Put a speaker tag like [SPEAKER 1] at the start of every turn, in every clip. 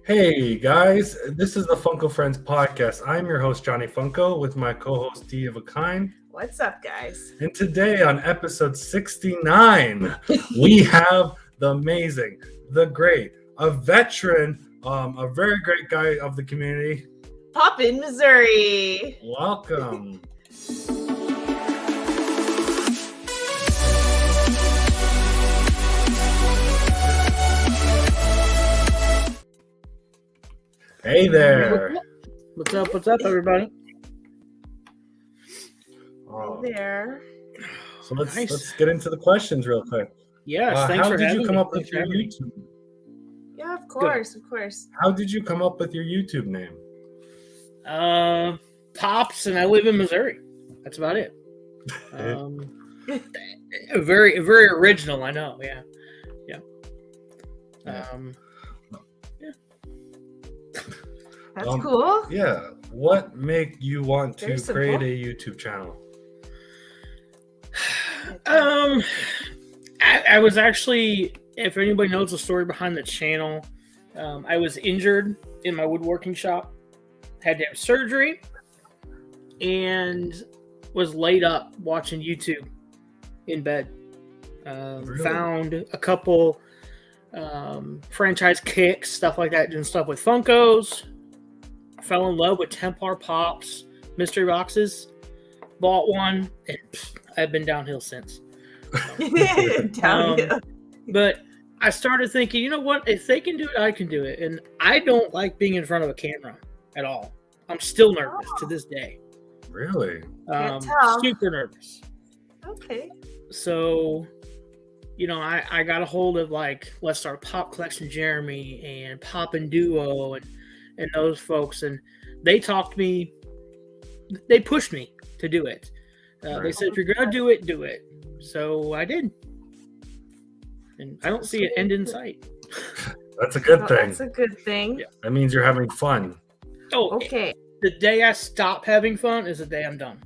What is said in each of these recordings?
[SPEAKER 1] Hey guys, this is the Funko Friends podcast. I'm your host, Johnny Funko, with my co host, D of a Kind.
[SPEAKER 2] What's up, guys?
[SPEAKER 1] And today on episode 69, we have the amazing, the great, a veteran, a very great guy of the community.
[SPEAKER 2] Poppin, Missouri.
[SPEAKER 1] Welcome. Hey there.
[SPEAKER 3] What's up, everybody?
[SPEAKER 1] Oh,
[SPEAKER 2] There.
[SPEAKER 1] so let's
[SPEAKER 3] Nice.
[SPEAKER 1] get into the questions real quick.
[SPEAKER 3] Yes, thanks
[SPEAKER 1] How
[SPEAKER 3] for
[SPEAKER 1] did
[SPEAKER 3] having
[SPEAKER 1] you come
[SPEAKER 3] me.
[SPEAKER 1] up with
[SPEAKER 3] Thanks for
[SPEAKER 1] your
[SPEAKER 3] having me.
[SPEAKER 1] YouTube?
[SPEAKER 2] Yeah, of course.
[SPEAKER 1] How did you come up with your YouTube name?
[SPEAKER 3] Pops, and I live in Missouri. That's about it. Very original, I know. Yeah.
[SPEAKER 2] That's cool.
[SPEAKER 1] Yeah. What made you want to
[SPEAKER 2] Very simple.
[SPEAKER 1] create a YouTube channel?
[SPEAKER 3] I was actually, if anybody knows the story behind the channel, I was injured in my woodworking shop, had to have surgery, and was laid up watching YouTube in bed.
[SPEAKER 1] Really?
[SPEAKER 3] Found a couple franchise kicks, stuff like that, doing stuff with Funkos. Fell in love with Templar Pops, mystery boxes. Bought one, and I've been downhill since.
[SPEAKER 2] Downhill.
[SPEAKER 3] But I started thinking, you know what? If they can do it, I can do it. And I don't like being in front of a camera at all. I'm still nervous to this day.
[SPEAKER 1] Really?
[SPEAKER 2] Can't tell.
[SPEAKER 3] Super nervous.
[SPEAKER 2] Okay.
[SPEAKER 3] So, I got a hold of Let's Start Pop Collection Jeremy and Poppin Duo and those folks, and they talked me. They pushed me to do it. They said, if you're gonna do it, do it. So I did, and I don't see an end in sight.
[SPEAKER 1] That's a good
[SPEAKER 2] Well,
[SPEAKER 1] thing.
[SPEAKER 2] That's a good thing.
[SPEAKER 3] Yeah.
[SPEAKER 1] That means you're having fun.
[SPEAKER 3] Oh,
[SPEAKER 2] Okay.
[SPEAKER 3] the day I stop having fun is the day I'm done.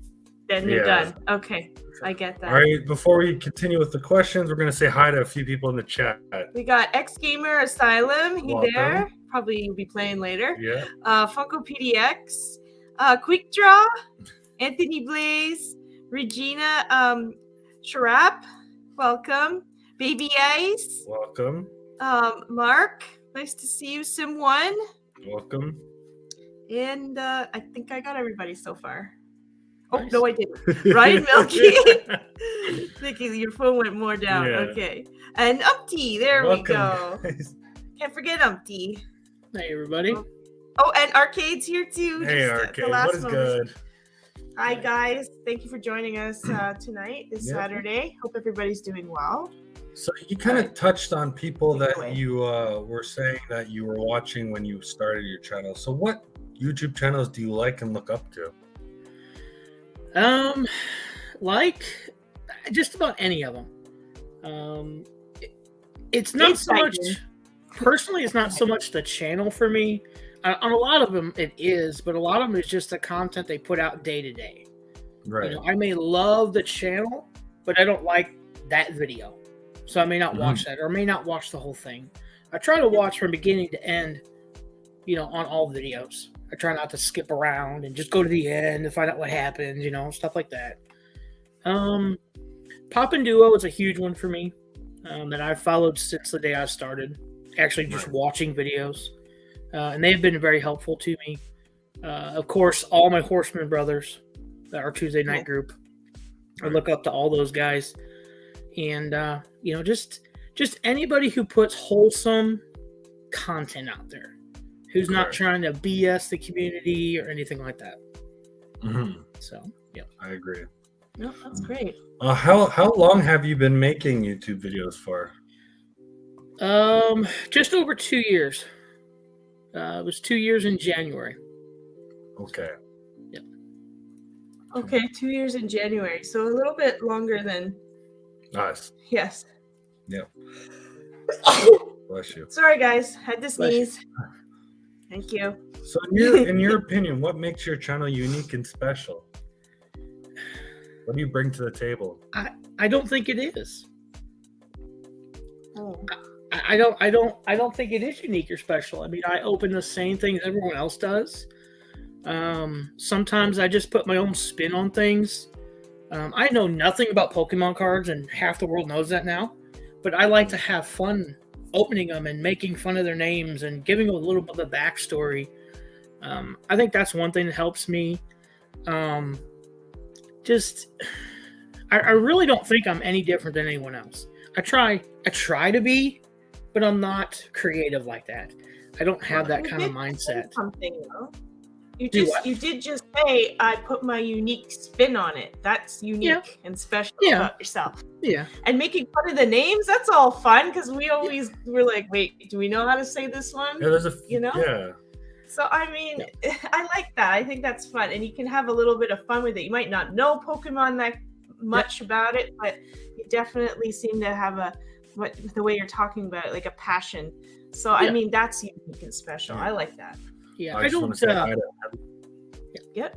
[SPEAKER 2] Then you're
[SPEAKER 1] Yeah.
[SPEAKER 2] done. Okay. I get that.
[SPEAKER 1] All right, before we continue with the questions, we're going to say hi to a few people in the chat.
[SPEAKER 2] We got X Gamer Asylum. He
[SPEAKER 1] Welcome.
[SPEAKER 2] there. Probably will be playing later.
[SPEAKER 1] Yeah.
[SPEAKER 2] Funko PDX. Quick Draw. Anthony Blaze. Regina Sharap. Welcome. Baby Ice.
[SPEAKER 1] Welcome.
[SPEAKER 2] Mark. Nice to see you. Sim1.
[SPEAKER 1] Welcome.
[SPEAKER 2] And I think I got everybody so far. Oh,
[SPEAKER 3] Nice.
[SPEAKER 2] no, I didn't. Ryan Milky. Nikki, your phone went more down.
[SPEAKER 1] Yeah.
[SPEAKER 2] Okay. And Umpty. There we go.
[SPEAKER 1] Welcome, guys.
[SPEAKER 2] Can't forget Umpty.
[SPEAKER 3] Hey, everybody.
[SPEAKER 2] Oh, and Arcade's here too.
[SPEAKER 1] Hey,
[SPEAKER 2] just at the
[SPEAKER 1] Arcade.
[SPEAKER 2] last
[SPEAKER 1] What is
[SPEAKER 2] moment.
[SPEAKER 1] good?
[SPEAKER 2] Hi, guys. Thank you for joining us tonight, this
[SPEAKER 1] Yeah.
[SPEAKER 2] Saturday. Hope everybody's doing well.
[SPEAKER 1] So you kind of touched on people
[SPEAKER 2] Take it
[SPEAKER 1] that
[SPEAKER 2] away.
[SPEAKER 1] you were saying that you were watching when you started your channel. So what YouTube channels do you like and look up to?
[SPEAKER 3] Like just about any of them. It's not so much. Personally, it's not so much the channel for me. On a lot of them, it is, but a lot of them is just the content they put out day to day.
[SPEAKER 1] Right.
[SPEAKER 3] I may love the channel, but I don't like that video, so I may not watch that, or may not watch the whole thing. I try to watch from beginning to end, on all videos. I try not to skip around and just go to the end to find out what happens, stuff like that. Poppin Duo is a huge one for me that I've followed since the day I started, actually just
[SPEAKER 1] Right.
[SPEAKER 3] watching videos. And they've been very helpful to me. Of course, all my Horseman brothers, our Tuesday night group, I look up to all those guys. And, just anybody who puts wholesome content out there, who's not
[SPEAKER 1] Correct.
[SPEAKER 3] trying to BS the community or anything like that.
[SPEAKER 1] Mhm.
[SPEAKER 3] So, yeah.
[SPEAKER 1] I agree.
[SPEAKER 2] No, that's great.
[SPEAKER 1] How long have you been making YouTube videos for?
[SPEAKER 3] Just over 2 years. It was 2 years in January.
[SPEAKER 1] Okay.
[SPEAKER 2] Okay, 2 years in January, so a little bit longer than
[SPEAKER 1] Nice.
[SPEAKER 2] yes.
[SPEAKER 1] Bless you.
[SPEAKER 2] Sorry, guys, had to
[SPEAKER 3] Bless you.
[SPEAKER 2] sneeze. Thank you.
[SPEAKER 1] So in your opinion, what makes your channel unique and special? What do you bring to the table?
[SPEAKER 3] I don't think it is.
[SPEAKER 2] Oh.
[SPEAKER 3] I don't think it is unique or special. I mean, I open the same things everyone else does. Sometimes I just put my own spin on things. I know nothing about Pokemon cards, and half the world knows that now. But I like to have fun opening them and making fun of their names and giving them a little bit of the backstory. I think that's one thing that helps me. I really don't think I'm any different than anyone else. I try to be, but I'm not creative like that. I don't have that kind of mindset.
[SPEAKER 2] Something though. You did just say I put my unique spin on it. That's unique and special about yourself.
[SPEAKER 3] Yeah.
[SPEAKER 2] And making fun of the names, that's all fun because we always were like, wait, do we know how to say this one?
[SPEAKER 1] Yeah,
[SPEAKER 2] Yeah. So I mean, I like that. I think that's fun, and you can have a little bit of fun with it. You might not know Pokemon that much about it, but you definitely seem to have the way you're talking about it, like a passion. So I mean, that's unique and special. I like that.
[SPEAKER 3] Yeah,
[SPEAKER 1] I don't.
[SPEAKER 2] Yep.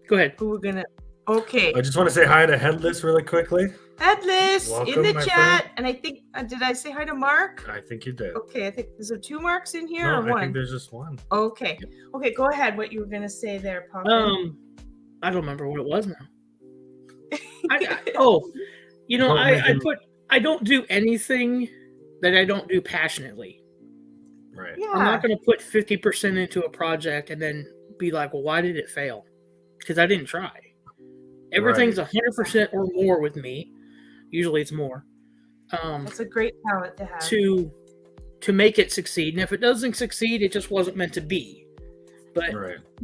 [SPEAKER 3] Go ahead.
[SPEAKER 2] We're gonna. Okay.
[SPEAKER 1] I just want to say hi to Headless really quickly.
[SPEAKER 2] Headless
[SPEAKER 1] Welcome,
[SPEAKER 2] in the
[SPEAKER 1] my
[SPEAKER 2] chat,
[SPEAKER 1] friend.
[SPEAKER 2] and I think did I say hi to Mark?
[SPEAKER 1] I think you did.
[SPEAKER 2] Okay, I think is there 2 Marks in here or
[SPEAKER 1] No, I
[SPEAKER 2] one?
[SPEAKER 1] think there's just one.
[SPEAKER 2] Okay. Okay, go ahead. What you were gonna say there, Poppin?
[SPEAKER 3] I don't remember what it was now. I don't do anything that I don't do passionately.
[SPEAKER 1] Right.
[SPEAKER 2] Yeah.
[SPEAKER 3] I'm not going to put 50% into a project and then be like, well, why did it fail? Because I didn't try. Everything's 100% or more with me. Usually it's more.
[SPEAKER 2] That's a great talent to have.
[SPEAKER 3] To make it succeed. And if it doesn't succeed, it just wasn't meant to be. But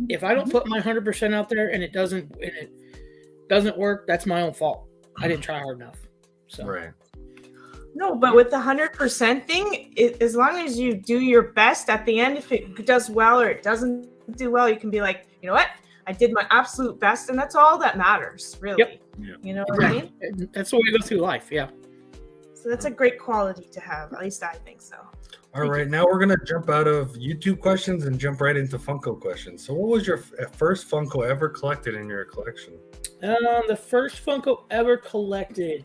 [SPEAKER 3] if I don't put my 100% out there and it doesn't work, that's my own fault. I didn't try hard enough. So.
[SPEAKER 1] Right.
[SPEAKER 2] No, but with the 100% thing, as long as you do your best at the end, if it does well or it doesn't do well, you can be like, you know what? I did my absolute best, and that's all that matters, really.
[SPEAKER 3] Yep.
[SPEAKER 2] You know what I mean?
[SPEAKER 3] That's the way we go through life, yeah.
[SPEAKER 2] So that's a great quality to have. At least I think so.
[SPEAKER 1] All right, now we're going to jump out of YouTube questions and jump right into Funko questions. So what was your first Funko ever collected in your collection?
[SPEAKER 3] The first Funko ever collected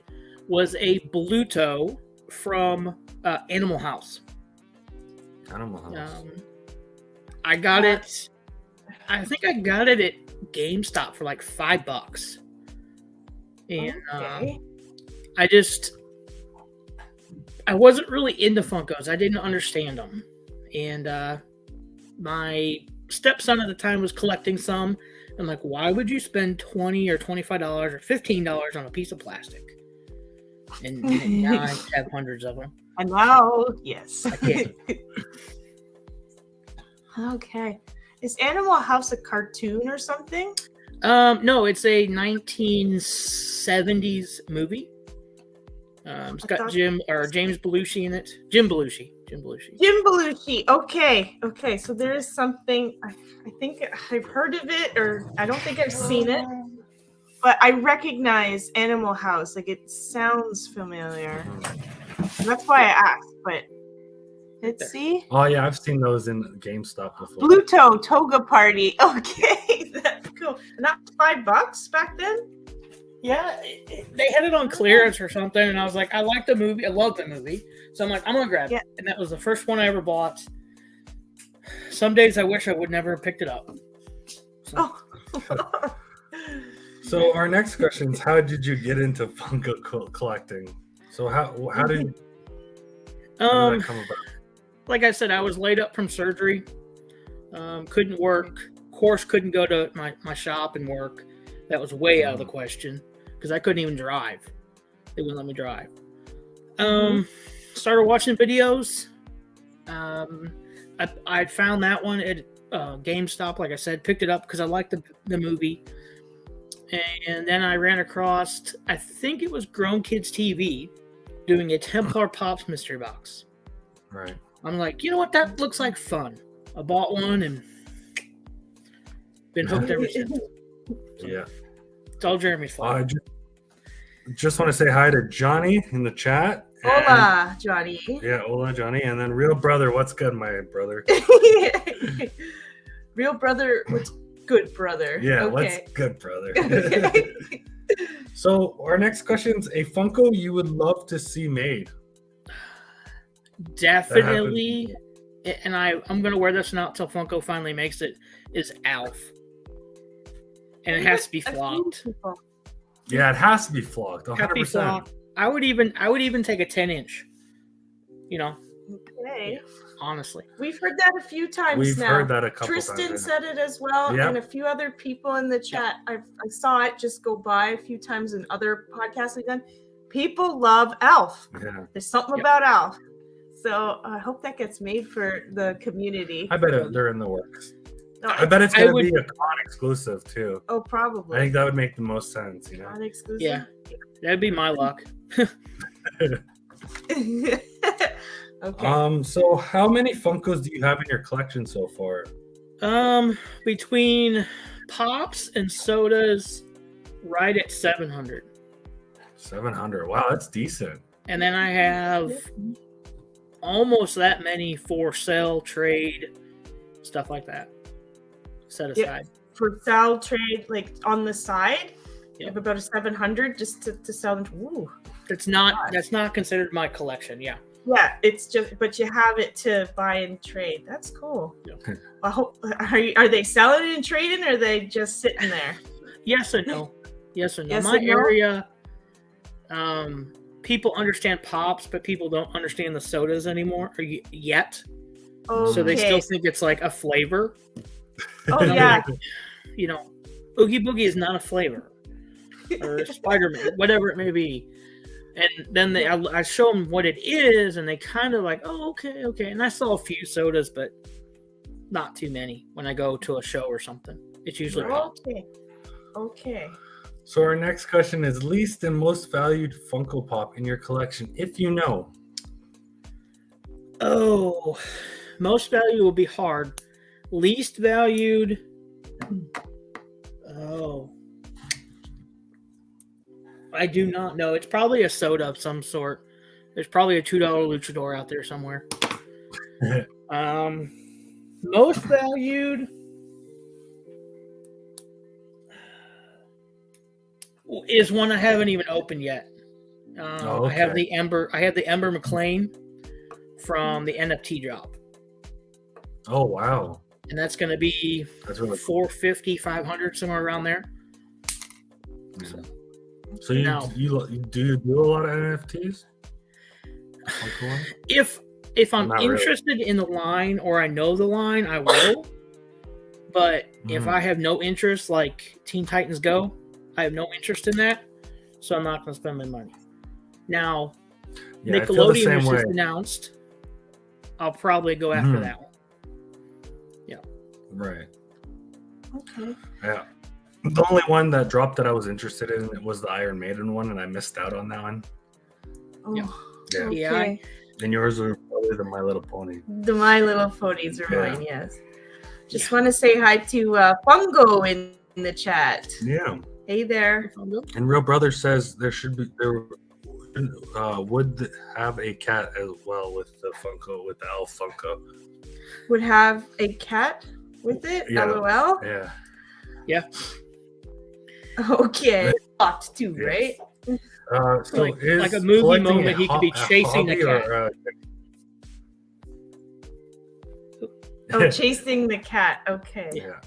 [SPEAKER 3] was a Bluto from Animal House.
[SPEAKER 1] Animal House.
[SPEAKER 3] I got it. I think I got it at GameStop for like $5. And I wasn't really into Funkos. I didn't understand them. And my stepson at the time was collecting some. I'm like, why would you spend $20 or $25 or $15 on a piece of plastic? And now I have hundreds of them.
[SPEAKER 2] And now, yes.
[SPEAKER 3] I can't.
[SPEAKER 2] Okay. Is Animal House a cartoon or something?
[SPEAKER 3] No, it's a 1970s movie. It's got James Belushi in it. Jim Belushi. Okay. So there is something. I think I've heard of it, or I don't think I've seen it. But I recognize Animal House. Like, it sounds familiar. And that's why I asked. But let's see.
[SPEAKER 1] Oh, yeah. I've seen those in GameStop before.
[SPEAKER 2] Bluto Toga Party. Okay. That's cool. And that was $5 back then?
[SPEAKER 3] Yeah. They had it on clearance or something. And I was like, I like the movie. I love the movie. So I'm like, I'm going to grab it. And that was the first one I ever bought. Some days I wish I would never have picked it up. So.
[SPEAKER 2] Oh.
[SPEAKER 1] So our next question is, how did you get into Funko collecting? So how did that come about?
[SPEAKER 3] Like I said, I was laid up from surgery. Couldn't work. Of course, couldn't go to my shop and work. That was way out of the question because I couldn't even drive. They wouldn't let me drive. Started watching videos. I found that one at GameStop. Like I said, picked it up because I liked the movie. And then I ran across, I think it was Grown Kids TV, doing a Templar Pops mystery box.
[SPEAKER 1] Right.
[SPEAKER 3] I'm like, you know what? That looks like fun. I bought one and been hooked ever since.
[SPEAKER 1] Yeah.
[SPEAKER 3] It's all Jeremy's fault.
[SPEAKER 1] I just want to say hi to Johnny in the chat.
[SPEAKER 2] Hola, Johnny.
[SPEAKER 1] Yeah, hola, Johnny. And then Real Brother, what's good, my brother?
[SPEAKER 2] Real Brother, what's good, brother?
[SPEAKER 1] Yeah,
[SPEAKER 2] okay.
[SPEAKER 1] what's good, brother? So our next question is a Funko you would love to see made.
[SPEAKER 3] definitely, and I'm gonna wear this now until Funko finally makes it, is Alf, and it has to be flocked.
[SPEAKER 1] Yeah, it has to be flocked. 100%.
[SPEAKER 3] I would even take a 10-inch. You know.
[SPEAKER 2] Okay.
[SPEAKER 3] Yeah, honestly,
[SPEAKER 2] we've heard that a few times
[SPEAKER 1] We've
[SPEAKER 2] now.
[SPEAKER 1] heard that a couple
[SPEAKER 2] Tristan
[SPEAKER 1] times.
[SPEAKER 2] said it as well,
[SPEAKER 1] Yep.
[SPEAKER 2] and a few other people in the chat. I saw it just go by a few times in other podcasts we've done. People love Alf.
[SPEAKER 1] Yeah.
[SPEAKER 2] There's something about Alf. So I hope that gets made for the community.
[SPEAKER 1] I bet they're in the works.
[SPEAKER 2] No,
[SPEAKER 1] I bet it's going to be a con exclusive too.
[SPEAKER 2] Oh, probably.
[SPEAKER 1] I think that would make the most sense, you know?
[SPEAKER 2] Con exclusive?
[SPEAKER 3] Yeah. That'd be my luck.
[SPEAKER 2] Okay.
[SPEAKER 1] So how many Funkos do you have in your collection so far?
[SPEAKER 3] Between pops and sodas, right at 700.
[SPEAKER 1] 700. Wow, that's decent.
[SPEAKER 3] And then I have almost that many for sale, trade, stuff like that. Set aside.
[SPEAKER 2] For sale, trade, like on the side, you
[SPEAKER 3] Yep.
[SPEAKER 2] have about a 700 just to sell them. Ooh.
[SPEAKER 3] That's not considered my collection. Yeah.
[SPEAKER 2] Yeah, it's just, but you have it to buy and trade. That's cool.
[SPEAKER 3] Yep.
[SPEAKER 2] I hope, are they selling it and trading, or are they just sitting there?
[SPEAKER 3] Yes and no. Yes and no.
[SPEAKER 2] Yes
[SPEAKER 3] My
[SPEAKER 2] and no?
[SPEAKER 3] area, people understand pops, but people don't understand the sodas anymore yet.
[SPEAKER 2] Okay.
[SPEAKER 3] So they still think it's like a flavor.
[SPEAKER 2] Oh
[SPEAKER 3] And I'm
[SPEAKER 2] yeah.
[SPEAKER 3] like, you know, Oogie Boogie is not a flavor, or Spider-Man, whatever it may be. And then I show them what it is, and they kind of like, oh, okay. And I saw a few sodas, but not too many when I go to a show or something. It's usually pops.
[SPEAKER 2] Okay.
[SPEAKER 1] So our next question is least and most valued Funko Pop in your collection, if you know.
[SPEAKER 3] Oh, most value will be hard. Least valued. Oh, I do not know. It's probably a soda of some sort. There's probably a $2 luchador out there somewhere. Most valued is one I haven't even opened yet.
[SPEAKER 1] Okay.
[SPEAKER 3] I have the Ember McLean from the NFT drop.
[SPEAKER 1] Oh, wow.
[SPEAKER 3] And that's going to be
[SPEAKER 1] That's really
[SPEAKER 3] $450, $500, somewhere around there.
[SPEAKER 1] So you do a lot of NFTs?
[SPEAKER 3] If I'm
[SPEAKER 1] Not
[SPEAKER 3] interested in the line or I know the line, I will. But if I have no interest, like Teen Titans Go, I have no interest in that, so I'm not going to spend my money. Now, Nickelodeon was just announced. I'll probably go after that one. Yeah.
[SPEAKER 1] Right.
[SPEAKER 2] Okay.
[SPEAKER 1] Yeah. The only one that dropped that I was interested in was the Iron Maiden one, and I missed out on that one.
[SPEAKER 2] Oh,
[SPEAKER 1] Yeah.
[SPEAKER 2] okay.
[SPEAKER 1] And yours were probably the My Little Pony.
[SPEAKER 2] The My Little Ponies are mine, yes. Just want to say hi to Funko in the chat.
[SPEAKER 1] Yeah.
[SPEAKER 2] Hey there.
[SPEAKER 1] And Real Brother says there would have a cat as well with the Funko, with the Elf Funko.
[SPEAKER 2] Would have a cat with it?
[SPEAKER 1] Yeah.
[SPEAKER 2] LOL?
[SPEAKER 1] Yeah.
[SPEAKER 3] Yeah.
[SPEAKER 2] Okay. Locked too, right?
[SPEAKER 1] So
[SPEAKER 3] like a movie moment, he could be chasing the cat.
[SPEAKER 2] Oh, chasing the cat. Okay.
[SPEAKER 1] Yeah.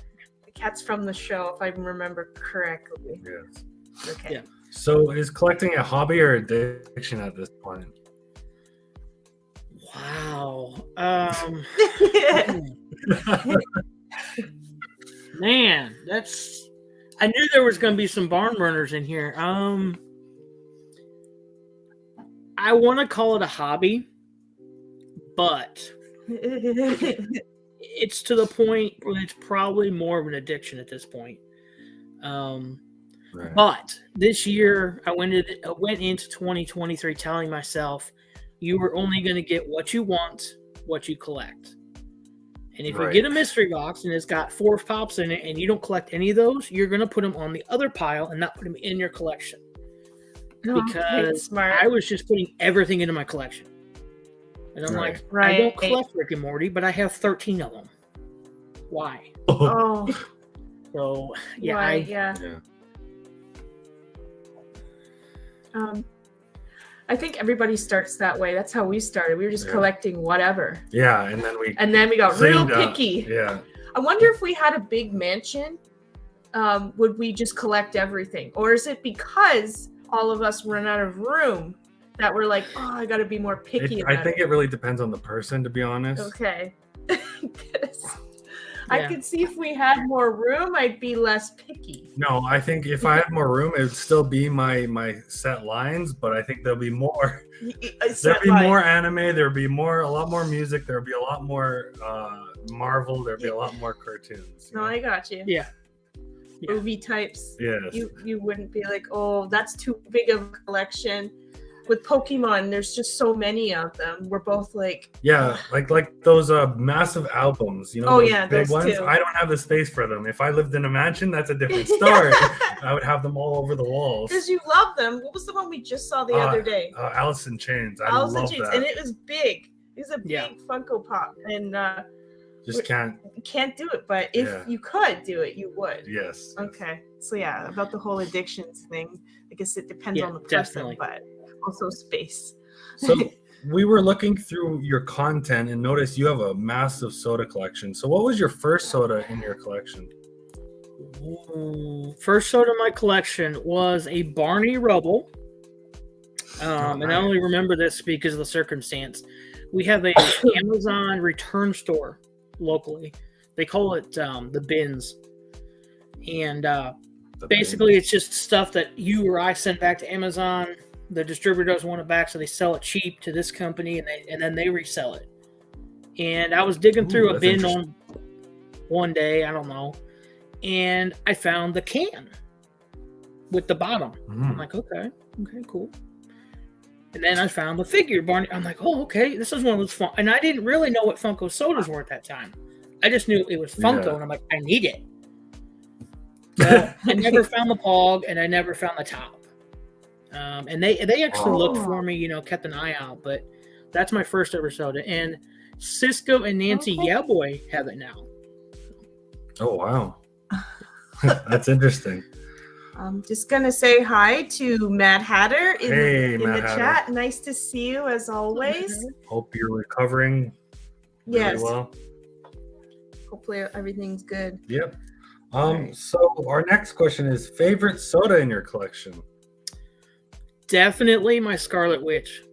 [SPEAKER 2] The cat's from the show, if I remember correctly.
[SPEAKER 1] Yes.
[SPEAKER 2] Okay.
[SPEAKER 3] Yeah.
[SPEAKER 1] So is collecting a hobby or addiction at this point?
[SPEAKER 3] Wow. Man, that's. I knew there was going to be some barn burners in here. I want to call it a hobby, but it's to the point where it's probably more of an addiction at this point.
[SPEAKER 1] Right.
[SPEAKER 3] But this year, I went into 2023 telling myself, you are only going to get what you want, what you collect. And if you get a mystery box and it's got 4 pops in it and you don't collect any of those, you're going to put them on the other pile and not put them in your collection. Because
[SPEAKER 2] smart.
[SPEAKER 3] I was just putting everything into my collection. And I'm like, I don't collect Rick and Morty, but I have 13 of them. Why?
[SPEAKER 2] Oh.
[SPEAKER 3] So, yeah.
[SPEAKER 2] Why? Yeah. I think everybody starts that way. That's how we started. We were just collecting whatever.
[SPEAKER 1] Yeah, and then we
[SPEAKER 2] got real
[SPEAKER 1] cleaned up.
[SPEAKER 2] picky.
[SPEAKER 1] Yeah.
[SPEAKER 2] I wonder if we had a big mansion, would we just collect everything? Or is it because all of us run out of room that we're like, oh, I got to be more picky about
[SPEAKER 1] I think it really depends on the person, to be honest.
[SPEAKER 2] Okay. I could see if we had more room, I'd be less picky.
[SPEAKER 1] No, I think if I had more room, it would still be my set lines, but I think there'll be more. There'll be more anime. There'll be a lot more music. There'll be a lot more Marvel. There'll be a lot more cartoons.
[SPEAKER 2] No, I got you.
[SPEAKER 3] Yeah.
[SPEAKER 2] Movie types.
[SPEAKER 1] Yes.
[SPEAKER 2] You wouldn't be like, oh, that's too big of a collection. With Pokemon, there's just so many of them. We're both like,
[SPEAKER 1] like those massive albums, you know, big
[SPEAKER 2] those
[SPEAKER 1] ones.
[SPEAKER 2] too.
[SPEAKER 1] I don't have the space for them. If I lived in a mansion, that's a different story. I would have them all over the walls.
[SPEAKER 2] Because you love them. What was the one we just saw the other day?
[SPEAKER 1] Alice in Chains.
[SPEAKER 2] Alice
[SPEAKER 1] love
[SPEAKER 2] in Chains,
[SPEAKER 1] that.
[SPEAKER 2] and it was big. It was a big Funko Pop, and
[SPEAKER 1] just can't
[SPEAKER 2] do it. But if you could do it, you would.
[SPEAKER 1] Yes.
[SPEAKER 2] Okay. So about the whole addictions thing, I guess it depends on the person,
[SPEAKER 3] definitely.
[SPEAKER 2] but also space.
[SPEAKER 1] So we were looking through your content and noticed you have a massive soda collection. So what was your first soda in your collection?
[SPEAKER 3] First soda in my collection was a Barney Rubble. And I only remember this because of the circumstance. We have a Amazon return store locally. They call it the bins. And basically it's just stuff that you or I send back to Amazon. The distributor doesn't want it back, so they sell it cheap to this company, and then they resell it. And I was digging through a bin on one day, I don't know, and I found the can with the bottom. I'm like, okay, cool. And then I found the figure, Barney. I'm like, oh, okay, this is one of those fun. And I didn't really know what Funko sodas were at that time. I just knew it was Funko, and I'm like, I need it. So I never found the Pog, and I never found the top. And they actually looked for me, kept an eye out, but that's my first ever soda. And Cisco and Nancy Yellboy have it now.
[SPEAKER 1] Oh, wow. That's interesting.
[SPEAKER 2] I'm just going to say hi to Mad Hatter in the
[SPEAKER 1] Hatter.
[SPEAKER 2] chat. Nice to see you as always.
[SPEAKER 1] Hope you're recovering really well.
[SPEAKER 2] Hopefully everything's good.
[SPEAKER 1] Yep. So our next question is favorite soda in your collection?
[SPEAKER 3] Definitely my Scarlet Witch.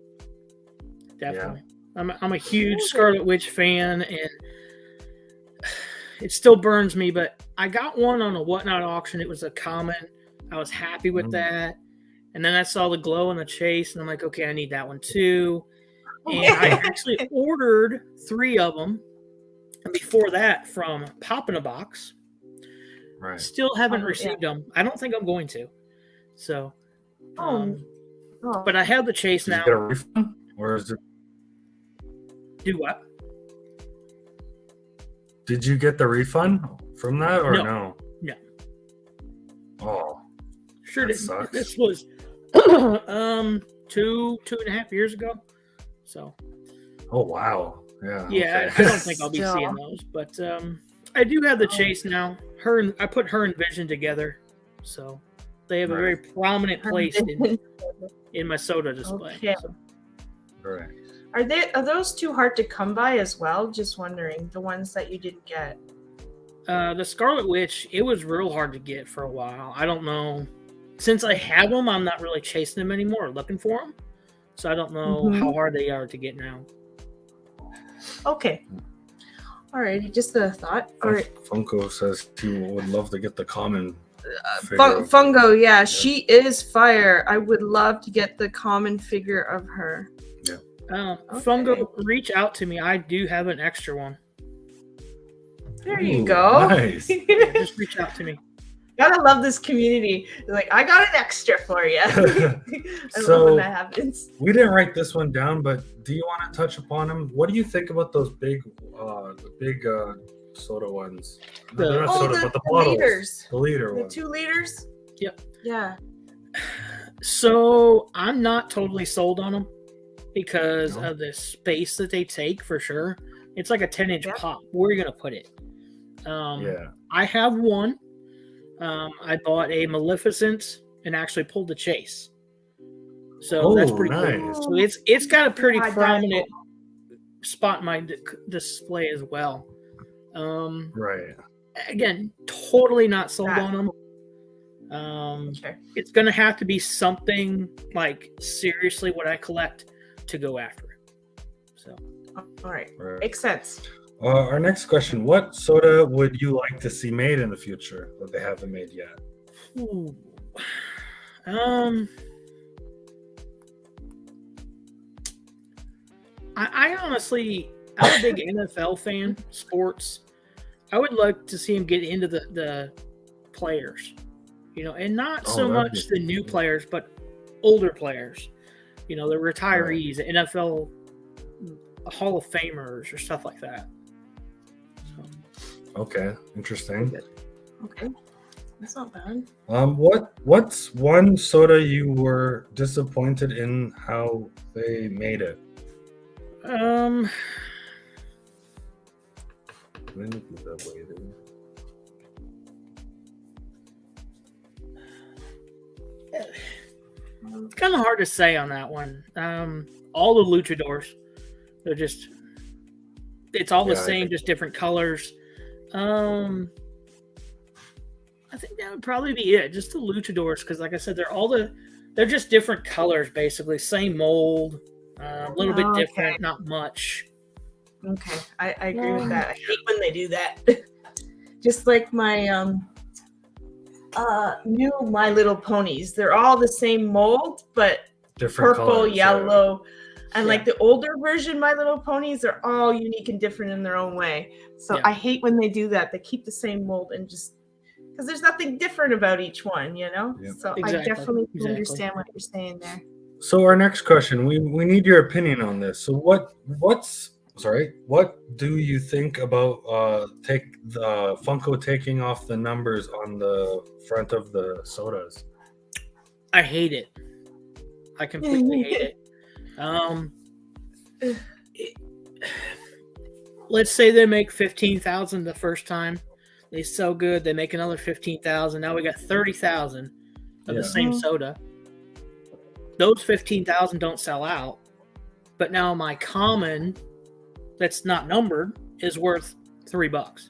[SPEAKER 3] Definitely. Yeah. I'm a huge Scarlet Witch fan, and it still burns me, but I got one on a Whatnot auction. It was a common. I was happy with that. And then I saw the glow in the chase, and I'm like, okay, I need that one too. And I actually ordered 3 of them. And before that, from Poppin' a Box.
[SPEAKER 1] Right.
[SPEAKER 3] Still haven't received them. I don't think I'm going to. So, but I have the chase now.
[SPEAKER 1] Did you get a refund? Or is it?
[SPEAKER 3] Do what?
[SPEAKER 1] Did you get the refund from that or no?
[SPEAKER 3] No.
[SPEAKER 1] Oh.
[SPEAKER 3] Sure did.
[SPEAKER 1] Sucks.
[SPEAKER 3] This was 2.5 years ago. So.
[SPEAKER 1] Oh wow. Yeah.
[SPEAKER 3] Yeah,
[SPEAKER 1] okay.
[SPEAKER 3] I don't think I'll be seeing those, but I do have the chase now. I put her and Vision together, so they have a very prominent place in my soda display.
[SPEAKER 2] Okay.
[SPEAKER 3] So.
[SPEAKER 1] Correct.
[SPEAKER 2] Are those too hard to come by as well? Just wondering, the ones that you didn't get.
[SPEAKER 3] The Scarlet Witch, it was real hard to get for a while. I don't know. Since I have them, I'm not really chasing them anymore or looking for them. So I don't know how hard they are to get now.
[SPEAKER 2] Okay. All right. Just a thought.
[SPEAKER 1] Funko says he would love to get the common.
[SPEAKER 2] Fungo, yeah, she is fire. I would love to get the common figure of her.
[SPEAKER 1] Yeah.
[SPEAKER 3] Fungo, reach out to me. I do have an extra one.
[SPEAKER 2] There you go.
[SPEAKER 1] Nice.
[SPEAKER 3] Yeah, just reach out to me.
[SPEAKER 2] Gotta love this community. They're like, I got an extra for you. I love when that happens.
[SPEAKER 1] We didn't write this one down, but do you want to touch upon them? What do you think about those big soda ones? They're not soda, but the bottles.
[SPEAKER 2] Liters.
[SPEAKER 1] The liter
[SPEAKER 2] The
[SPEAKER 1] ones.
[SPEAKER 2] 2 liters?
[SPEAKER 3] Yep.
[SPEAKER 2] Yeah.
[SPEAKER 3] So I'm not totally sold on them because of the space that they take, for sure. It's like a 10-inch pop. Where are you going to put it? I have one. I bought a Maleficent and actually pulled the chase. So that's pretty
[SPEAKER 1] nice.
[SPEAKER 3] cool. So it's got a pretty
[SPEAKER 2] God,
[SPEAKER 3] prominent spot in my display as well.
[SPEAKER 1] Right.
[SPEAKER 3] Again, totally not sold on them.
[SPEAKER 2] Okay.
[SPEAKER 3] It's going to have to be something like seriously what I collect to go after it. So,
[SPEAKER 2] all right. Makes sense.
[SPEAKER 1] Our next question: what soda would you like to see made in the future that they haven't made yet?
[SPEAKER 3] Ooh. I honestly, I'm a big NFL fan, sports. I would like to see him get into the players, and not so much the new players, but older players, the retirees, the NFL Hall of Famers or stuff like that. So.
[SPEAKER 1] Okay, interesting.
[SPEAKER 2] Okay, that's not bad.
[SPEAKER 1] What's one soda you were disappointed in how they made it?
[SPEAKER 3] It's kind of hard to say on that one. All the luchadors, they're just, it's all the same, just different colors. I think that would probably be it, just the luchadors, because like I said, they're just different colors, basically, same mold, a little bit different, not much.
[SPEAKER 2] Okay, I agree with that. I hate when they do that. Just like my new My Little Ponies, they're all the same mold, but different purple, colors, yellow, and like the older version My Little Ponies are all unique and different in their own way. So I hate when they do that. They keep the same mold and just because there's nothing different about each one, So exactly. I definitely understand what you're saying there.
[SPEAKER 1] So our next question, we need your opinion on this. So what do you think about Funko taking off the numbers on the front of the sodas?
[SPEAKER 3] I hate it. I completely hate it. Let's say they make 15,000 the first time. They sell good. They make another 15,000. Now we got 30,000 of the same soda. Those 15,000 don't sell out. But now my common that's not numbered is worth $3.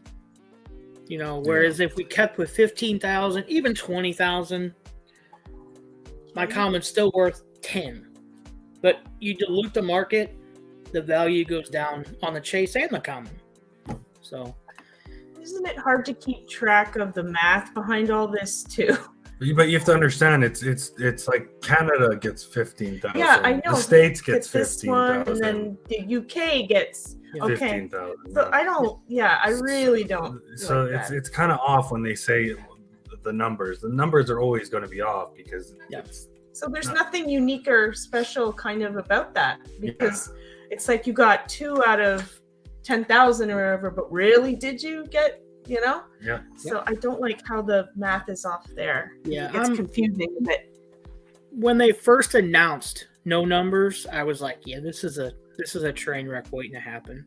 [SPEAKER 3] Whereas if we kept with 15,000, even 20,000, my common's still worth 10. But you dilute the market, the value goes down on the chase and the common. So,
[SPEAKER 2] isn't it hard to keep track of the math behind all this too?
[SPEAKER 1] But you have to understand, it's like Canada gets 15,000.
[SPEAKER 2] Yeah, I know.
[SPEAKER 1] The States gets 15,000,
[SPEAKER 2] and then the UK gets
[SPEAKER 1] 15,000.
[SPEAKER 2] So I don't. Yeah, I really don't.
[SPEAKER 1] So
[SPEAKER 2] like
[SPEAKER 1] it's kind of off when they say the numbers. The numbers are always going to be off because.
[SPEAKER 2] So there's nothing unique or special kind of about that because it's like you got 2 out of 10,000 or whatever, but really did you get?
[SPEAKER 1] Yeah.
[SPEAKER 2] So I don't like how the math is off there.
[SPEAKER 3] Yeah,
[SPEAKER 2] it gets confusing a bit.
[SPEAKER 3] When they first announced no numbers, I was like, yeah, this is a train wreck waiting to happen.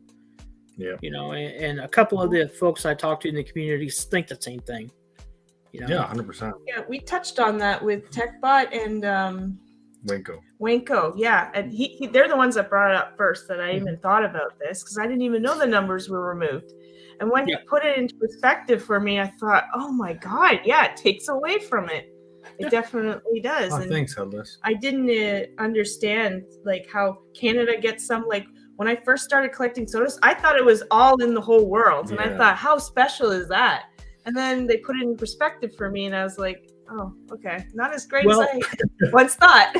[SPEAKER 1] Yeah.
[SPEAKER 3] And a couple of the folks I talked to in the communities think the same thing.
[SPEAKER 1] Yeah, 100%.
[SPEAKER 2] Yeah, we touched on that with TechBot and Wanko, yeah, and they're the ones that brought it up first that I even thought about this because I didn't even know the numbers were removed. And when you put it into perspective for me, I thought, oh my God, it takes away from it. It definitely does.
[SPEAKER 1] Oh, thanks, Headless.
[SPEAKER 2] I didn't understand like how Canada gets some. Like when I first started collecting sodas, I thought it was all in the whole world, and I thought, how special is that? And then they put it in perspective for me, and I was like, oh, okay, not as great as I once thought.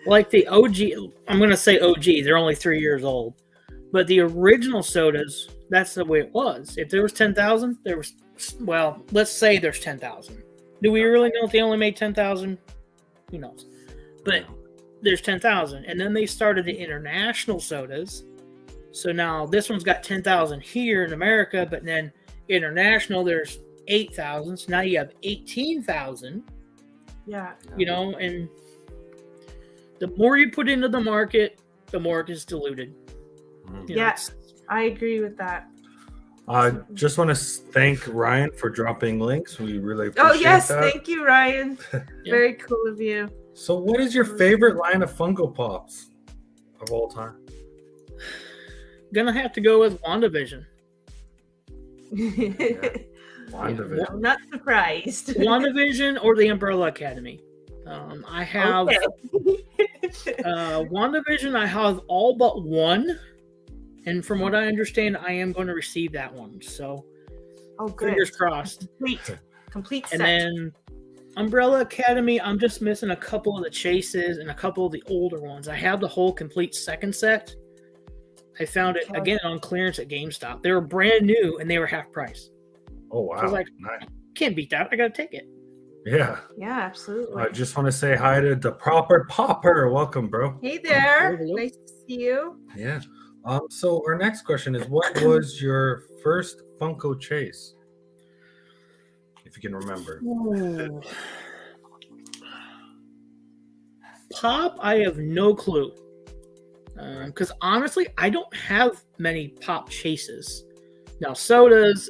[SPEAKER 3] Like the OG, I'm going to say OG. They're only 3 years old, but the original sodas. That's the way it was. If there was 10,000, there was, let's say there's 10,000. Do we really know if they only made 10,000? Who knows? But there's 10,000. And then they started the international sodas. So now this one's got 10,000 here in America, but then international, there's 8,000. So now you have 18,000.
[SPEAKER 2] Yeah.
[SPEAKER 3] And the more you put into the market, the more it is diluted.
[SPEAKER 2] Yes. I agree with that.
[SPEAKER 1] Just want to thank Ryan for dropping links. We really appreciate that.
[SPEAKER 2] Thank you, Ryan. Very cool of you.
[SPEAKER 1] So, what is your favorite line of Funko Pops of all time?
[SPEAKER 3] Gonna have to go with WandaVision.
[SPEAKER 1] WandaVision.
[SPEAKER 2] I'm not surprised.
[SPEAKER 3] WandaVision or the Umbrella Academy. I have WandaVision. I have all but one, and from what I understand, I am going to receive that one. So, fingers crossed.
[SPEAKER 2] Complete set.
[SPEAKER 3] And then Umbrella Academy, I'm just missing a couple of the chases and a couple of the older ones. I have the whole complete second set. I found it again on clearance at GameStop. They were brand new and they were half price.
[SPEAKER 1] Oh wow!
[SPEAKER 3] So I was like,
[SPEAKER 1] nice.
[SPEAKER 3] Can't beat that. I gotta take it.
[SPEAKER 1] Yeah.
[SPEAKER 2] Yeah, absolutely.
[SPEAKER 1] I just want to say hi to the proper Popper. Welcome, bro.
[SPEAKER 2] Hey there.
[SPEAKER 3] Hello.
[SPEAKER 2] Nice to see you.
[SPEAKER 1] Yeah. So our next question is, what was your first Funko chase? If you can remember.
[SPEAKER 3] Ooh. Pop, I have no clue. Because honestly, I don't have many Pop chases. Now, sodas,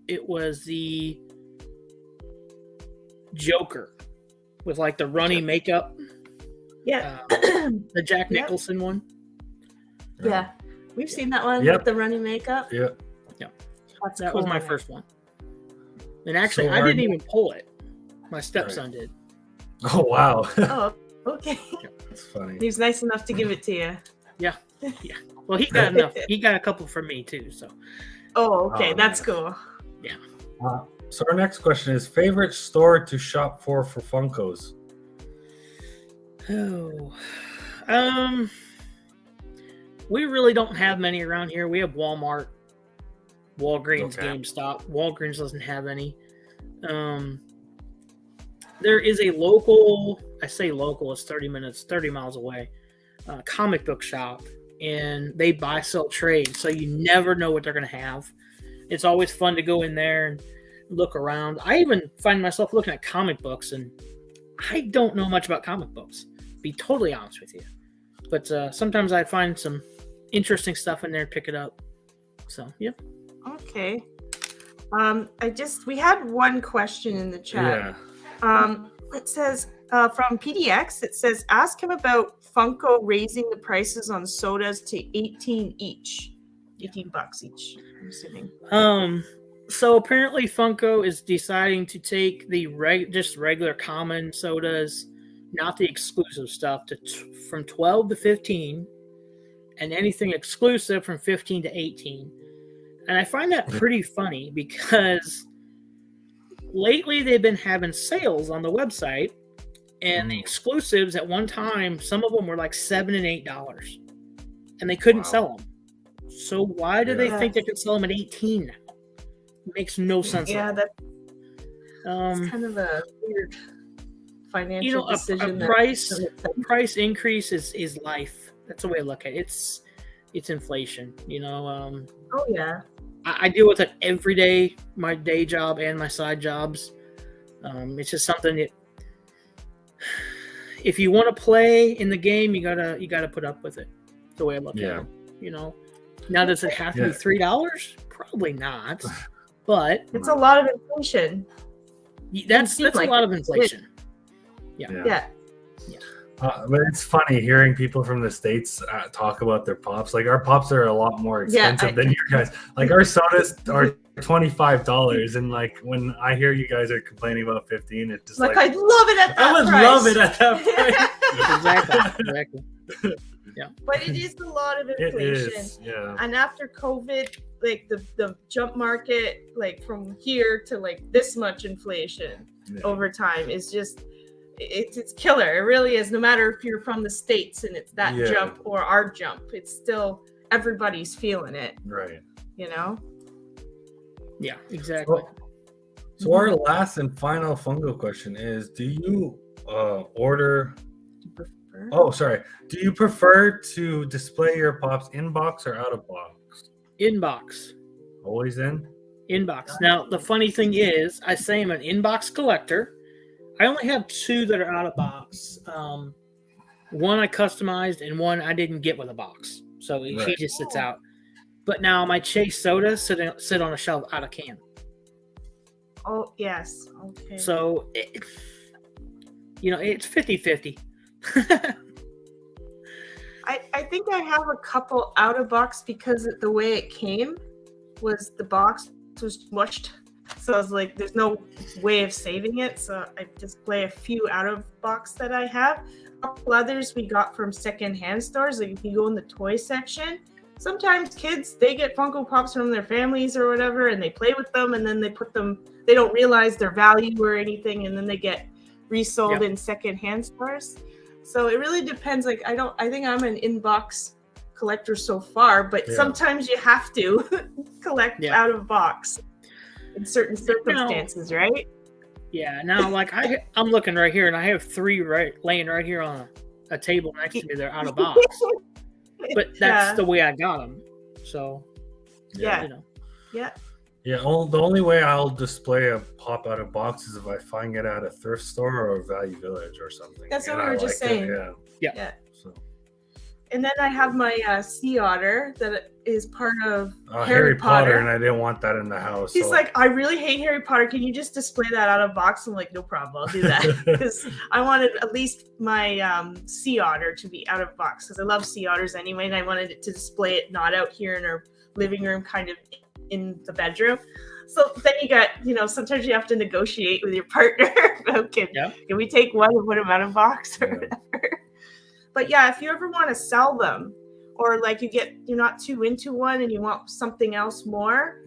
[SPEAKER 3] it was the Joker with like the runny makeup.
[SPEAKER 2] Yeah.
[SPEAKER 3] The Jack Nicholson one.
[SPEAKER 2] Yeah. We've seen that one
[SPEAKER 1] Yep.
[SPEAKER 2] with the running makeup.
[SPEAKER 1] Yeah.
[SPEAKER 3] That was my first one. And actually, I didn't even pull it. My stepson did.
[SPEAKER 1] Oh wow.
[SPEAKER 2] Oh, okay.
[SPEAKER 1] That's funny.
[SPEAKER 2] He was nice enough to give it to you.
[SPEAKER 3] Yeah. Well, he got enough. He got a couple from me too. So.
[SPEAKER 2] Oh, okay.
[SPEAKER 1] Oh,
[SPEAKER 2] That's
[SPEAKER 1] nice.
[SPEAKER 2] cool.
[SPEAKER 3] Yeah.
[SPEAKER 1] So our next question is, favorite store to shop for Funkos?
[SPEAKER 3] Oh. We really don't have many around here. We have Walmart, Walgreens,
[SPEAKER 1] Okay.
[SPEAKER 3] GameStop. Walgreens doesn't have any. There is a local, I say local, it's 30 miles away, comic book shop, and they buy, sell, trade. So you never know what they're going to have. It's always fun to go in there and look around. I even find myself looking at comic books, and I don't know much about comic books, to be totally honest with you. But sometimes I find some interesting stuff in there and pick it up. So, yeah.
[SPEAKER 2] Okay. We had one question in the chat.
[SPEAKER 1] Yeah.
[SPEAKER 2] It says from PDX, it says, ask him about Funko raising the prices on sodas to $18 each. $18 each, I'm assuming.
[SPEAKER 3] So apparently Funko is deciding to take the just regular common sodas, not the exclusive stuff, from 12 to 15, and anything exclusive from 15 to 18. And I find that pretty funny because lately they've been having sales on the website, and the exclusives at one time, some of them were like $7 and $8, and they couldn't sell them. So why do they think they could sell them at 18 now? It makes no sense.
[SPEAKER 2] Yeah, that's kind of a weird financial decision.
[SPEAKER 3] A price increase is life. That's the way I look at it. It's inflation.
[SPEAKER 2] Oh yeah.
[SPEAKER 3] I deal with it every day, my day job and my side jobs. It's just something that if you want to play in the game, you gotta put up with it. The way I look at it. Now, does it have to be $3? Probably not. But
[SPEAKER 2] it's a lot of inflation.
[SPEAKER 3] That's a lot of inflation.
[SPEAKER 2] Yeah.
[SPEAKER 1] But it's funny hearing people from the States talk about their pops. Like, our pops are a lot more expensive than your guys. Like, our sodas are $25, and like when I hear you guys are complaining about 15, it's just like
[SPEAKER 2] I'd love it at that
[SPEAKER 1] I would
[SPEAKER 2] price.
[SPEAKER 1] love it at that price.
[SPEAKER 3] Exactly. Yeah.
[SPEAKER 2] But it is a lot of inflation.
[SPEAKER 1] It is, yeah.
[SPEAKER 2] And after COVID, like the jump market, like from here to like this much inflation over time is just it's killer. It really is. No matter if you're from the States and it's that jump or our jump, it's still everybody's feeling it.
[SPEAKER 1] Right.
[SPEAKER 3] Yeah, exactly.
[SPEAKER 1] So our last and final Funko question is, do you order do you prefer to display your pops in box or out of box?
[SPEAKER 3] In box.
[SPEAKER 1] Always in?
[SPEAKER 3] In box. Now, the funny thing is, I say I'm an in-box collector. I only have 2 that are out of box. One I customized and one I didn't get with a box. So he just sits out. But now my Chase sodas sit on a shelf out of can.
[SPEAKER 2] Oh, yes. Okay.
[SPEAKER 3] So it's 50-50.
[SPEAKER 2] I think I have a couple out of box because the way it came was the box was mushed. So I was like, there's no way of saving it. So I display a few out of box that I have. A couple others we got from secondhand stores. Like if you go in the toy section, sometimes kids, they get Funko Pops from their families or whatever, and they play with them, and then they don't realize their value or anything, and then they get resold in secondhand stores. So it really depends. Like I think I'm an in-box collector so far, but sometimes you have to collect out of box in certain circumstances, right?
[SPEAKER 3] Yeah. Now, like I'm looking right here, and I have 3 laying right here on a table next to me. They're out of box, but that's the way I got them. So
[SPEAKER 2] the
[SPEAKER 1] only way I'll display a pop out of box is if I find it at a thrift store or a Value Village or something.
[SPEAKER 2] That's what we were just saying.
[SPEAKER 3] Yeah.
[SPEAKER 1] So.
[SPEAKER 2] And then I have my sea otter that is part of
[SPEAKER 1] Harry Potter, and I didn't want that in the house.
[SPEAKER 2] He's like, I really hate Harry Potter. Can you just display that out of box? I'm like, no problem, I'll do that because I wanted at least my sea otter to be out of box because I love sea otters anyway, and I wanted it to display it not out here in our living room, kind of in the bedroom. So then you got, sometimes you have to negotiate with your partner. Okay, can we take one and put them out of box or whatever? But yeah, if you ever want to sell them, or like you're not too into one and you want something else more,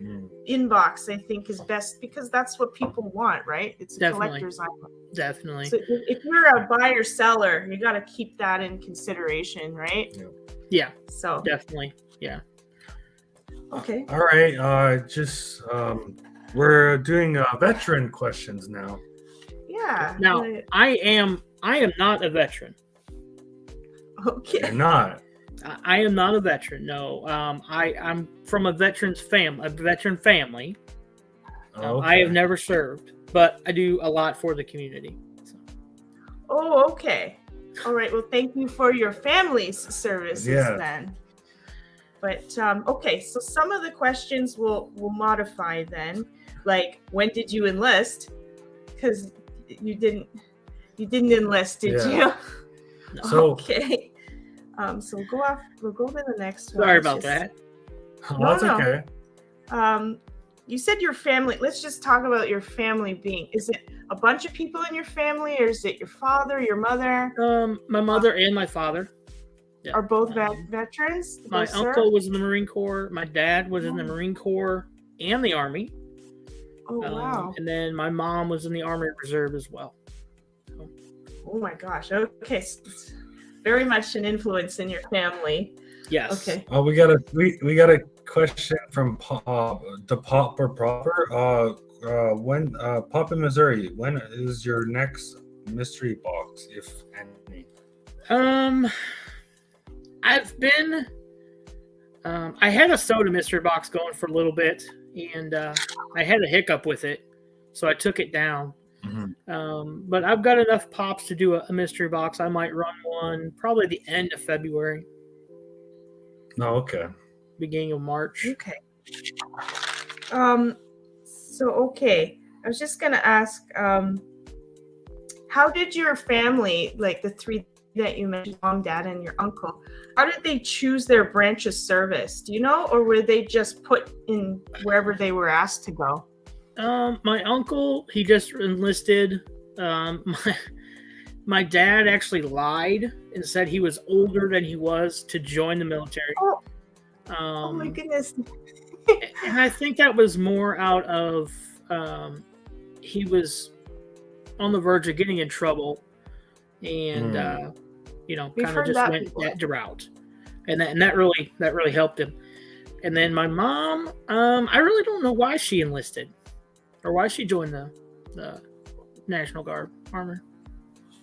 [SPEAKER 2] inbox I think is best because that's what people want, right? It's a collector's item.
[SPEAKER 3] Definitely.
[SPEAKER 2] So if you're a buyer seller, you got to keep that in consideration, right?
[SPEAKER 3] Yeah.
[SPEAKER 2] So
[SPEAKER 3] definitely. Yeah.
[SPEAKER 2] Okay.
[SPEAKER 1] All right. We're doing veteran questions now.
[SPEAKER 2] Yeah.
[SPEAKER 3] Now I am not a veteran.
[SPEAKER 2] Okay.
[SPEAKER 1] You're not.
[SPEAKER 3] I am not a veteran. No. I'm from a veteran family.
[SPEAKER 1] Okay.
[SPEAKER 3] I have never served, but I do a lot for the community. So.
[SPEAKER 2] Oh, okay. All right. Well, thank you for your family's services then. But okay, so some of the questions we'll modify then. Like, when did you enlist? Because you didn't enlist, did you?
[SPEAKER 3] No.
[SPEAKER 1] So
[SPEAKER 2] okay. So we'll go to the next one.
[SPEAKER 3] Sorry about that.
[SPEAKER 1] That's okay.
[SPEAKER 2] You said your family. Let's just talk about your family being. Is it a bunch of people in your family, or is it your father, your mother?
[SPEAKER 3] My mother and my father
[SPEAKER 2] are both veterans.
[SPEAKER 3] My uncle was in the Marine Corps. My dad was in the Marine Corps and the Army.
[SPEAKER 2] Oh wow!
[SPEAKER 3] And then my mom was in the Army Reserve as well. So.
[SPEAKER 2] Oh my gosh! Okay, so it's very much an influence in your family.
[SPEAKER 3] Yes.
[SPEAKER 2] Okay.
[SPEAKER 1] We got a question from the Popper Proper. When Poppin, Missouri, when is your next mystery box, if any?
[SPEAKER 3] I've been. I had a soda mystery box going for a little bit, and I had a hiccup with it, so I took it down.
[SPEAKER 1] Mm-hmm.
[SPEAKER 3] But I've got enough pops to do a mystery box. I might run one probably the end of February.
[SPEAKER 1] Oh, okay.
[SPEAKER 3] Beginning of March.
[SPEAKER 2] Okay. So okay, I was just gonna ask, how did your family, like the 3 that you mentioned, mom, dad, and your uncle, how did they choose their branch of service? Do you know, or were they just put in wherever they were asked to go?
[SPEAKER 3] My uncle, he just enlisted. My dad actually lied and said he was older than he was to join the military.
[SPEAKER 2] Oh my goodness.
[SPEAKER 3] And I think that was more out of he was on the verge of getting in trouble, and kind of just went that route, and that really helped him. And then my mom, I really don't know why she enlisted or why she joined the National Guard Army.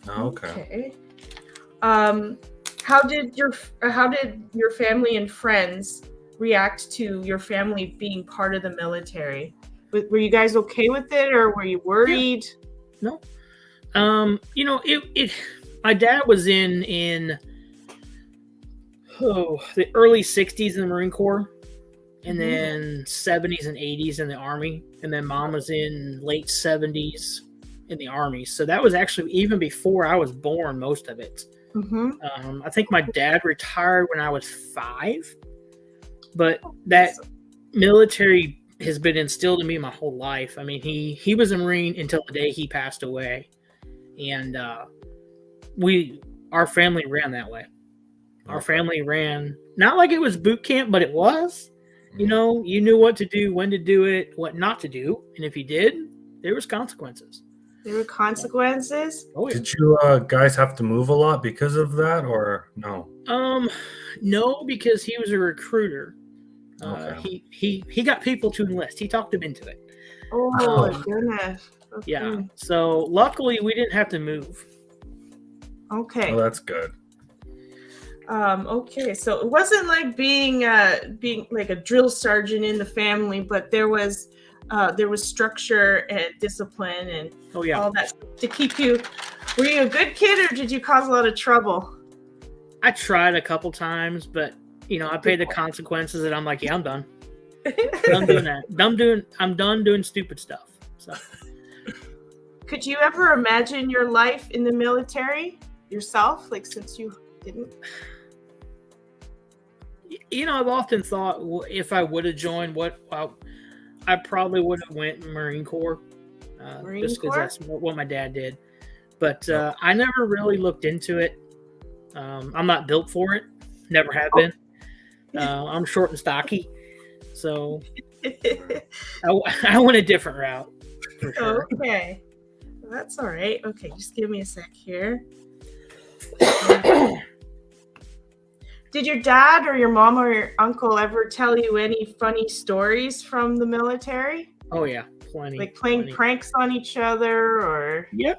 [SPEAKER 1] Okay.
[SPEAKER 2] How did your family and friends react to your family being part of the military? Were you guys okay with it, or were you worried?
[SPEAKER 3] No. My dad was in the early 60s in the Marine Corps, and then 70s and 80s in the Army, and then mom was in late 70s in the Army. So that was actually even before I was born, most of it. I think my dad retired when I was 5, but that military has been instilled in me my whole life. I mean, he was a Marine until the day he passed away, and our family ran that way. Our family ran not like it was boot camp, but it was. You know, you knew what to do, when to do it, what not to do, and if you did, there was consequences.
[SPEAKER 2] There were consequences?
[SPEAKER 3] Oh, yeah.
[SPEAKER 1] Did you guys have to move a lot because of that, or no?
[SPEAKER 3] No, because he was a recruiter.
[SPEAKER 1] Okay.
[SPEAKER 3] He got people to enlist. He talked them into it.
[SPEAKER 2] Oh my goodness. Okay.
[SPEAKER 3] Yeah. So luckily, we didn't have to move.
[SPEAKER 2] Okay.
[SPEAKER 1] Well, that's good.
[SPEAKER 2] Okay, so it wasn't like being like a drill sergeant in the family, but there was structure and discipline and all that to keep you. Were you a good kid, or did you cause a lot of trouble?
[SPEAKER 3] I tried a couple times, but I paid the consequences, and I'm like, yeah, I'm done. I'm doing that. I'm done doing stupid stuff. So,
[SPEAKER 2] could you ever imagine your life in the military yourself? Like, since you didn't.
[SPEAKER 3] I've often thought if I would have joined, I probably would have went Marine Corps, just because that's what my dad did. But I never really looked into it. I'm not built for it. Never have been. I'm short and stocky, so I went a different route. For sure.
[SPEAKER 2] Okay, well, that's all right. Okay, just give me a sec here. Did your dad or your mom or your uncle ever tell you any funny stories from the military?
[SPEAKER 3] Oh yeah, plenty.
[SPEAKER 2] Like playing pranks on each other, or?
[SPEAKER 3] Yeah,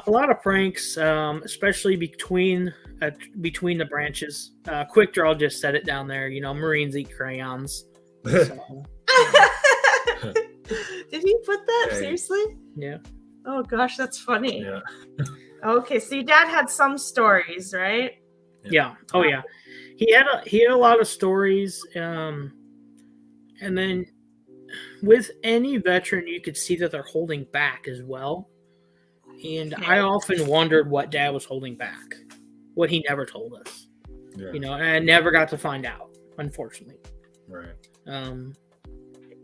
[SPEAKER 3] a lot of pranks, especially between the branches. Quick Draw just said it down there. Marines eat crayons. So,
[SPEAKER 2] Did he put that? Seriously?
[SPEAKER 3] Yeah.
[SPEAKER 2] Oh gosh, that's funny.
[SPEAKER 1] Yeah.
[SPEAKER 2] Okay, so your dad had some stories, right?
[SPEAKER 3] Yeah. Oh yeah. He had a lot of stories, and then with any veteran, you could see that they're holding back as well. And I often wondered what Dad was holding back, what he never told us. Yeah. And I never got to find out, unfortunately.
[SPEAKER 1] Right.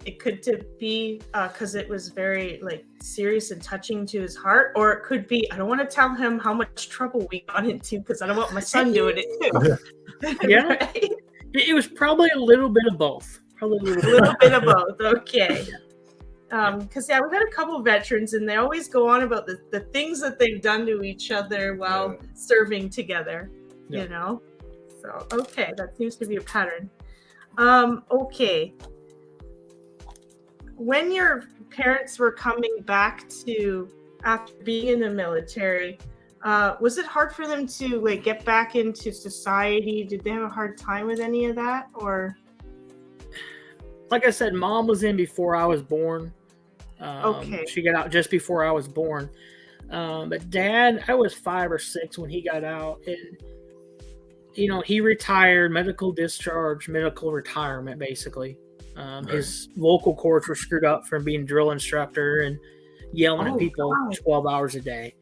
[SPEAKER 2] It could be because it was very serious and touching to his heart, or it could be I don't want to tell him how much trouble we got into because I don't want my son doing it too.
[SPEAKER 3] Yeah,
[SPEAKER 2] right?
[SPEAKER 3] It was probably a little bit of both. Probably a
[SPEAKER 2] little bit of both. Okay. Because we've got a couple of veterans, and they always go on about the things that they've done to each other while serving together.
[SPEAKER 3] Yeah.
[SPEAKER 2] So okay, that seems to be a pattern. Okay. When your parents were coming back after being in the military, was it hard for them to get back into society? Did they have a hard time with any of that, or?
[SPEAKER 3] Like I said, Mom was in before I was born.
[SPEAKER 2] Okay.
[SPEAKER 3] She got out just before I was born. But Dad, I was 5 or 6 when he got out, and he retired, medical discharge, medical retirement, basically. His vocal cords were screwed up from being drill instructor and yelling at people 12 hours a day.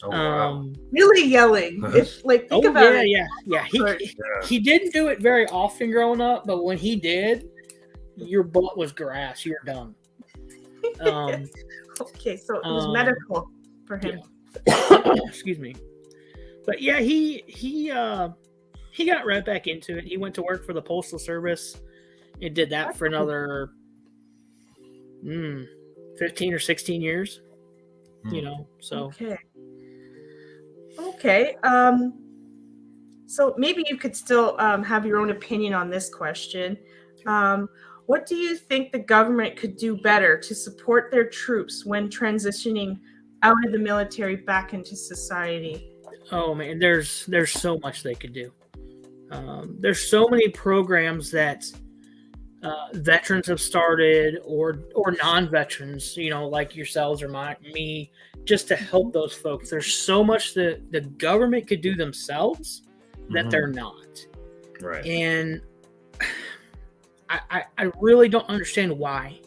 [SPEAKER 1] Oh, wow.
[SPEAKER 2] Really yelling. Think about it.
[SPEAKER 3] Yeah. He didn't do it very often growing up, but when he did, your butt was grass. You're done.
[SPEAKER 2] Okay, so it was medical for him.
[SPEAKER 3] Yeah. Excuse me. But yeah, he got right back into it. He went to work for the Postal Service and did that for another 15 or 16 years. So.
[SPEAKER 2] Okay. So maybe you could still have your own opinion on this question. What do you think the government could do better to support their troops when transitioning out of the military back into society?
[SPEAKER 3] Oh man, there's so much they could do. There's so many programs that veterans have started, or non-veterans, like yourselves or me, just to help those folks. There's so much that the government could do themselves that they're not.
[SPEAKER 1] Right.
[SPEAKER 3] And I really don't understand why.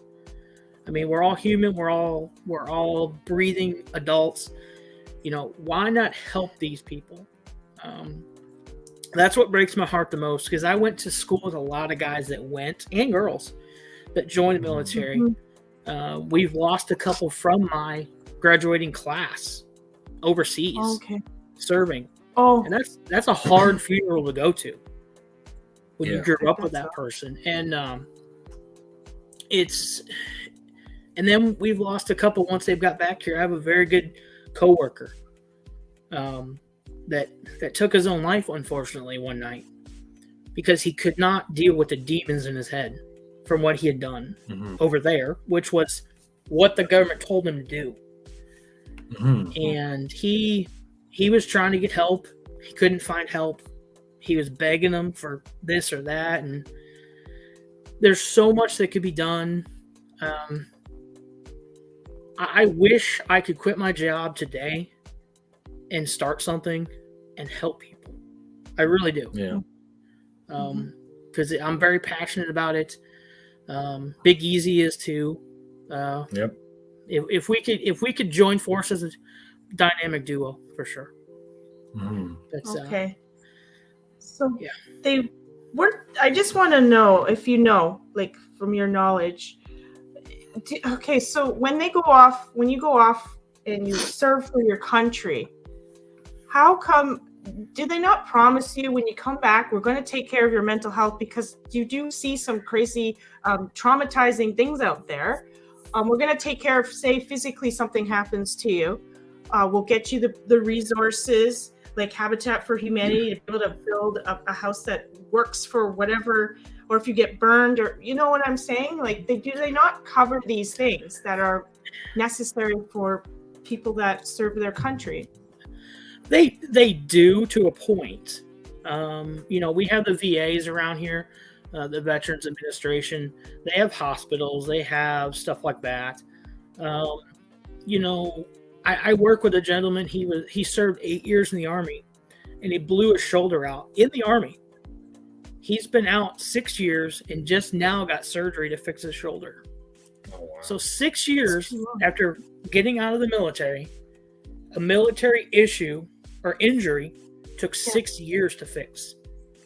[SPEAKER 3] I mean, we're all human. We're all breathing adults. Why not help these people? That's what breaks my heart the most, because I went to school with a lot of guys that went, and girls that joined the military.
[SPEAKER 2] Mm-hmm.
[SPEAKER 3] We've lost a couple from my graduating class overseas serving.
[SPEAKER 2] Oh,
[SPEAKER 3] And that's a hard funeral to go to when you grew up with that person. And and then we've lost a couple once they've got back here. I have a very good coworker that took his own life, unfortunately, one night because he could not deal with the demons in his head from what he had done over there, which was what the government told him to do. And he was trying to get help. He couldn't find help. He was begging them for this or that. And there's so much that could be done. I wish I could quit my job today and start something and help people. I really do.
[SPEAKER 1] Yeah.
[SPEAKER 3] Because I'm very passionate about it. Big Easy is too.
[SPEAKER 1] Yep.
[SPEAKER 3] If we could join forces, as a dynamic duo for sure.
[SPEAKER 2] Okay. So I just want to know if you know, like from your knowledge. Okay, so when you go off and you serve for your country, how come? Do they not promise you when you come back, we're going to take care of your mental health, because you do see some crazy, traumatizing things out there. We're going to take care of, say, physically something happens to you. We'll get you the resources like Habitat for Humanity to be able to build a house that works for whatever, or if you get burned, or you know what I'm saying? Like, do they not cover these things that are necessary for people that serve their country?
[SPEAKER 3] They do to a point. We have the VAs around here, the Veterans Administration. They have hospitals. They have stuff like that. I work with a gentleman. He served 8 years in the Army, and he blew his shoulder out in the Army. He's been out 6 years and just now got surgery to fix his shoulder.
[SPEAKER 1] Oh, wow.
[SPEAKER 3] So 6 years after getting out of the military, a military issue or injury took 6 years to fix.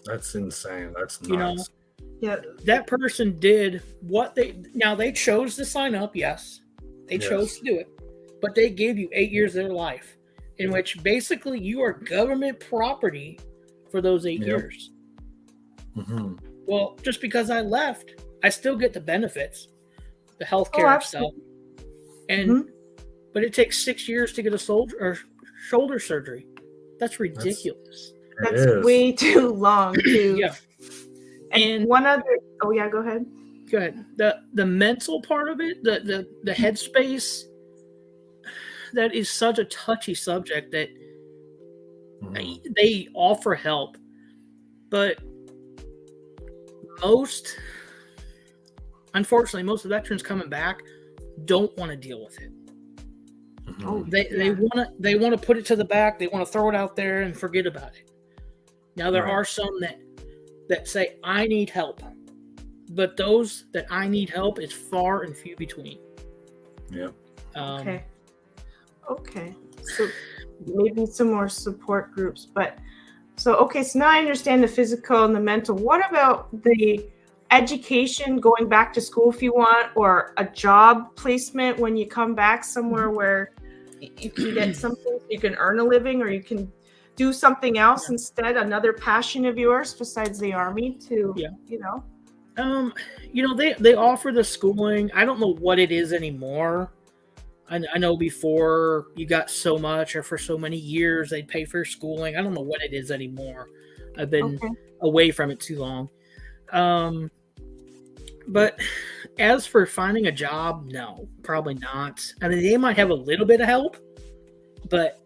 [SPEAKER 1] That's insane. That's nuts.
[SPEAKER 3] That person did what they chose to sign up. Yes, they chose to do it, but they gave you 8 years of their life, in which basically you are government property for those 8 years. Well, just because I left, I still get the benefits, the healthcare stuff, and but it takes 6 years to get a shoulder surgery. That's ridiculous.
[SPEAKER 2] That's way too long. And one other. Oh yeah, go ahead.
[SPEAKER 3] Go ahead. The mental part of it, the headspace, that is such a touchy subject that they offer help, but unfortunately, most of the veterans coming back don't want to deal with it. They want to put it to the back. They want to throw it out there and forget about it. Now there are some that say I need help, but those that I need help is far and few between.
[SPEAKER 1] Yeah.
[SPEAKER 2] Okay. So maybe some more support groups, but so now I understand the physical and the mental. What about the education, going back to school if you want, or a job placement when you come back somewhere where you can get something, you can earn a living, or you can do something else instead, another passion of yours besides the Army
[SPEAKER 3] they offer the schooling. I don't know what it is anymore. I know before you got so much, or for so many years they'd pay for your schooling. I don't know what it is anymore. I've been away from it too long. But as for finding a job, no, probably not. I mean, they might have a little bit of help, but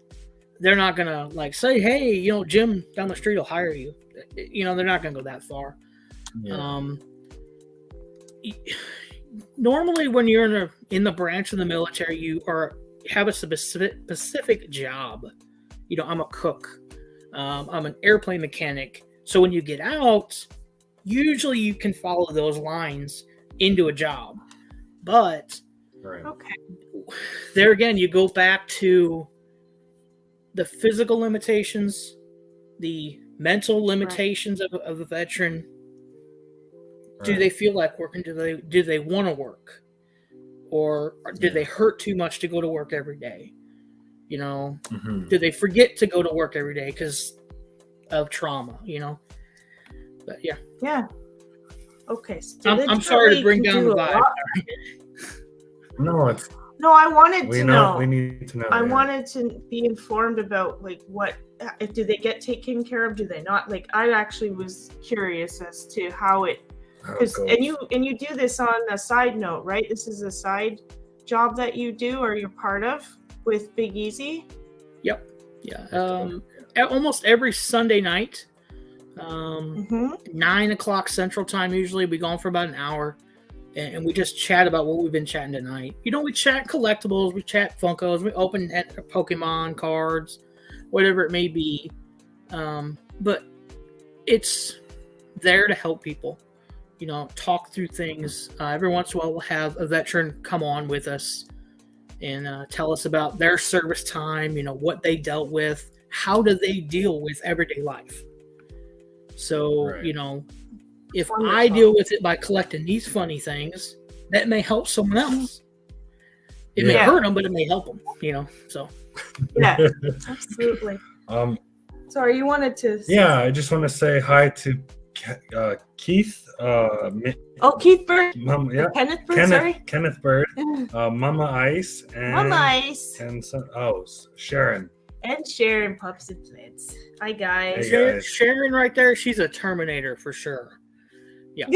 [SPEAKER 3] they're not going to like say, hey, Jim down the street will hire you. They're not going to go that far. Yeah. Normally when you're in the branch of the military, you have a specific job. I'm a cook. I'm an airplane mechanic. So when you get out, usually you can follow those lines into a job. But
[SPEAKER 1] Right.
[SPEAKER 2] Okay.
[SPEAKER 3] There again, you go back to the physical limitations, the mental limitations of a veteran. Do they feel like working? Do they want to work, or do they hurt too much to go to work every day? You know, do they forget to go to work every day because of trauma? You know, but yeah.
[SPEAKER 2] Yeah. Okay. So
[SPEAKER 3] I'm sorry to bring down the vibe.
[SPEAKER 1] No, it's
[SPEAKER 2] no. I wanted to know.
[SPEAKER 1] We need to know.
[SPEAKER 2] I wanted to be informed about like what do they get taken care of? Do they not? Like I actually was curious as to how it. And you do this on a side note, right? This is a side job that you do or you're part of with Big Easy.
[SPEAKER 3] Yep. Yeah. Almost every Sunday night, 9 o'clock Central Time. Usually, we go on for about an hour, and we just chat about what we've been chatting tonight. You know, we chat collectibles, we chat Funkos, we open Pokemon cards, whatever it may be. But it's there to help people. You know, talk through things. Every once in a while, we'll have a veteran come on with us and tell us about their service time, you know, what they dealt with, how do they deal with everyday life. So, you know, if I deal with it by collecting these funny things, that may help someone else. It may hurt them, but it may help them, you know, so.
[SPEAKER 2] Yeah, absolutely. Sorry, you wanted to...
[SPEAKER 1] Yeah, I just want to say hi to Keith.
[SPEAKER 2] Keith Bird.
[SPEAKER 1] Kenneth
[SPEAKER 2] Bird. Sorry,
[SPEAKER 1] Kenneth Bird. Mama Ice and Sharon.
[SPEAKER 2] And Sharon Pups and Plants. Hi guys.
[SPEAKER 1] Hey,
[SPEAKER 3] Sharon right there. She's a Terminator for sure. Yeah.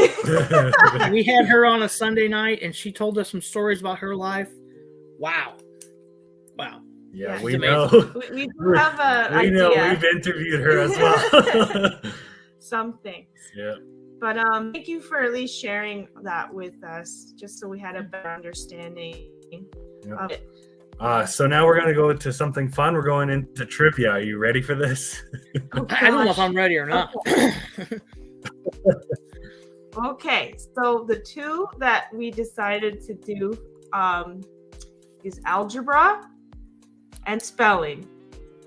[SPEAKER 3] We had her on a Sunday night, and she told us some stories about her life. Wow.
[SPEAKER 1] Yeah,
[SPEAKER 2] we
[SPEAKER 1] know.
[SPEAKER 2] We have a idea.
[SPEAKER 1] Know we've interviewed her as well.
[SPEAKER 2] Some things.
[SPEAKER 1] Yeah.
[SPEAKER 2] But thank you for at least sharing that with us, just so we had a better understanding of it.
[SPEAKER 1] So now we're going to go to something fun. We're going into trivia. Are you ready for this?
[SPEAKER 3] I don't know if I'm ready or not.
[SPEAKER 2] Okay, so the two that we decided to do is algebra and spelling.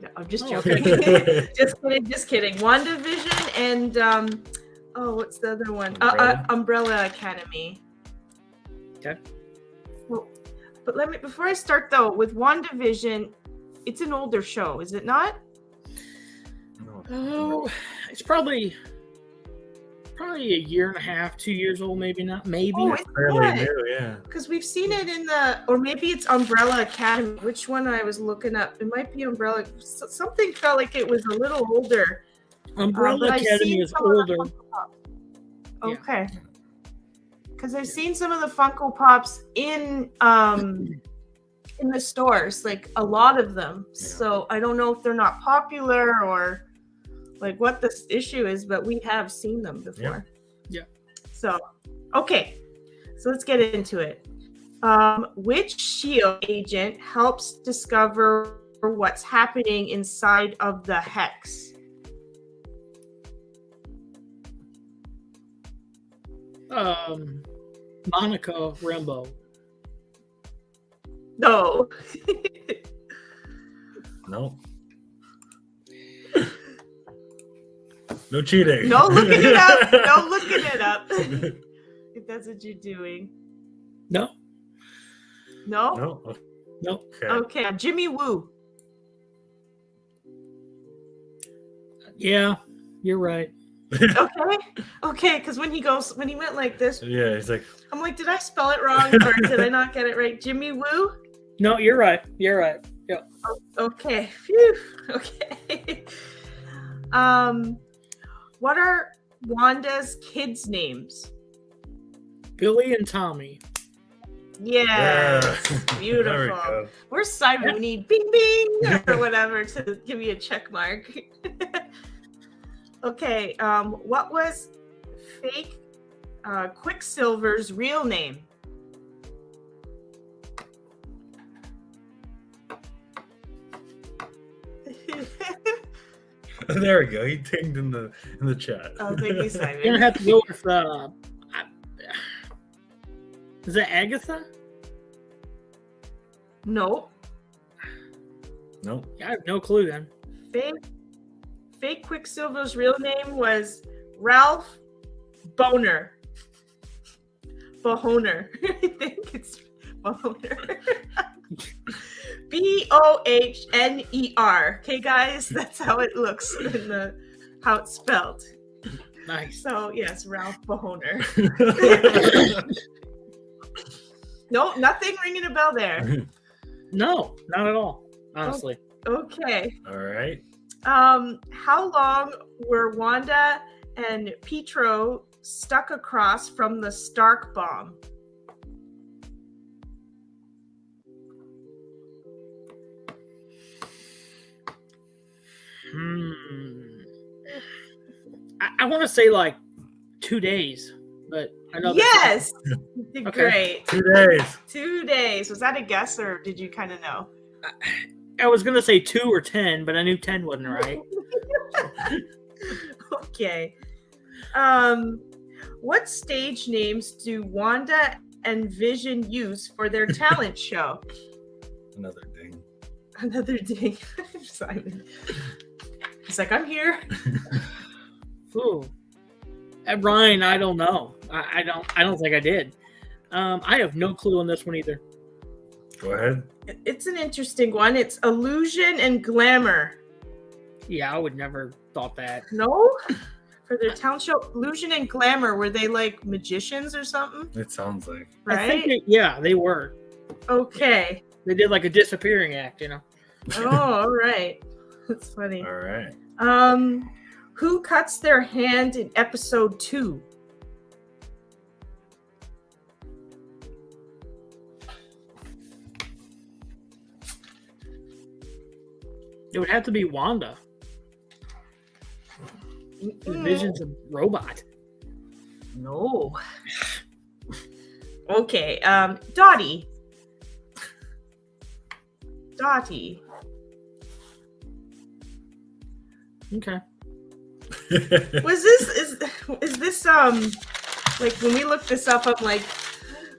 [SPEAKER 2] No, I'm just joking. just kidding. WandaVision and what's the other one? Umbrella Academy.
[SPEAKER 3] Okay.
[SPEAKER 2] Well, but before I start though, with WandaVision, it's an older show, is it not?
[SPEAKER 3] Oh, it's probably a year and a half, 2 years old, maybe not. Maybe.
[SPEAKER 2] Oh, it's
[SPEAKER 1] fairly new, yeah.
[SPEAKER 2] Because we've seen it or maybe it's Umbrella Academy. Which one I was looking up? It might be Umbrella. Something felt like it was a little older.
[SPEAKER 3] Umbrella Academy is older.
[SPEAKER 2] Okay. Because I've seen some of the Funko Pops in the stores, like a lot of them. Yeah. So I don't know if they're not popular or like what the issue is, but we have seen them before.
[SPEAKER 3] Yeah.
[SPEAKER 2] So, okay. So let's get into it. Which SHIELD agent helps discover what's happening inside of the hex?
[SPEAKER 3] Monica Rambeau.
[SPEAKER 2] No.
[SPEAKER 1] No. No cheating.
[SPEAKER 2] No looking it up. No looking it up. If that's what you're doing.
[SPEAKER 3] No.
[SPEAKER 2] No?
[SPEAKER 3] No.
[SPEAKER 2] Okay. Jimmy Woo.
[SPEAKER 3] Yeah, you're right.
[SPEAKER 2] Okay, because when he went like this,
[SPEAKER 1] yeah, he's like,
[SPEAKER 2] I'm like, did I spell it wrong or did I not get it right? Jimmy Woo?
[SPEAKER 3] No, you're right. Yeah.
[SPEAKER 2] Okay. Phew. Okay. What are Wanda's kids' names?
[SPEAKER 3] Billy and Tommy.
[SPEAKER 2] Yes. Beautiful. Where's Simon? We need bing bing or whatever to give me a check mark. Okay, what was fake Quicksilver's real name?
[SPEAKER 1] There we go. He dinged in the chat.
[SPEAKER 2] Oh, thank you, Simon.
[SPEAKER 3] You're gonna have to go with is that Agatha?
[SPEAKER 2] Nope.
[SPEAKER 1] Nope.
[SPEAKER 3] Yeah, I have no clue then.
[SPEAKER 2] Fake Quicksilver's real name was Ralph Bohner. Bohner. I think it's Bohner. Bohner. Okay, guys, that's how it looks in how it's spelled.
[SPEAKER 3] Nice.
[SPEAKER 2] So yes, Ralph Bohner. Nope, nothing ringing a bell there.
[SPEAKER 3] No, not at all. Honestly.
[SPEAKER 2] Okay.
[SPEAKER 1] All right.
[SPEAKER 2] How long were Wanda and Pietro stuck across from the Stark bomb?
[SPEAKER 3] I want to say like 2 days, but I know.
[SPEAKER 2] Yes. You did great.
[SPEAKER 1] 2 days.
[SPEAKER 2] 2 days. Was that a guess, or did you kind of know?
[SPEAKER 3] I was gonna say 2 or 10, but I knew 10 wasn't right.
[SPEAKER 2] Okay. What stage names do Wanda and Vision use for their talent show?
[SPEAKER 1] Another ding.
[SPEAKER 2] Another ding. Simon. He's like, I'm here.
[SPEAKER 3] Ooh. Ryan, I don't know. I don't think I did. I have no clue on this one either.
[SPEAKER 1] Go ahead.
[SPEAKER 2] It's an interesting one. It's illusion and glamour.
[SPEAKER 3] Yeah, I would never thought that.
[SPEAKER 2] No? For their talent show, illusion and glamour, were they like magicians or something?
[SPEAKER 1] It sounds like.
[SPEAKER 2] Right?
[SPEAKER 3] I think they were.
[SPEAKER 2] Okay.
[SPEAKER 3] They did like a disappearing act, you know.
[SPEAKER 2] Oh, all right. That's funny.
[SPEAKER 1] All right.
[SPEAKER 2] Who cuts their hand in episode 2?
[SPEAKER 3] It would have to be Wanda. Vision's a robot.
[SPEAKER 2] No. Okay. Dottie.
[SPEAKER 3] Okay.
[SPEAKER 2] Was is this like when we looked this up, I'm like,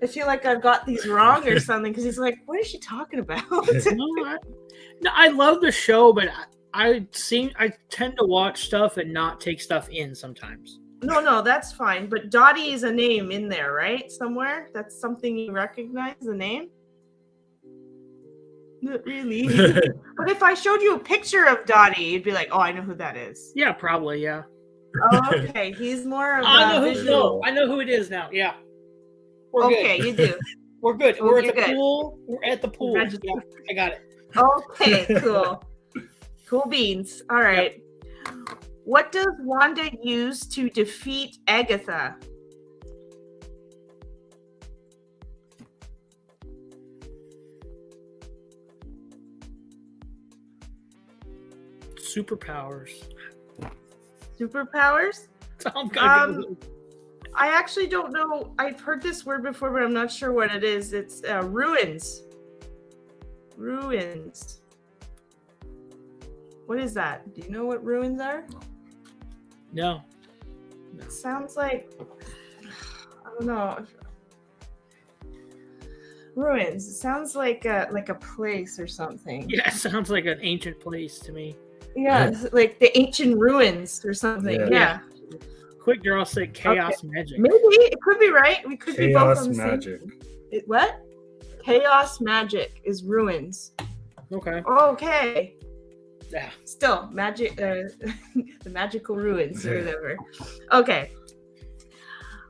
[SPEAKER 2] I feel like I've got these wrong or something, because he's like, what is she talking about?
[SPEAKER 3] No, I love the show, but I tend to watch stuff and not take stuff in sometimes.
[SPEAKER 2] No, that's fine. But Dottie is a name in there, right? Somewhere? That's something you recognize, the name? Not really. But if I showed you a picture of Dottie, you'd be like, oh, I know who that is.
[SPEAKER 3] Yeah, probably, yeah.
[SPEAKER 2] Oh, okay, he's more of
[SPEAKER 3] I know who it is now. Yeah. We're
[SPEAKER 2] good. You do.
[SPEAKER 3] We're good.
[SPEAKER 2] We're at the
[SPEAKER 3] pool. We're at the pool. Yeah, I got it.
[SPEAKER 2] Okay, cool. Cool beans. All right. Yep. What does Wanda use to defeat Agatha?
[SPEAKER 3] Superpowers.
[SPEAKER 2] I actually don't know. I've heard this word before, but I'm not sure what it is. It's ruins. Ruins. What is that? Do you know what ruins are?
[SPEAKER 3] No.
[SPEAKER 2] It sounds like, I don't know. Ruins. It sounds like a place or something.
[SPEAKER 3] Yeah, it sounds like an ancient place to me.
[SPEAKER 2] Yeah, like the ancient ruins or something. Yeah.
[SPEAKER 3] Quick draw said chaos magic.
[SPEAKER 2] Maybe it could be right. We could be both on the
[SPEAKER 1] magic.
[SPEAKER 2] Same. What? Chaos magic is ruins.
[SPEAKER 3] Okay.
[SPEAKER 2] Okay.
[SPEAKER 3] Yeah.
[SPEAKER 2] Still magic. The magical ruins or whatever. Okay.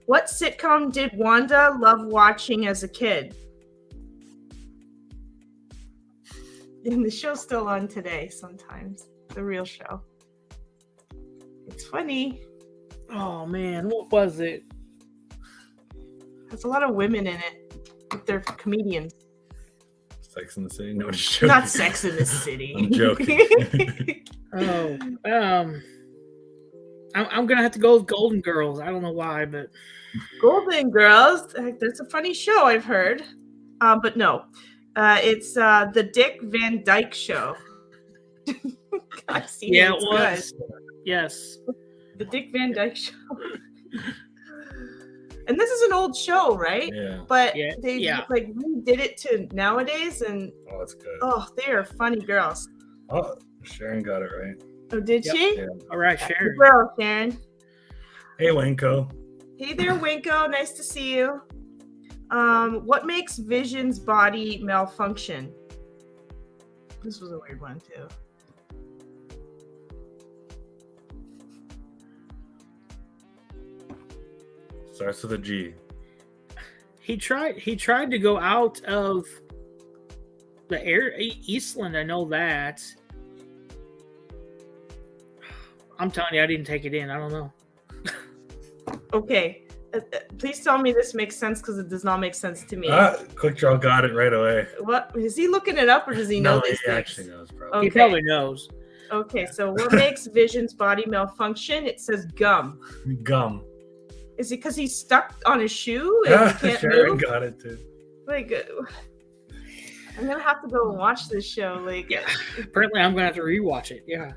[SPEAKER 2] What sitcom did Wanda love watching as a kid? And the show's still on today sometimes. The real show. It's funny.
[SPEAKER 3] Oh man, what was it?
[SPEAKER 2] There's a lot of women in it. They're comedians.
[SPEAKER 1] Sex in the City? No, just joking.
[SPEAKER 2] Not Sex in the City.
[SPEAKER 1] I'm joking.
[SPEAKER 3] I'm gonna have to go with Golden Girls. I don't know why, but
[SPEAKER 2] Golden Girls. That's a funny show, I've heard. But no. It's the Dick Van Dyke Show. I've seen it.
[SPEAKER 3] Yeah, it was. Good. Yes.
[SPEAKER 2] The Dick Van Dyke Show. And this is an old show, right?
[SPEAKER 1] Yeah.
[SPEAKER 2] But they like redid it to nowadays, and
[SPEAKER 1] Oh, that's good.
[SPEAKER 2] oh, they are funny girls.
[SPEAKER 1] Oh, Sharon got it right.
[SPEAKER 2] Oh, did she?
[SPEAKER 1] Yeah.
[SPEAKER 3] All right, Sharon.
[SPEAKER 2] Good girl, Sharon.
[SPEAKER 1] Hey, Winko.
[SPEAKER 2] Hey there, Winko. Nice to see you. What makes Vision's body malfunction? This was a weird one too.
[SPEAKER 1] Starts with a G.
[SPEAKER 3] He tried to go out of the Eastland. I know that. I'm telling you, I didn't take it in. I don't know.
[SPEAKER 2] Okay. Please tell me this makes sense, because it does not make sense to me.
[SPEAKER 1] Quick Draw got it right away.
[SPEAKER 2] What? Is he looking it up, or does he know these
[SPEAKER 1] he
[SPEAKER 2] things?
[SPEAKER 1] actually knows, probably.
[SPEAKER 2] Okay.
[SPEAKER 3] He probably knows.
[SPEAKER 2] Okay, so what makes Vision's body malfunction? It says gum.
[SPEAKER 1] Gum.
[SPEAKER 2] Is it because he's stuck on his shoe and he can't
[SPEAKER 1] Sharon
[SPEAKER 2] move?
[SPEAKER 1] got it too.
[SPEAKER 2] Like, I'm gonna have to go and watch this show. Like,
[SPEAKER 3] Yeah. Apparently, I'm gonna have to rewatch it. Yeah.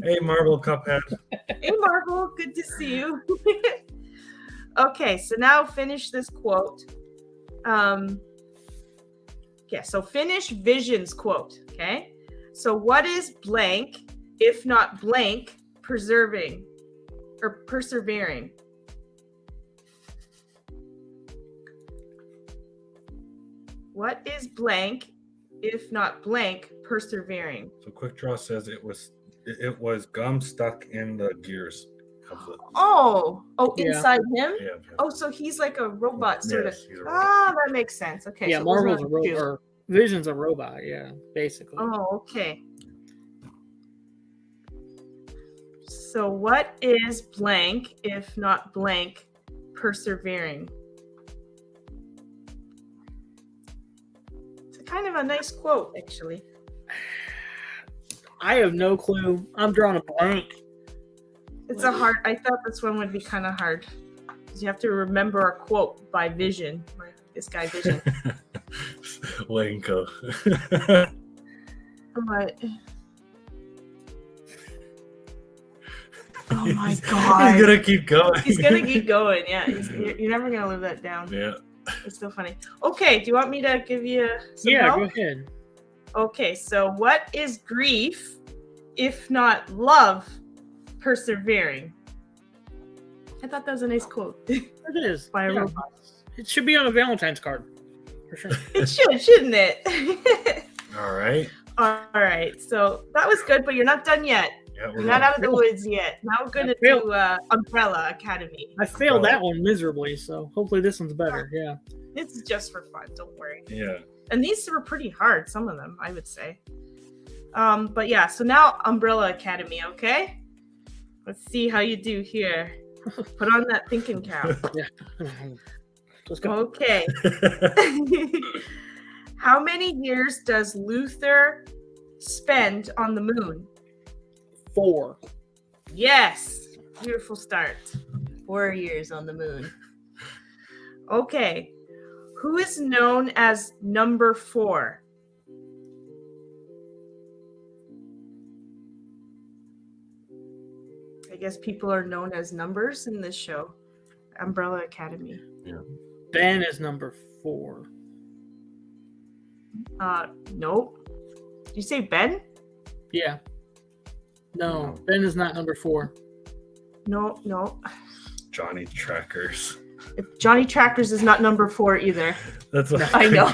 [SPEAKER 1] Hey, Marble Cuphead.
[SPEAKER 2] Hey, Marvel, good to see you. Okay, so now finish this quote. Yeah, so finish Vision's quote. Okay, so what is blank, if not blank, persevering? What is blank, if not blank, persevering?
[SPEAKER 1] So Quick Draw says it was gum stuck in the gears of the.
[SPEAKER 2] Oh,
[SPEAKER 3] Yeah.
[SPEAKER 2] inside him?
[SPEAKER 1] Yeah.
[SPEAKER 2] Oh, so he's like a robot, sort
[SPEAKER 1] Yes,
[SPEAKER 2] of.
[SPEAKER 1] he's a robot.
[SPEAKER 2] Ah, that makes sense. Okay.
[SPEAKER 3] Yeah,
[SPEAKER 2] so it was
[SPEAKER 3] Marvel's a
[SPEAKER 2] not
[SPEAKER 3] robot.
[SPEAKER 2] you.
[SPEAKER 3] Or Vision's a robot. Yeah, basically.
[SPEAKER 2] Oh, okay. So what is blank, if not blank, persevering? It's kind of a nice quote, actually.
[SPEAKER 3] I have no clue. I'm drawing a blank.
[SPEAKER 2] It's a hard. I thought this one would be kind of hard, because you have to remember a quote by Vision. This guy Vision.
[SPEAKER 1] Winko.
[SPEAKER 2] What? Oh my god.
[SPEAKER 1] He's gonna keep going.
[SPEAKER 2] He's gonna keep going. Yeah, you're never gonna live that down.
[SPEAKER 1] Yeah.
[SPEAKER 2] It's so funny. Okay, do you want me to give you some
[SPEAKER 3] Yeah,
[SPEAKER 2] help?
[SPEAKER 3] go ahead.
[SPEAKER 2] Okay, so what is grief, if not love, persevering? I thought that was a nice quote.
[SPEAKER 3] It is.
[SPEAKER 2] By a
[SPEAKER 3] Yeah.
[SPEAKER 2] robot.
[SPEAKER 3] It should be on a Valentine's card. For sure.
[SPEAKER 2] It should, shouldn't it?
[SPEAKER 1] All right.
[SPEAKER 2] All right, so that was good, but you're not done yet.
[SPEAKER 1] Yeah,
[SPEAKER 2] You're not out of the woods yet. Now we're going to
[SPEAKER 3] failed.
[SPEAKER 2] do Umbrella Academy.
[SPEAKER 3] I failed that one miserably, so hopefully this one's better. Yeah.
[SPEAKER 2] This is just for fun, don't worry.
[SPEAKER 1] Yeah.
[SPEAKER 2] And these were pretty hard, some of them, I would say. But yeah, so now Umbrella Academy, okay? Let's see how you do here. Put on that thinking cap.
[SPEAKER 3] Yeah. Let's go.
[SPEAKER 2] Okay. How many years does Luther spend on the moon?
[SPEAKER 3] 4.
[SPEAKER 2] Yes. Beautiful start. 4 years on the moon. Okay. Who is known as number 4? I guess people are known as numbers in this show. Umbrella Academy.
[SPEAKER 1] Yeah.
[SPEAKER 3] Ben is number 4.
[SPEAKER 2] Nope. Did you say Ben?
[SPEAKER 3] Yeah. No, Ben is not number 4.
[SPEAKER 2] No.
[SPEAKER 1] Johnny Trackers.
[SPEAKER 2] Johnny Trackers is not number 4 either.
[SPEAKER 1] That's what
[SPEAKER 2] I know.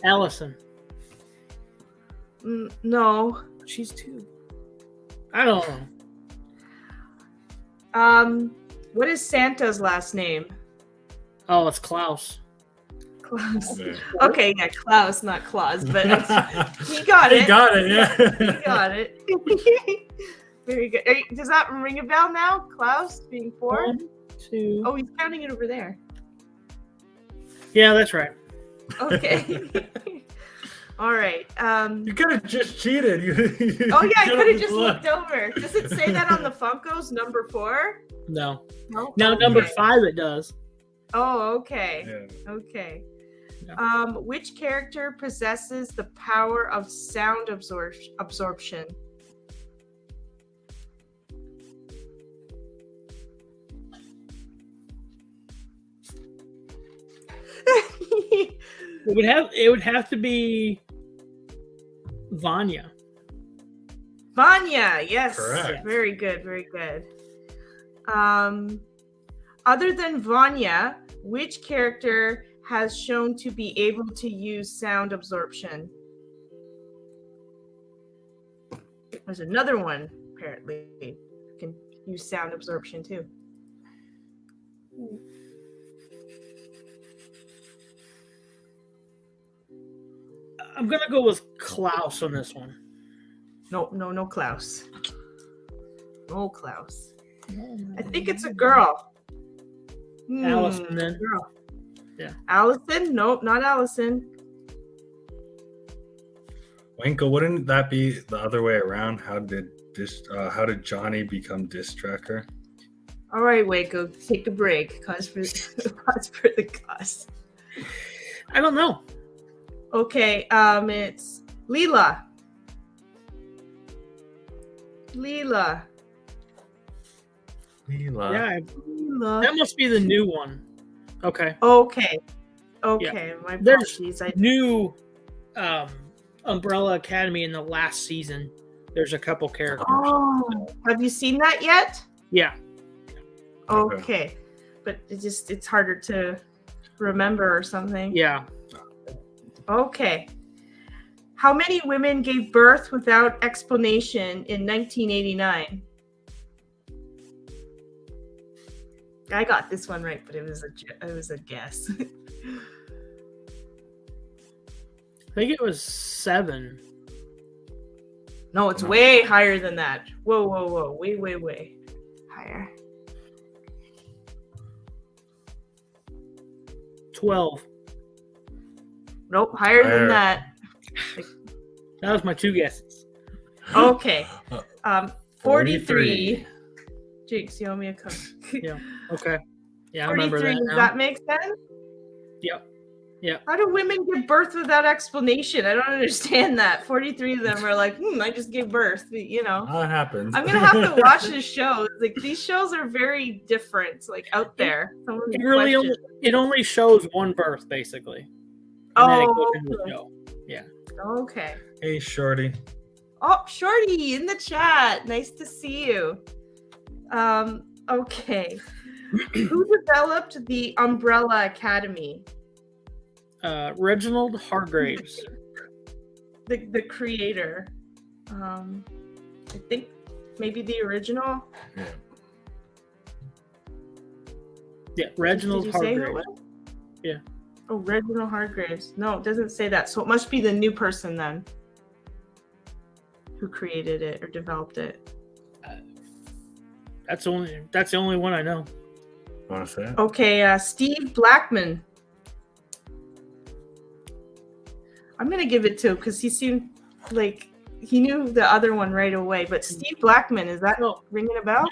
[SPEAKER 3] Allison.
[SPEAKER 2] No.
[SPEAKER 3] She's 2. I don't know.
[SPEAKER 2] What is Santa's last name?
[SPEAKER 3] Oh, it's Klaus.
[SPEAKER 2] Klaus.
[SPEAKER 1] Yeah.
[SPEAKER 2] Okay, yeah, Klaus, not Claus, but he got it.
[SPEAKER 1] He got it, yeah.
[SPEAKER 2] He got it. Very good. Does that ring a bell now? Klaus being 4?
[SPEAKER 3] 1, 2.
[SPEAKER 2] Oh, he's counting it over there.
[SPEAKER 3] Yeah, that's right.
[SPEAKER 2] Okay. All right.
[SPEAKER 1] You could have just cheated.
[SPEAKER 2] Oh yeah, I could have just looked over. Does it say that on the Funkos, number 4?
[SPEAKER 3] No.
[SPEAKER 2] No.
[SPEAKER 3] Now,
[SPEAKER 2] Okay.
[SPEAKER 3] number 5, it does.
[SPEAKER 2] Oh, okay.
[SPEAKER 1] Yeah.
[SPEAKER 2] Okay.
[SPEAKER 3] Yeah.
[SPEAKER 2] Which character possesses the power of sound absorption?
[SPEAKER 3] It would have to be Vanya.
[SPEAKER 2] Vanya, yes.
[SPEAKER 1] Correct.
[SPEAKER 2] Very good, very good. Other than Vanya, which character has shown to be able to use sound absorption? There's another one, apparently, who can use sound absorption too.
[SPEAKER 3] I'm going to go with Klaus on this one.
[SPEAKER 2] No Klaus. No Klaus. I think it's a girl.
[SPEAKER 3] Allison, then.
[SPEAKER 2] Girl.
[SPEAKER 3] Yeah.
[SPEAKER 2] Allison? Nope, not Allison.
[SPEAKER 1] Wanko, wouldn't that be the other way around? How did Johnny become disc tracker?
[SPEAKER 2] All right, Waco, take a break. Cause for the cause.
[SPEAKER 3] I don't know.
[SPEAKER 2] Okay, it's Leela. Leela.
[SPEAKER 3] Yeah,
[SPEAKER 2] Leela.
[SPEAKER 3] that must be the new one. Okay.
[SPEAKER 2] Okay.
[SPEAKER 3] Yeah.
[SPEAKER 2] My
[SPEAKER 3] There's
[SPEAKER 2] apologies.
[SPEAKER 3] new Umbrella Academy in the last season. There's a couple characters.
[SPEAKER 2] Oh, have you seen that yet?
[SPEAKER 3] Yeah.
[SPEAKER 2] Okay. But it's harder to remember or something.
[SPEAKER 3] Yeah.
[SPEAKER 2] Okay. How many women gave birth without explanation in 1989? I got this one right, but it was a guess.
[SPEAKER 3] I think it was 7.
[SPEAKER 2] No, it's way higher than that. Whoa. Way higher.
[SPEAKER 3] 12.
[SPEAKER 2] Nope, higher than that.
[SPEAKER 3] That was my 2 guesses.
[SPEAKER 2] Okay. 43. Jinx, you owe me a cook.
[SPEAKER 3] Yeah. Okay. Yeah, I remember
[SPEAKER 2] 43,
[SPEAKER 3] that.
[SPEAKER 2] does that make sense?
[SPEAKER 3] Yep. Yeah.
[SPEAKER 2] How do women give birth without explanation? I don't understand that. 43 of them are like, I just gave birth. You know.
[SPEAKER 1] That happens.
[SPEAKER 2] I'm gonna have to watch this show. Like these shows are very different, like out there.
[SPEAKER 3] It really only shows one birth, basically. And then it goes into the show. Yeah.
[SPEAKER 2] Okay.
[SPEAKER 1] Hey, Shorty.
[SPEAKER 2] Oh, Shorty in the chat. Nice to see you. Okay. Who developed the Umbrella Academy?
[SPEAKER 3] Reginald Hargraves.
[SPEAKER 2] The creator. I think maybe the original.
[SPEAKER 3] Yeah, Reginald
[SPEAKER 2] Did you say who it
[SPEAKER 3] Hargraves.
[SPEAKER 2] was?
[SPEAKER 3] Yeah.
[SPEAKER 2] Oh, Reginald Hargraves. No, it doesn't say that. So it must be the new person then who created it or developed it.
[SPEAKER 3] That's the only one I know.
[SPEAKER 1] Want to say it?
[SPEAKER 2] Okay, Steve Blackman. I'm gonna give it to him because he seemed like he knew the other one right away. But Steve Blackman, is that ringing a bell?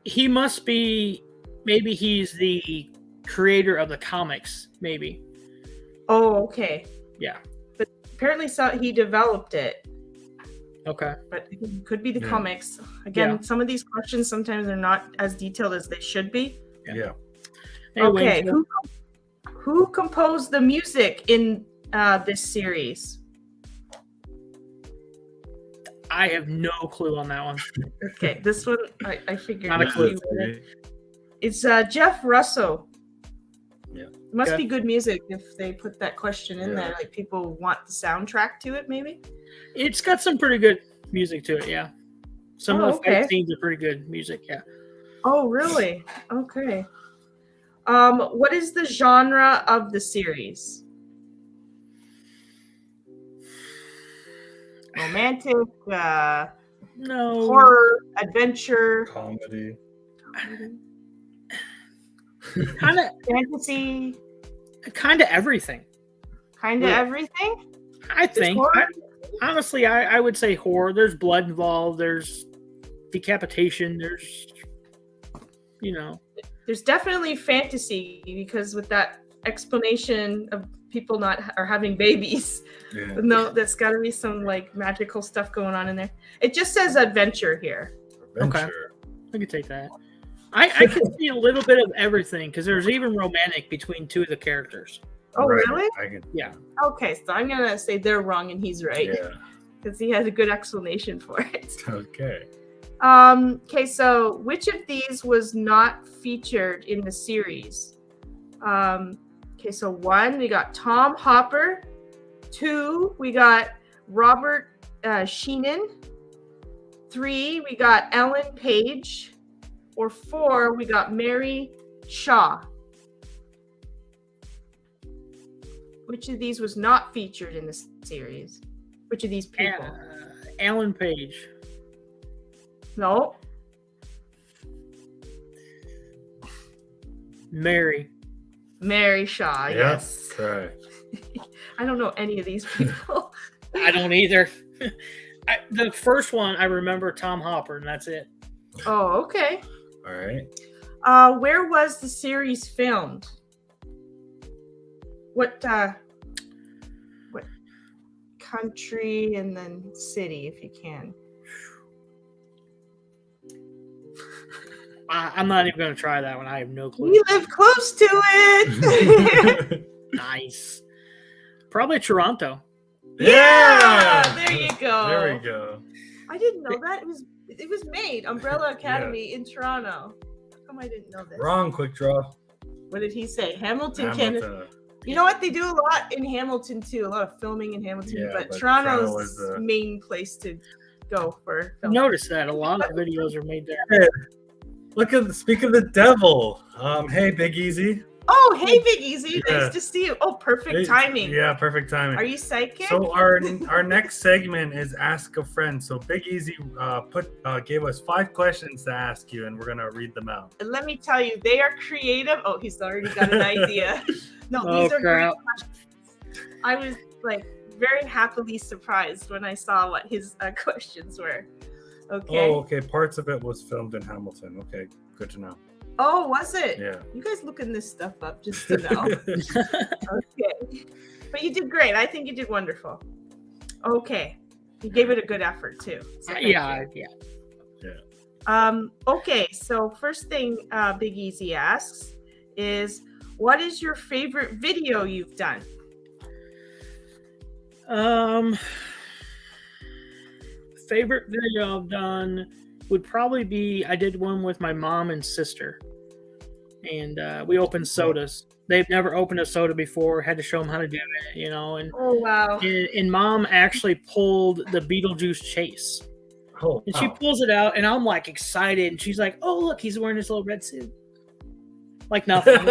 [SPEAKER 3] He must be. Maybe he's the creator of the comics. Maybe.
[SPEAKER 2] Oh, okay.
[SPEAKER 3] Yeah.
[SPEAKER 2] But apparently, he developed it.
[SPEAKER 3] Okay.
[SPEAKER 2] But it could be the comics. Again, some of these questions sometimes are not as detailed as they should be.
[SPEAKER 1] Yeah.
[SPEAKER 2] Okay. Who composed the music in this series?
[SPEAKER 3] I have no clue on that one.
[SPEAKER 2] Okay, this one I figured.
[SPEAKER 3] Not a clue.
[SPEAKER 2] It's Jeff Russo.
[SPEAKER 1] Yeah.
[SPEAKER 2] It must be good music if they put that question in there. Like people want the soundtrack to it, maybe.
[SPEAKER 3] It's got some pretty good music to it. Yeah. Some of the fight scenes are pretty good music. Yeah.
[SPEAKER 2] Oh, really? Okay. What is the genre of the series? Romantic,
[SPEAKER 3] no,
[SPEAKER 2] horror, adventure,
[SPEAKER 1] comedy,
[SPEAKER 3] kind of
[SPEAKER 2] fantasy,
[SPEAKER 3] kind of everything.
[SPEAKER 2] Kind of everything.
[SPEAKER 3] I think. Honestly, I would say horror. There's blood involved. There's decapitation. There's,
[SPEAKER 2] There's definitely fantasy because with that explanation of people are having babies.
[SPEAKER 1] Yeah.
[SPEAKER 2] No, there's got to be some like magical stuff going on in there. It just says adventure here.
[SPEAKER 1] Adventure.
[SPEAKER 3] Okay. I could take that. I can see a little bit of everything because there's even romantic between 2 of the characters.
[SPEAKER 2] Oh,
[SPEAKER 1] Right.
[SPEAKER 2] really?
[SPEAKER 3] Yeah.
[SPEAKER 2] Okay, so I'm gonna say they're wrong and he's right.
[SPEAKER 1] Yeah.
[SPEAKER 2] Because he has a good explanation for it.
[SPEAKER 1] Okay.
[SPEAKER 2] Okay, so which of these was not featured in the series? Okay, so 1, we got Tom Hopper. 2, we got Robert Sheenan. 3, we got Ellen Page. Or 4, we got Mary Shaw. Which of these was not featured in the series? Which of these people?
[SPEAKER 3] Ellen Page.
[SPEAKER 2] No.
[SPEAKER 3] Mary
[SPEAKER 2] Shaw,
[SPEAKER 1] Yep,
[SPEAKER 2] yes.
[SPEAKER 1] correct.
[SPEAKER 2] I don't know any of these people.
[SPEAKER 3] I don't either. The first one, I remember Tom Hopper, and that's it.
[SPEAKER 2] Oh, okay.
[SPEAKER 1] All right.
[SPEAKER 2] Where was the series filmed? What country and then city, if you can?
[SPEAKER 3] I'm not even going to try that one. I have no clue.
[SPEAKER 2] We live close to it.
[SPEAKER 3] Nice. Probably Toronto.
[SPEAKER 2] Yeah, there you go.
[SPEAKER 1] There we go.
[SPEAKER 2] I didn't know that. It was made Umbrella Academy in Toronto. How come I didn't know this?
[SPEAKER 1] Wrong, quick draw.
[SPEAKER 2] What did he say? Hamilton, Canada.
[SPEAKER 1] Hamilton.
[SPEAKER 2] You know what? They do a lot in Hamilton too. A lot of filming in Hamilton,
[SPEAKER 1] Yeah,
[SPEAKER 2] but
[SPEAKER 1] but
[SPEAKER 2] Toronto's
[SPEAKER 1] Toronto is the
[SPEAKER 2] main place to go for
[SPEAKER 3] I've
[SPEAKER 2] filming.
[SPEAKER 3] noticed that a lot of videos are made there.
[SPEAKER 1] Speak of the devil. Hey, Big Easy.
[SPEAKER 2] Oh, hey, Big Easy.
[SPEAKER 1] Yeah.
[SPEAKER 2] Nice to see you. Oh, perfect
[SPEAKER 1] Hey,
[SPEAKER 2] timing.
[SPEAKER 1] Yeah, perfect timing.
[SPEAKER 2] Are you psychic?
[SPEAKER 1] So our next segment is Ask a Friend. So Big Easy gave us 5 questions to ask you, and we're gonna read them out.
[SPEAKER 2] And let me tell you, they are creative. Oh, he's already got an idea. No, these are great questions. I was like very happily surprised when I saw what his questions were. Okay.
[SPEAKER 1] Oh, okay. Parts of it was filmed in Hamilton. Okay, good to know.
[SPEAKER 2] Oh, was it?
[SPEAKER 1] Yeah.
[SPEAKER 2] You guys looking this stuff up just to know. Okay. But you did great. I think you did wonderful. Okay. You gave it a good effort too. So thank you. Okay, so first thing Big Easy asks is, what is your favorite video you've done?
[SPEAKER 3] Favorite video I've done would probably be, I did one with my mom and sister, and we opened sodas. They've never opened a soda before, had to show them how to do it, you know. And
[SPEAKER 2] oh wow!
[SPEAKER 3] And mom actually pulled the Beetlejuice chase, and she pulls it out, and I'm like excited, and she's like, "Oh look, he's wearing his little red suit." Like nothing. And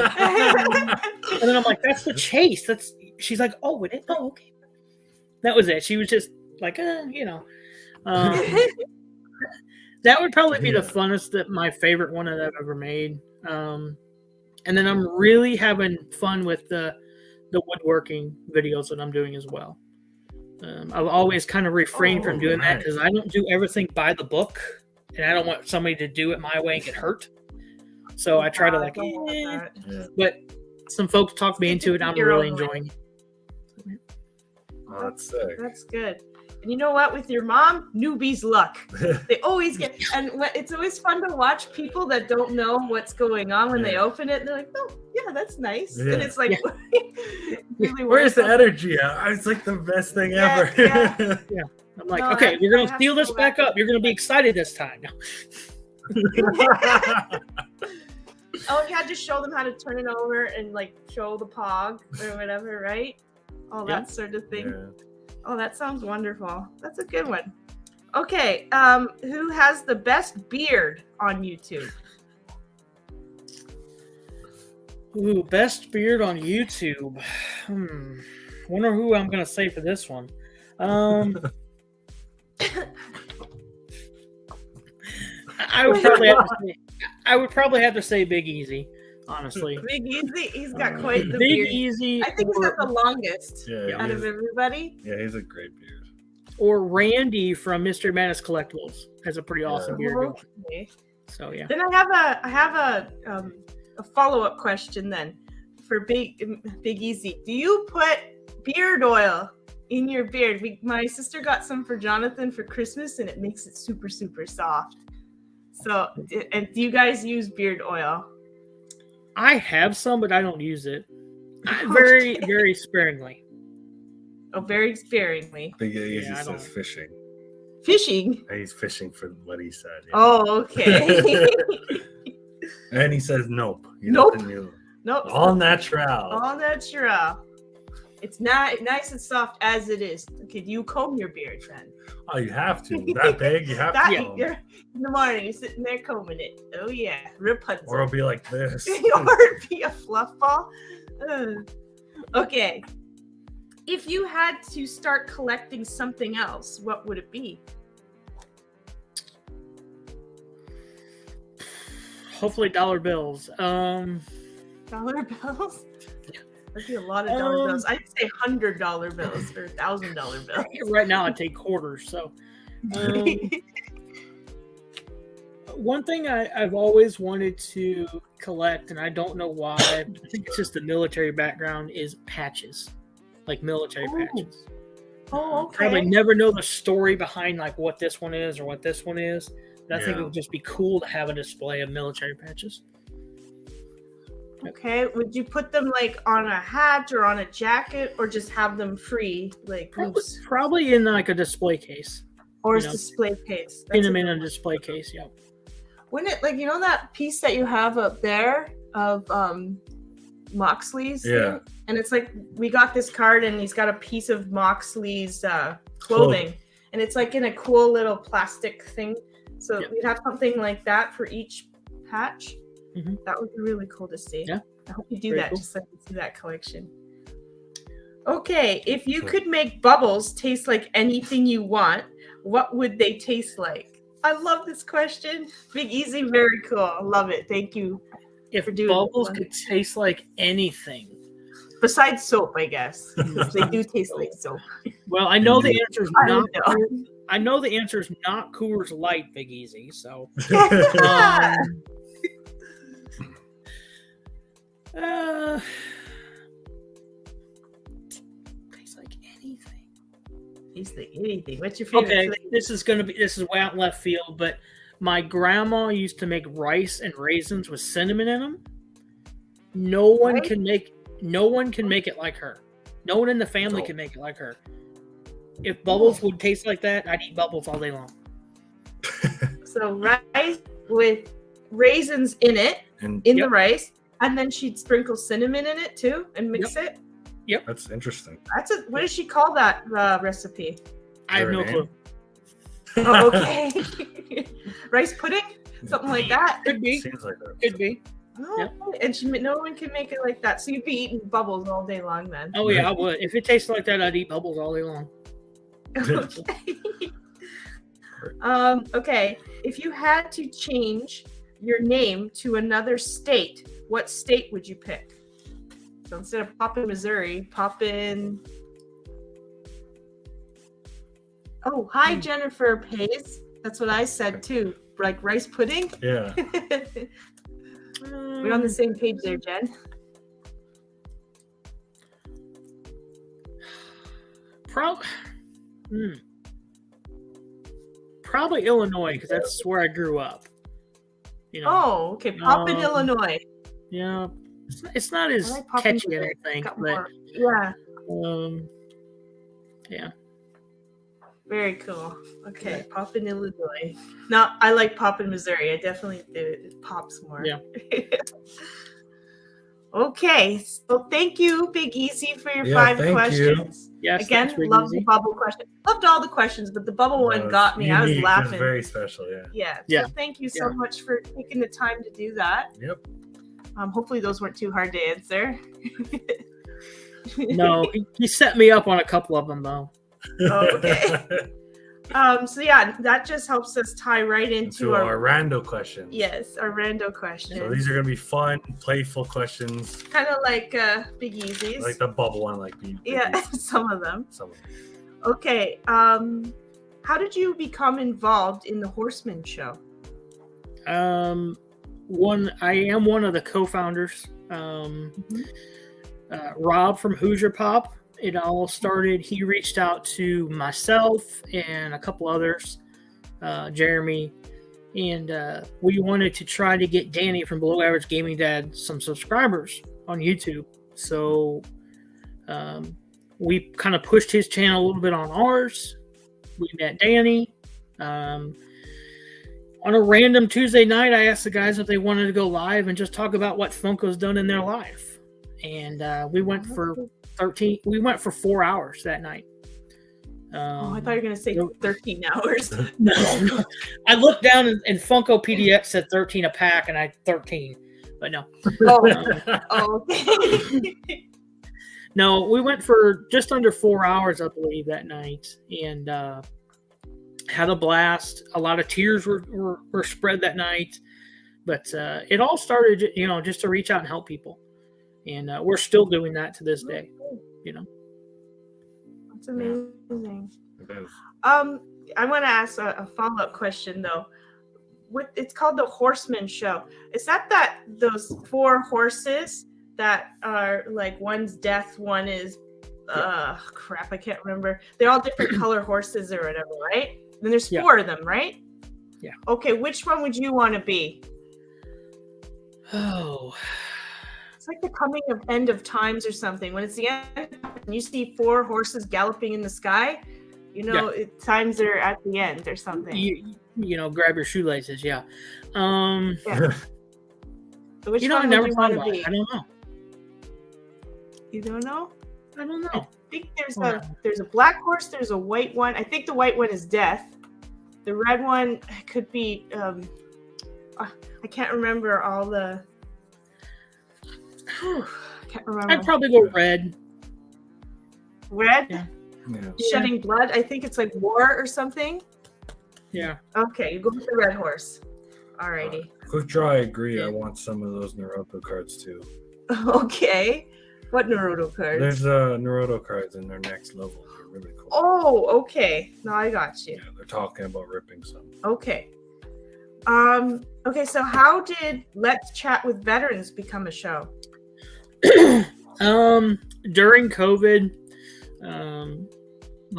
[SPEAKER 3] then I'm like, "That's the chase." She's like, "Oh, it is? Oh, okay." That was it. She was just like, you know. That would probably be the funnest, my favorite one that I've ever made. And then I'm really having fun with the woodworking videos that I'm doing as well. I've always kind of refrained from doing that because I don't do everything by the book, and I don't want somebody to do it my way and get hurt. So I try to but some folks talk me into it. I'm really enjoying it.
[SPEAKER 1] Oh, that's sick.
[SPEAKER 2] That's good. And you know what? With your mom, newbies luck. They always get, and it's always fun to watch people that don't know what's going on when they open it. They're like, "Oh, yeah, that's nice," and it's like, really
[SPEAKER 1] where's the energy at? It's like the best thing ever.
[SPEAKER 3] Yeah. I'm like, okay, we're gonna seal this back up. You're gonna be excited this time.
[SPEAKER 2] Oh, you had to show them how to turn it over and like show the pog or whatever, right? All that sort of thing. Yeah. Oh, that sounds wonderful. That's a good one. Okay, who has the best beard on YouTube?
[SPEAKER 3] Ooh, best beard on YouTube. Wonder who I'm gonna say for this one. I would probably have to say Big Easy, honestly.
[SPEAKER 2] Big Easy, he's got quite the
[SPEAKER 3] Big
[SPEAKER 2] beard.
[SPEAKER 3] Easy.
[SPEAKER 2] I think he's got the longest out of everybody.
[SPEAKER 1] Yeah, he's a great beard.
[SPEAKER 3] Or Randy from Mr. Madness Collectibles has a pretty awesome beard.
[SPEAKER 2] Okay.
[SPEAKER 3] So yeah.
[SPEAKER 2] Then I have a follow-up question then for Big Easy. Do you put beard oil in your beard? My sister got some for Jonathan for Christmas, and it makes it super, super soft. So, and do you guys use beard oil?
[SPEAKER 3] I have some, but I don't use it. Very, very sparingly.
[SPEAKER 2] Oh, very sparingly.
[SPEAKER 1] Big Easy
[SPEAKER 3] I
[SPEAKER 1] says
[SPEAKER 3] don't-
[SPEAKER 1] fishing.
[SPEAKER 2] Fishing.
[SPEAKER 1] He's fishing for what he said. Yeah.
[SPEAKER 2] Oh, okay.
[SPEAKER 1] And he says nope. He
[SPEAKER 2] Nope.
[SPEAKER 1] doesn't use-
[SPEAKER 2] Nope.
[SPEAKER 1] All natural.
[SPEAKER 2] All natural. It's not nice and soft as it is. Okay, do you comb your beard, then?
[SPEAKER 1] Oh, you have to. That big, you have
[SPEAKER 2] That,
[SPEAKER 1] to.
[SPEAKER 2] you're, in the morning, you're sitting there combing it. Oh, yeah. Rapunzel.
[SPEAKER 1] Or it'll be like this.
[SPEAKER 2] Or it'd be a fluff ball. Ugh. Okay. If you had to start collecting something else, what would it be?
[SPEAKER 3] Hopefully dollar bills.
[SPEAKER 2] Dollar bills? That'd be a lot of dollar bills. I'd say $100 bills or $1,000 bills.
[SPEAKER 3] Right now I take quarters. So one thing I've always wanted to collect, and I don't know why, I think it's just the military background, is patches. Like military patches.
[SPEAKER 2] Oh, okay.
[SPEAKER 3] Probably never know the story behind like what this one is or what this one is. But I think it would just be cool to have a display of military patches.
[SPEAKER 2] Okay. Would you put them like on a hat or on a jacket, or just have them free, like loose?
[SPEAKER 3] Probably in like a display case.
[SPEAKER 2] Or a
[SPEAKER 3] you know,
[SPEAKER 2] display case?
[SPEAKER 3] Pin them in a display case, yeah.
[SPEAKER 2] Wouldn't it, like, you know that piece that you have up there of Moxley's?
[SPEAKER 1] Yeah.
[SPEAKER 2] And it's like, we got this card and he's got a piece of Moxley's clothing. And it's like in a cool little plastic thing. So we'd have something like that for each patch.
[SPEAKER 3] Mm-hmm.
[SPEAKER 2] That would be really cool to see.
[SPEAKER 3] Yeah.
[SPEAKER 2] I hope you do
[SPEAKER 3] Very
[SPEAKER 2] that
[SPEAKER 3] cool.
[SPEAKER 2] just so I can see that collection. Okay, if you could make bubbles taste like anything you want, what would they taste like? I love this question. Big Easy, very cool. I love it. Thank you.
[SPEAKER 3] If
[SPEAKER 2] For doing
[SPEAKER 3] bubbles
[SPEAKER 2] this one.
[SPEAKER 3] could taste like anything.
[SPEAKER 2] Besides soap, I guess. They do taste like soap.
[SPEAKER 3] Well, I know the answer is
[SPEAKER 2] I
[SPEAKER 3] not.
[SPEAKER 2] don't know.
[SPEAKER 3] I know the answer is not Coors Light, Big Easy. So, tastes like anything.
[SPEAKER 2] Tastes like anything. What's your favorite?
[SPEAKER 3] Okay,
[SPEAKER 2] flavor?
[SPEAKER 3] this is way out left field, but my grandma used to make rice and raisins with cinnamon in them. No one
[SPEAKER 2] Right?
[SPEAKER 3] can make it like her. No one in the family
[SPEAKER 1] Oh.
[SPEAKER 3] can make it like her. If bubbles would taste like that, I'd eat bubbles all day long.
[SPEAKER 2] So rice with raisins in it,
[SPEAKER 1] And
[SPEAKER 2] in
[SPEAKER 3] Yep.
[SPEAKER 2] the rice, and then she'd sprinkle cinnamon in it too and mix it.
[SPEAKER 1] that's interesting.
[SPEAKER 2] That's a, what does she call that recipe?
[SPEAKER 3] I have no
[SPEAKER 1] Very
[SPEAKER 3] clue.
[SPEAKER 2] Oh, okay. Rice pudding? Something like that.
[SPEAKER 3] Could be.
[SPEAKER 1] Seems like that.
[SPEAKER 3] Could be.
[SPEAKER 2] Oh, and no one can make it like that. So you'd be eating bubbles all day long then.
[SPEAKER 3] Oh yeah, I would. If it tasted like that, I'd eat bubbles all day long.
[SPEAKER 2] Okay. Okay. If you had to change your name to another state, what state would you pick? So instead of Poppin, Missouri, Poppin. Oh, hi, Jennifer Pace. That's what I said too. Like rice pudding.
[SPEAKER 1] Yeah.
[SPEAKER 2] We're on the same page there, Jen.
[SPEAKER 3] Probably Illinois, because that's where I grew up. You know,
[SPEAKER 2] Oh, okay. Poppin, Illinois.
[SPEAKER 3] yeah, it's not as
[SPEAKER 2] I like Poppin,
[SPEAKER 3] catchy, I think,
[SPEAKER 2] Got
[SPEAKER 3] but
[SPEAKER 2] more. Yeah.
[SPEAKER 3] Yeah.
[SPEAKER 2] Very cool. Okay, Poppin, Illinois. No, I like Poppin, Missouri. I definitely do. It pops more.
[SPEAKER 3] Yeah.
[SPEAKER 2] Okay, so thank you, Big Easy, for your
[SPEAKER 1] Yeah,
[SPEAKER 2] 5
[SPEAKER 1] thank you.
[SPEAKER 2] questions.
[SPEAKER 3] Yes,
[SPEAKER 2] Again,
[SPEAKER 3] thanks, Big
[SPEAKER 2] loved
[SPEAKER 3] Easy.
[SPEAKER 2] the bubble question. Loved all the questions, but the bubble one got me. I was
[SPEAKER 1] unique. It
[SPEAKER 2] laughing.
[SPEAKER 1] very special, yeah.
[SPEAKER 2] Yeah.
[SPEAKER 3] Yeah.
[SPEAKER 2] So thank you so
[SPEAKER 3] Yeah.
[SPEAKER 2] much for taking the time to do that.
[SPEAKER 1] Yep.
[SPEAKER 2] Hopefully those weren't too hard to answer.
[SPEAKER 3] No, he set me up on a couple of them though.
[SPEAKER 2] Oh, okay. So yeah, that just helps us tie right into
[SPEAKER 1] To our rando questions.
[SPEAKER 2] yes, our rando question.
[SPEAKER 1] So these are gonna be fun, playful questions,
[SPEAKER 2] Kind of like Big Easy's.
[SPEAKER 1] like the bubble one, like
[SPEAKER 2] yeah, some of them.
[SPEAKER 1] Some of them.
[SPEAKER 2] Okay. How did you become involved in the Horseman show?
[SPEAKER 3] I am one of the co-founders. Rob from Hoosier Pop. It all started. He reached out to myself and a couple others, Jeremy, and we wanted to try to get Danny from Below Average Gaming Dad some subscribers on YouTube. So we kind of pushed his channel a little bit on ours. We met Danny. On a random Tuesday night, I asked the guys if they wanted to go live and just talk about what Funko's done in their life. And we went for 4 hours that night.
[SPEAKER 2] I thought you were going to say 13 hours.
[SPEAKER 3] No. I looked down and Funko PDX said 13 a pack, and I 13, but no.
[SPEAKER 2] Okay.
[SPEAKER 3] No, we went for just under 4 hours, I believe, that night, and had a blast. A lot of tears were spread that night, but it all started, just to reach out and help people, and we're still doing that to this day.
[SPEAKER 2] That's amazing.
[SPEAKER 1] It is.
[SPEAKER 2] I want to ask a follow-up question though. It's called the Horseman Show. Is that those 4 horses that are like one's death, one is crap, I can't remember. They're all different color horses or whatever, right? Then there's 4 of them, right?
[SPEAKER 3] Yeah.
[SPEAKER 2] Okay, which one would you want to be?
[SPEAKER 3] Oh.
[SPEAKER 2] It's like the coming of end of times or something. When it's the end and you see 4 horses galloping in the sky, times are at the end or something.
[SPEAKER 3] Grab your shoelaces, yeah.
[SPEAKER 2] Yeah. So which
[SPEAKER 3] I
[SPEAKER 2] one
[SPEAKER 3] never
[SPEAKER 2] would you
[SPEAKER 3] thought
[SPEAKER 2] want
[SPEAKER 3] about
[SPEAKER 2] to
[SPEAKER 3] it.
[SPEAKER 2] be?
[SPEAKER 3] I don't know.
[SPEAKER 2] You don't know?
[SPEAKER 3] I don't know.
[SPEAKER 2] I think there's a black horse, there's a white one. I think the white one is death. The red one could be I can't remember all the I can't remember.
[SPEAKER 3] I'd probably go red.
[SPEAKER 2] Red?
[SPEAKER 3] Yeah.
[SPEAKER 2] Shedding blood. I think it's like war or something.
[SPEAKER 3] Yeah.
[SPEAKER 2] Okay, you go with the red horse. Alrighty.
[SPEAKER 1] Quick draw, I agree. I want some of those Naruto cards too.
[SPEAKER 2] Okay. What Naruto cards?
[SPEAKER 1] There's Naruto cards in their next level. They're really cool.
[SPEAKER 2] Oh, okay. No, I got you.
[SPEAKER 1] Yeah, they're talking about ripping some.
[SPEAKER 2] Okay. Okay, so how did Let's Chat with Veterans become a show?
[SPEAKER 3] During COVID,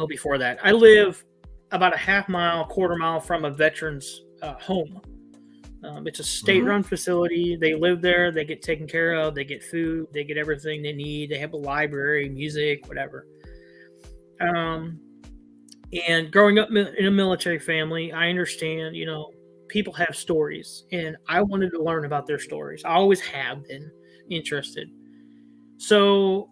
[SPEAKER 3] before that, I live about a quarter mile from a veteran's home. It's a state-run facility. They live there. They get taken care of. They get food. They get everything they need. They have a library, music, whatever. And growing up in a military family, I understand, people have stories, and I wanted to learn about their stories. I always have been interested. So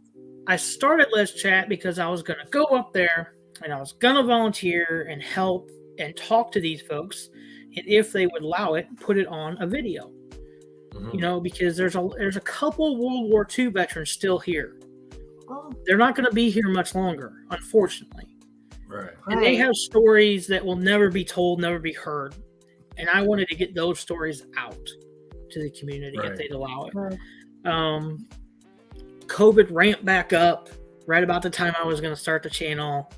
[SPEAKER 3] I started Let's Chat because I was going to go up there and I was going to volunteer and help and talk to these folks. And if they would allow it, put it on a video, because there's a couple World War II veterans still here.
[SPEAKER 2] Oh.
[SPEAKER 3] They're not going to be here much longer, unfortunately.
[SPEAKER 1] Right.
[SPEAKER 3] And they have stories that will never be told, never be heard. And I wanted to get those stories out to the community if they'd allow it.
[SPEAKER 2] Right.
[SPEAKER 3] COVID ramped back up right about the time I was going to start the channel.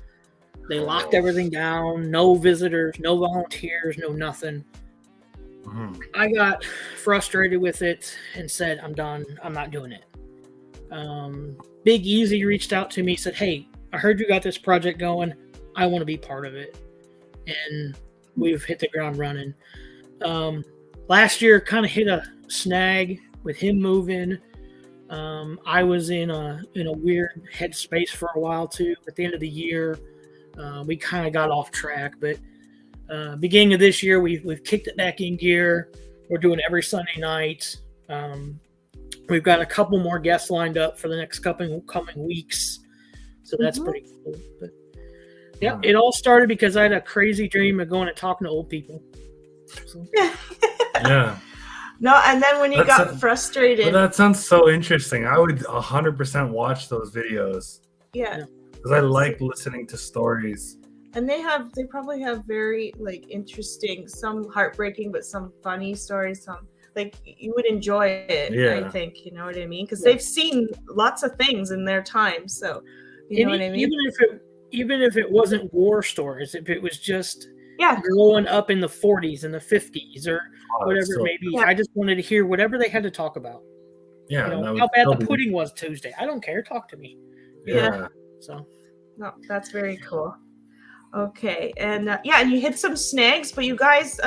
[SPEAKER 3] They locked everything down. No visitors, no volunteers, no nothing. I got frustrated with it and said, I'm done. I'm not doing it. Big Easy reached out to me, said, hey, I heard you got this project going. I want to be part of it. And we've hit the ground running. Last year kind of hit a snag with him moving. I was in a weird headspace for a while too. At the end of the year, we kind of got off track, but beginning of this year, we've kicked it back in gear. We're doing every Sunday night. We've got a couple more guests lined up for the next coming weeks, so that's pretty cool. But yeah, it all started because I had a crazy dream of going and talking to old people. So.
[SPEAKER 1] Yeah.
[SPEAKER 2] No, and then when you got frustrated.
[SPEAKER 1] Well, that sounds so interesting. I would 100% watch those videos.
[SPEAKER 2] Yeah.
[SPEAKER 1] Because I like listening to stories.
[SPEAKER 2] And they probably have very interesting, some heartbreaking, but some funny stories. Some you would enjoy it. Yeah. I think, you know what I mean? Because they've seen lots of things in their time. So, you know what I mean?
[SPEAKER 3] Even if it wasn't war stories, if it was just growing up in the 40s and the 50s or whatever it may be, I just wanted to hear whatever they had to talk about.
[SPEAKER 1] Yeah.
[SPEAKER 3] How bad the pudding was Tuesday. I don't care. Talk to me.
[SPEAKER 1] Yeah.
[SPEAKER 3] So.
[SPEAKER 2] No, that's very cool. Okay, and and you hit some snags, but you guys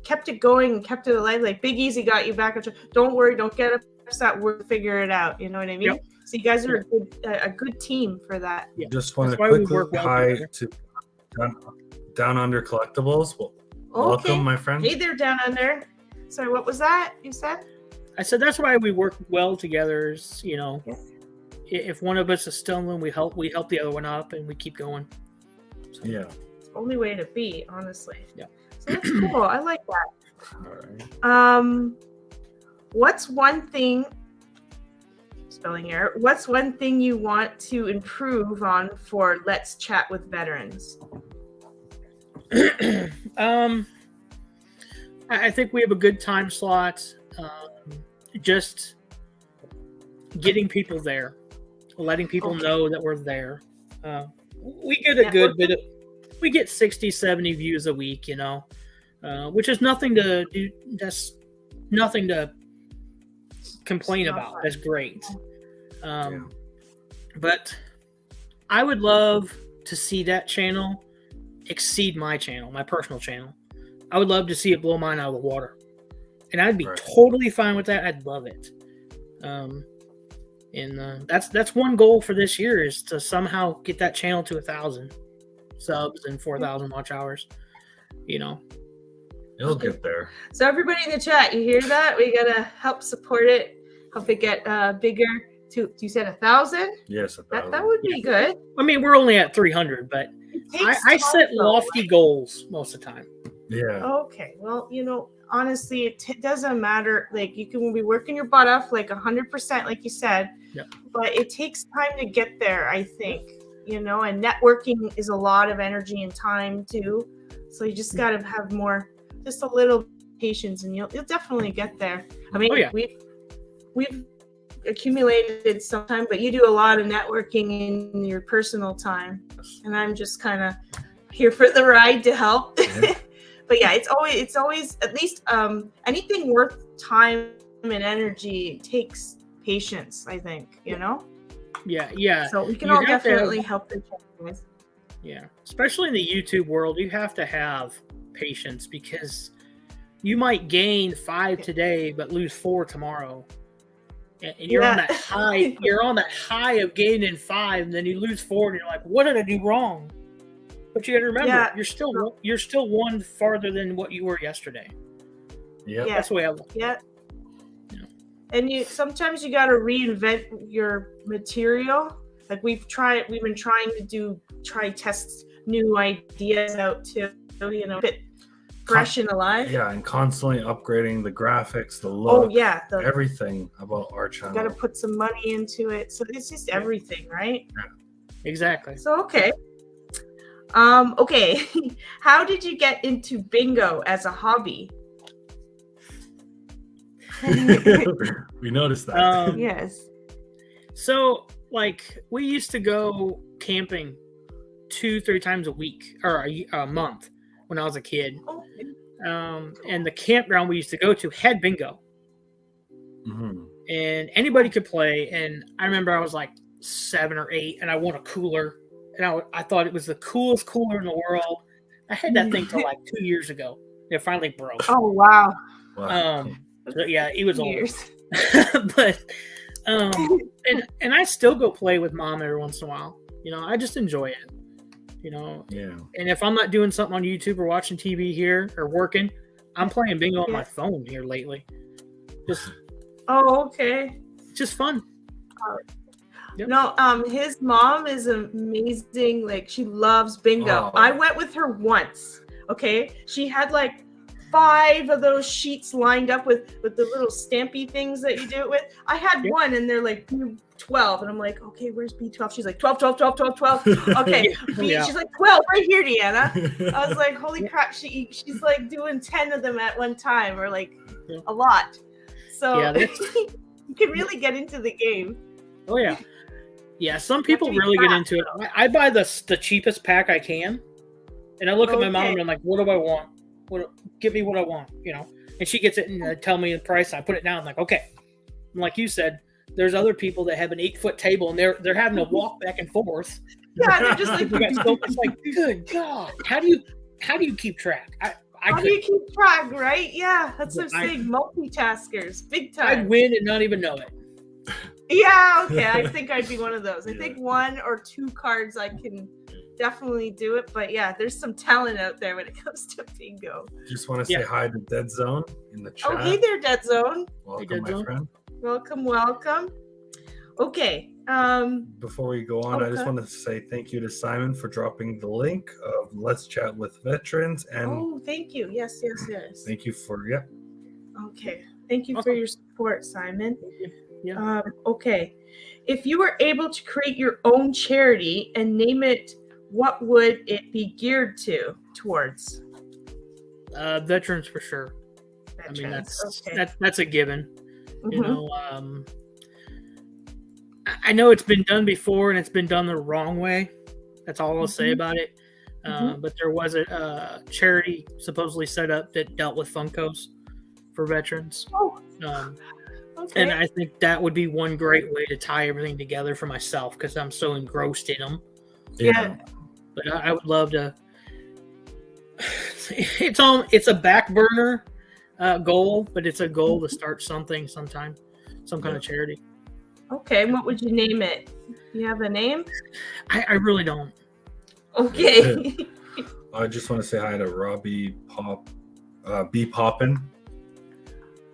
[SPEAKER 2] kept it going and kept it alive. Like Big Easy got you back. Don't worry, don't get upset. We'll figure it out. You know what I mean? Yep. So you guys are a good team for that.
[SPEAKER 3] Yeah.
[SPEAKER 1] Just want to
[SPEAKER 3] That's why we
[SPEAKER 1] quickly
[SPEAKER 3] work well
[SPEAKER 1] hi
[SPEAKER 3] together.
[SPEAKER 1] to Down Under Collectibles. Well, welcome, my friend.
[SPEAKER 2] Hey there, Down Under. Sorry, what was that you said?
[SPEAKER 3] I said that's why we work well together. Is, you know,
[SPEAKER 2] Yes.
[SPEAKER 3] if one of us is stumbling, we help the other one up, and we keep going. So,
[SPEAKER 1] Yeah.
[SPEAKER 2] It's the only way to be, honestly.
[SPEAKER 3] Yeah.
[SPEAKER 2] So that's cool. I like that.
[SPEAKER 1] All right.
[SPEAKER 2] What's one thing? Spelling error. What's one thing you want to improve on for Let's Chat with Veterans?
[SPEAKER 3] I think we have a good time slot. Just getting people there, letting people know that we're there. We get a good bit of, we get 60, 70 views a week, you know, which is nothing to do. That's nothing to complain about. That's great. But I would love to see that channel exceed my channel, my personal channel. I would love to see it blow mine out of the water. And I'd be totally fine with that. I'd love it. And that's one goal for this year, is to somehow get that channel to 1,000 subs and 4,000 watch hours. You know,
[SPEAKER 1] It'll get there.
[SPEAKER 2] So everybody in the chat, you hear that? We gotta help support it, help it get bigger. You said 1,000?
[SPEAKER 1] Yes, 1,000.
[SPEAKER 2] That would be good.
[SPEAKER 3] I mean, we're only at 300, but I set lofty goals most of the time.
[SPEAKER 1] Yeah.
[SPEAKER 2] Okay. Well, you know, honestly, it doesn't matter. Like, you can be working your butt off, like 100%, like you said.
[SPEAKER 3] Yep.
[SPEAKER 2] But it takes time to get there, I think. You know, and networking is a lot of energy and time too. So you just got to have more, just a little patience, and you'll definitely get there. I mean, we've accumulated some time, but you do a lot of networking in your personal time, and I'm just kind of here for the ride to help.
[SPEAKER 1] Yeah.
[SPEAKER 2] But yeah, it's always at least anything worth time and energy takes patience, I think, you know?
[SPEAKER 3] Yeah.
[SPEAKER 2] So we can all definitely help each other, guys.
[SPEAKER 3] Yeah. Especially in the YouTube world, you have to have patience, because you might gain 5 today but lose 4 tomorrow. And you're on that high, you're on that high of gaining 5, and then you lose 4, and you're like, what did I do wrong? But you got to remember, you're still one farther than what you were yesterday.
[SPEAKER 1] Yeah.
[SPEAKER 3] That's the way I look.
[SPEAKER 2] Yeah. And sometimes you got to reinvent your material. Like we've been trying to test new ideas out too, you know, bit fresh and alive.
[SPEAKER 1] Yeah, and constantly upgrading the graphics, the look, everything about our channel.
[SPEAKER 2] You got to put some money into it. So it's just everything, right?
[SPEAKER 1] Yeah.
[SPEAKER 3] Exactly.
[SPEAKER 2] So, okay. Okay. How did you get into bingo as a hobby?
[SPEAKER 1] We noticed that.
[SPEAKER 2] Yes.
[SPEAKER 3] So, like, we used to go camping 2-3 times a week, or a month, when I was a kid. And the campground we used to go to had bingo.
[SPEAKER 1] Mm-hmm.
[SPEAKER 3] And anybody could play. And I remember I was like 7 or 8, and I won a cooler. And I thought it was the coolest cooler in the world. I had that thing till like 2 years ago. It finally broke.
[SPEAKER 2] Oh, wow.
[SPEAKER 3] So yeah, it was old. But and I still go play with Mom every once in a while. You know, I just enjoy it. You know. Yeah. And if I'm not doing something on YouTube or watching TV here or working, I'm playing bingo on my phone here lately. Just.
[SPEAKER 2] Oh, okay.
[SPEAKER 3] Just fun.
[SPEAKER 2] Yep. No, his mom is amazing. Like, she loves bingo. I went with her once. Okay, she had like 5 of those sheets lined up with the little stampy things that you do it with. I had one, and they're like 12, and I'm like, okay, where's B12? She's like 12. Okay, she's like 12 right here, Deanna. I was like, holy crap, she's like doing 10 of them at one time, or like a lot. So you can really get into the game.
[SPEAKER 3] Oh yeah. Yeah, some people really get into it. I buy the cheapest pack I can, and I look at my mom and I'm like, "What do I want? Give me what I want," you know. And she gets it and tell me the price. I put it down. I'm like, okay. And like you said, there's other people that have an 8-foot table and they're having to walk back and forth.
[SPEAKER 2] Yeah, they're just like,
[SPEAKER 3] it's like, good God, how do you keep track?
[SPEAKER 2] How do you keep track, right? Yeah, that's what I'm saying. Multitaskers, big time.
[SPEAKER 3] I'd win and not even know it.
[SPEAKER 2] Yeah, okay. I think I'd be one of those. I think 1 or 2 cards I can definitely do it. But yeah, there's some talent out there when it comes to bingo.
[SPEAKER 1] Just want to say hi to Dead Zone in the chat.
[SPEAKER 2] Oh, hey there, Dead Zone.
[SPEAKER 1] Welcome, my friend.
[SPEAKER 2] Welcome. Okay.
[SPEAKER 1] Before we go on, I just want to say thank you to Simon for dropping the link of Let's Chat with Veterans. And
[SPEAKER 2] thank you. Yes.
[SPEAKER 1] Thank you for
[SPEAKER 2] Okay. Thank you for your support, Simon.
[SPEAKER 3] Yeah.
[SPEAKER 2] Okay. If you were able to create your own charity and name it, what would it be geared towards?
[SPEAKER 3] Veterans for sure.
[SPEAKER 2] Veterans.
[SPEAKER 3] I mean, that's a given. You know, I know it's been done before and it's been done the wrong way. That's all I'll say about it. But there was a charity supposedly set up that dealt with Funkos for veterans.
[SPEAKER 2] Okay.
[SPEAKER 3] And I think that would be one great way to tie everything together for myself because I'm so engrossed in them.
[SPEAKER 2] Yeah.
[SPEAKER 3] But I would love to. It's a back burner goal, but it's a goal to start something sometime, some kind of charity.
[SPEAKER 2] Okay, what would you name it? You have a name?
[SPEAKER 3] I really don't.
[SPEAKER 2] Okay.
[SPEAKER 1] I just want to say hi to Robbie B Poppin.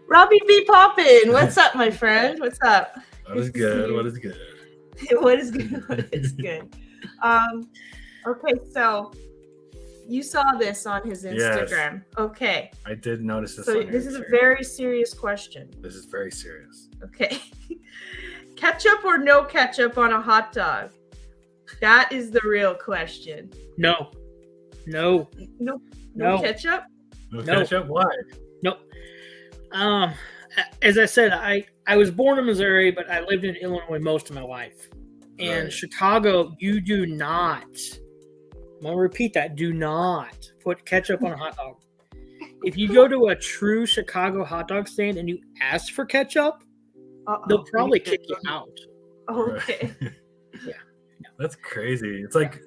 [SPEAKER 2] Robbie B Poppin, what's up, my friend? What's up?
[SPEAKER 1] What is good? What is good?
[SPEAKER 2] What is good? Okay, so you saw this on his Instagram. Yes. Okay.
[SPEAKER 1] I did notice this.
[SPEAKER 2] So this is a very serious question.
[SPEAKER 1] This is very serious.
[SPEAKER 2] Okay. Ketchup or no ketchup on a hot dog? That is the real question.
[SPEAKER 3] No
[SPEAKER 2] ketchup?
[SPEAKER 1] No ketchup? Why?
[SPEAKER 3] Nope. As I said, I was born in Missouri, but I lived in Illinois most of my life. And Chicago, you do not, I'm going to repeat that, do not put ketchup on a hot dog. If you go to a true Chicago hot dog stand and you ask for ketchup, they'll probably kick you out.
[SPEAKER 2] Okay.
[SPEAKER 3] Yeah.
[SPEAKER 1] That's crazy. It's like.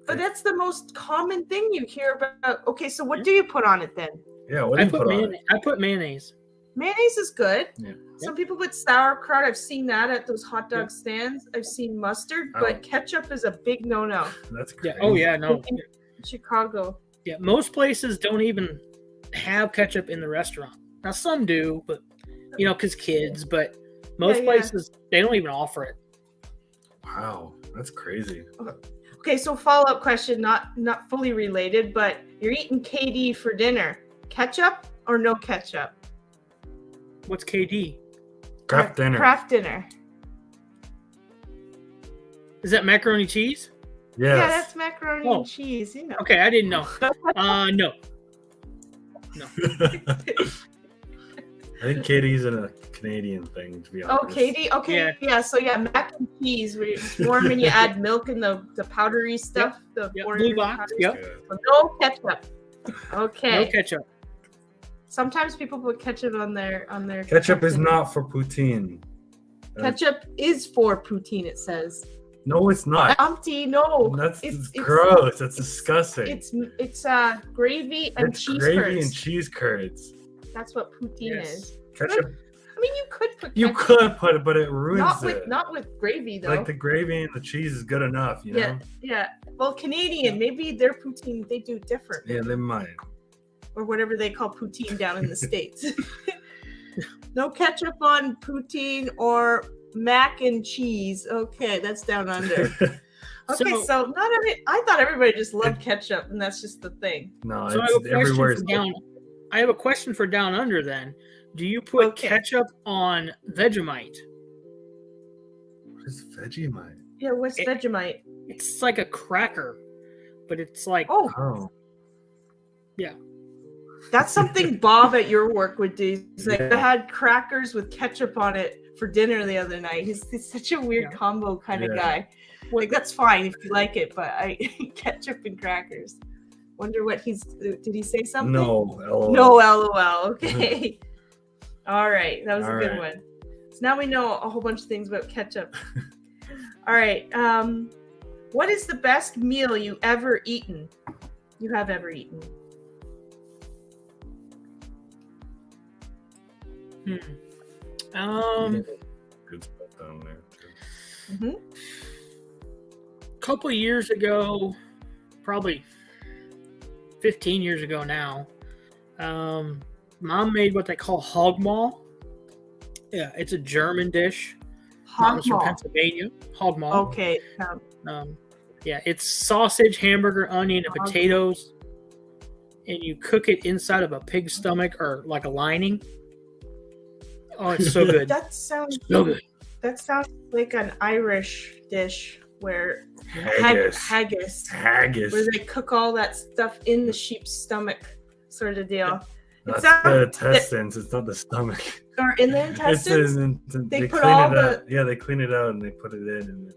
[SPEAKER 2] But that's the most common thing you hear about. Okay, so what do you put on it then?
[SPEAKER 1] Yeah, what do you put on it?
[SPEAKER 3] I put mayonnaise.
[SPEAKER 2] Mayonnaise is good.
[SPEAKER 1] Yeah.
[SPEAKER 2] Some people put sauerkraut. I've seen that at those hot dog stands. I've seen mustard, but ketchup is a big no-no.
[SPEAKER 1] That's crazy.
[SPEAKER 3] Yeah. Oh yeah, no.
[SPEAKER 2] In Chicago.
[SPEAKER 3] Yeah, most places don't even have ketchup in the restaurant. Now some do, but because kids. But most places they don't even offer it.
[SPEAKER 1] Wow, that's crazy.
[SPEAKER 2] Okay, so follow-up question, not fully related, but you're eating KD for dinner. Ketchup or no ketchup?
[SPEAKER 3] What's KD?
[SPEAKER 1] Kraft dinner.
[SPEAKER 2] Kraft dinner.
[SPEAKER 3] Is that macaroni cheese?
[SPEAKER 1] Yes.
[SPEAKER 2] Yeah, that's macaroni and cheese.
[SPEAKER 3] Okay, I didn't know. No.
[SPEAKER 1] I think KD's a Canadian thing, to be honest.
[SPEAKER 2] Oh, KD? Okay, yeah. So mac and cheese, where it's warm and you add milk and the powdery stuff. The
[SPEAKER 3] blue box. Yep.
[SPEAKER 2] So no ketchup. Okay.
[SPEAKER 3] No ketchup.
[SPEAKER 2] Sometimes people put ketchup on their.
[SPEAKER 1] Ketchup is not for poutine.
[SPEAKER 2] Ketchup is for poutine. It says.
[SPEAKER 1] No, it's not.
[SPEAKER 2] No.
[SPEAKER 1] It's gross. That's disgusting.
[SPEAKER 2] It's gravy and cheese curds.
[SPEAKER 1] Gravy and cheese curds.
[SPEAKER 2] That's what poutine is.
[SPEAKER 1] Ketchup.
[SPEAKER 2] I mean, you could put ketchup.
[SPEAKER 1] You could put it, but it ruins it.
[SPEAKER 2] Not with gravy, though.
[SPEAKER 1] Like the gravy and the cheese is good enough, you know?
[SPEAKER 2] Yeah. Well, Canadian, maybe their poutine, they do different.
[SPEAKER 1] Yeah, they might.
[SPEAKER 2] Or whatever they call poutine down in the States. No ketchup on poutine or mac and cheese. Okay, that's down under. Okay, so I thought everybody just loved ketchup, and that's just the thing.
[SPEAKER 1] No,
[SPEAKER 3] so
[SPEAKER 1] it's everywhere.
[SPEAKER 3] I have a question for down under then. Do you put ketchup on Vegemite?
[SPEAKER 1] What is Vegemite?
[SPEAKER 2] Yeah, what's Vegemite?
[SPEAKER 3] It's like a cracker, but it's like...
[SPEAKER 1] Oh.
[SPEAKER 3] Yeah.
[SPEAKER 2] That's something Bob at your work would do. He's like, I had crackers with ketchup on it for dinner the other night. He's such a weird combo kind of guy. Like, that's fine if you like it, but ketchup and crackers. Wonder what did he say something?
[SPEAKER 1] No, LOL.
[SPEAKER 2] No, LOL. Okay. All right. That was a good one. So now we know a whole bunch of things about ketchup. All right. What is the best meal you have ever eaten?
[SPEAKER 1] Good stuff. down there.
[SPEAKER 2] Mm-hmm.
[SPEAKER 3] A couple of years ago, probably 15 years ago now, Mom made what they call hog maw. Yeah, it's a German dish. Mom's from Pennsylvania. Hog maw.
[SPEAKER 2] Okay.
[SPEAKER 3] Yeah, it's sausage, hamburger, onion, and potatoes, and you cook it inside of a pig's stomach or like a lining. Oh, it's so good.
[SPEAKER 2] That sounds
[SPEAKER 3] so good.
[SPEAKER 2] That sounds like an Irish dish where haggis, where they cook all that stuff in the sheep's stomach, sort of deal.
[SPEAKER 1] That's the intestines. It's not the stomach.
[SPEAKER 2] Or in the intestines.
[SPEAKER 1] They put all the. Yeah, they clean it out and they put it in. And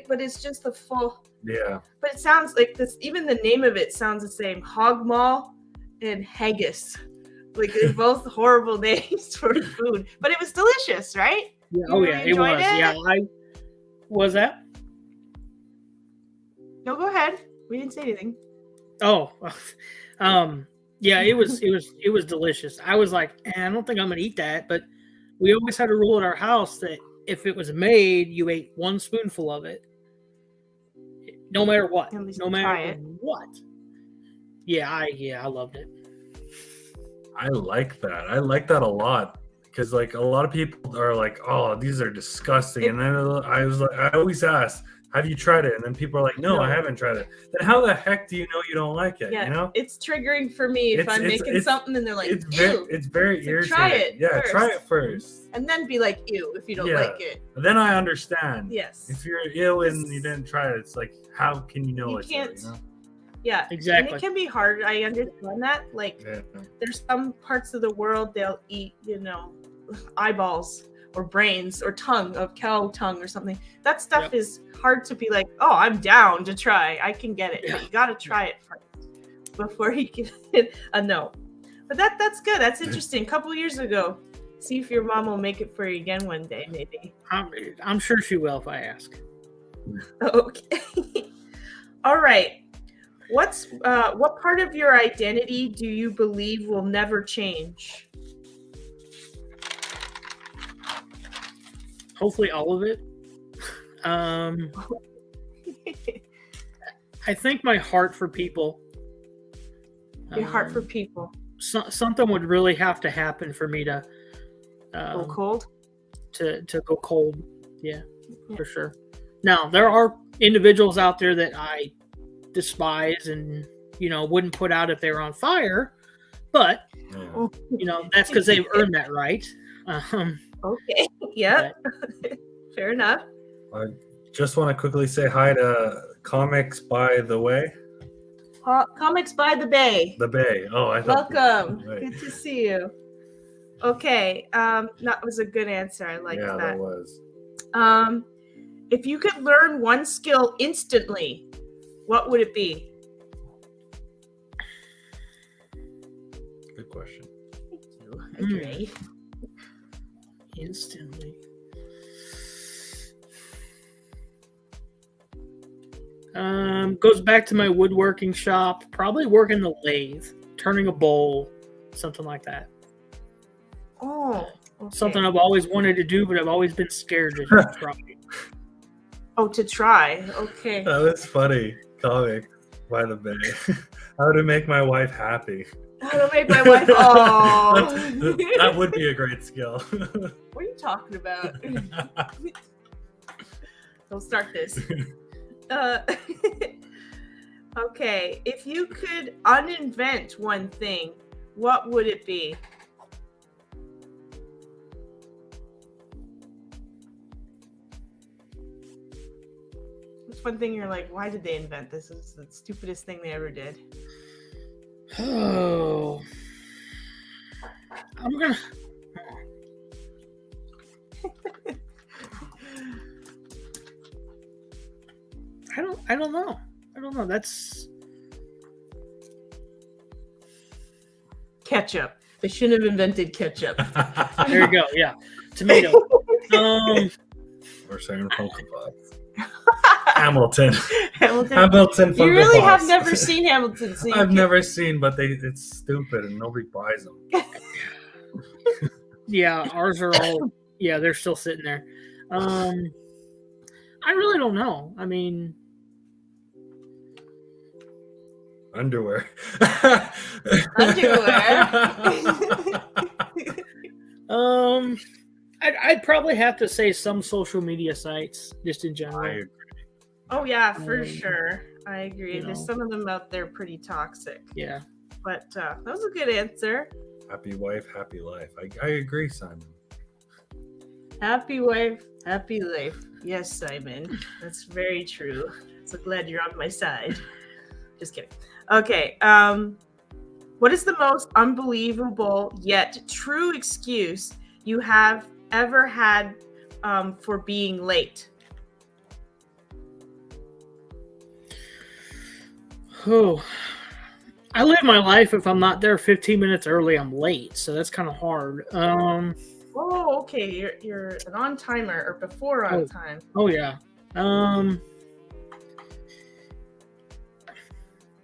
[SPEAKER 2] but it's just the full.
[SPEAKER 1] Yeah.
[SPEAKER 2] But it sounds like this. Even the name of it sounds the same. Hog maw and haggis. Like they're both horrible names for food, but it was delicious, right?
[SPEAKER 3] Yeah. Oh yeah, it was. Yeah, was that.
[SPEAKER 2] No, go ahead. We didn't say anything.
[SPEAKER 3] Oh, yeah, it was delicious. I was like, I don't think I'm gonna eat that, but we always had a rule at our house that if it was made, you ate one spoonful of it, no matter what, no matter what. Yeah, I loved it.
[SPEAKER 1] I like that. I like that a lot because like a lot of people are like, "Oh, these are disgusting," and then I was like, I always ask, "Have you tried it?" And then people are like, "No, I haven't tried it." Then how the heck do you know you don't like it?
[SPEAKER 2] Yeah,
[SPEAKER 1] you know,
[SPEAKER 2] it's triggering for me if I'm making something and they're like, "Ew."
[SPEAKER 1] It's very irritating.
[SPEAKER 2] Try it.
[SPEAKER 1] Yeah,
[SPEAKER 2] first.
[SPEAKER 1] Try it first,
[SPEAKER 2] and then be like, "Ew," if you don't like it.
[SPEAKER 1] Then I understand.
[SPEAKER 2] Yes.
[SPEAKER 1] If you're ill and you didn't try it, it's like, how can you know?
[SPEAKER 2] You
[SPEAKER 1] it's
[SPEAKER 2] can't.
[SPEAKER 1] Ill, you know?
[SPEAKER 2] Yeah,
[SPEAKER 3] exactly.
[SPEAKER 2] And it can be hard. I understand that. Like, there's some parts of the world they'll eat, eyeballs or brains or tongue of cow tongue or something. That stuff is hard to be like, oh, I'm down to try. I can get it. But you got to try it first before you give it a no. But that's good. That's interesting. A couple years ago. See if your mom will make it for you again one day, maybe.
[SPEAKER 3] I'm sure she will if I ask.
[SPEAKER 2] Okay. All right. What part of your identity do you believe will never change?
[SPEAKER 3] Hopefully all of it. I think my heart for people.
[SPEAKER 2] Your heart for people.
[SPEAKER 3] Something would really have to happen for me to
[SPEAKER 2] go cold.
[SPEAKER 3] To go cold, yeah, for sure. Now there are individuals out there that I despise and wouldn't put out if they were on fire, but that's because they've earned that right.
[SPEAKER 2] Okay, yeah. Fair enough.
[SPEAKER 1] I just want to quickly say hi to Comics by the Way.
[SPEAKER 2] Comics by the Bay.
[SPEAKER 1] The Bay. Oh, I thought.
[SPEAKER 2] Welcome. Good to see you. Okay, that was a good answer. I like that.
[SPEAKER 1] Yeah, that was.
[SPEAKER 2] If you could learn one skill instantly, what would it be?
[SPEAKER 1] Good question.
[SPEAKER 2] Thank you. Andre.
[SPEAKER 3] Instantly. Goes back to my woodworking shop. Probably working the lathe, turning a bowl, something like that.
[SPEAKER 2] Oh, okay.
[SPEAKER 3] Something I've always wanted to do, but I've always been scared to try.
[SPEAKER 2] Oh, to try. Okay.
[SPEAKER 1] That was funny. Comic by the Bay. How to make my wife happy.
[SPEAKER 2] How to make my wife. Oh,
[SPEAKER 1] that would be a great skill.
[SPEAKER 2] What are you talking about? Don't start this. Okay, if you could uninvent one thing, what would it be? What's one thing you're like, why did they invent this? This is the stupidest thing they ever did.
[SPEAKER 3] Oh, I'm gonna. I don't know. That's
[SPEAKER 2] ketchup. They shouldn't have invented ketchup.
[SPEAKER 3] There you go. Yeah, tomato.
[SPEAKER 1] We're saying Funko Pops. Hamilton.
[SPEAKER 2] Funko you really
[SPEAKER 1] Pops.
[SPEAKER 2] have never seen Hamilton. So
[SPEAKER 1] I've never seen, but it's stupid and nobody buys them.
[SPEAKER 3] Yeah, ours are all. Yeah, they're still sitting there. I really don't know. I mean,
[SPEAKER 1] underwear.
[SPEAKER 3] I'd probably have to say some social media sites, just in general.
[SPEAKER 1] I agree.
[SPEAKER 2] Oh yeah, for sure. I agree.
[SPEAKER 3] You
[SPEAKER 2] There's
[SPEAKER 3] know.
[SPEAKER 2] some of them out there pretty toxic.
[SPEAKER 3] Yeah.
[SPEAKER 2] But that was a good answer.
[SPEAKER 1] Happy wife, happy life. I agree, Simon.
[SPEAKER 2] Happy wife, happy life. Yes, Simon. That's very true. So glad you're on my side. Just kidding. Okay. What is the most unbelievable yet true excuse you have ever had for being late?
[SPEAKER 3] Oh, I live my life. If I'm not there 15 minutes early, I'm late. So that's kind of hard.
[SPEAKER 2] Oh, okay. You're an on timer or before on time.
[SPEAKER 3] Oh yeah.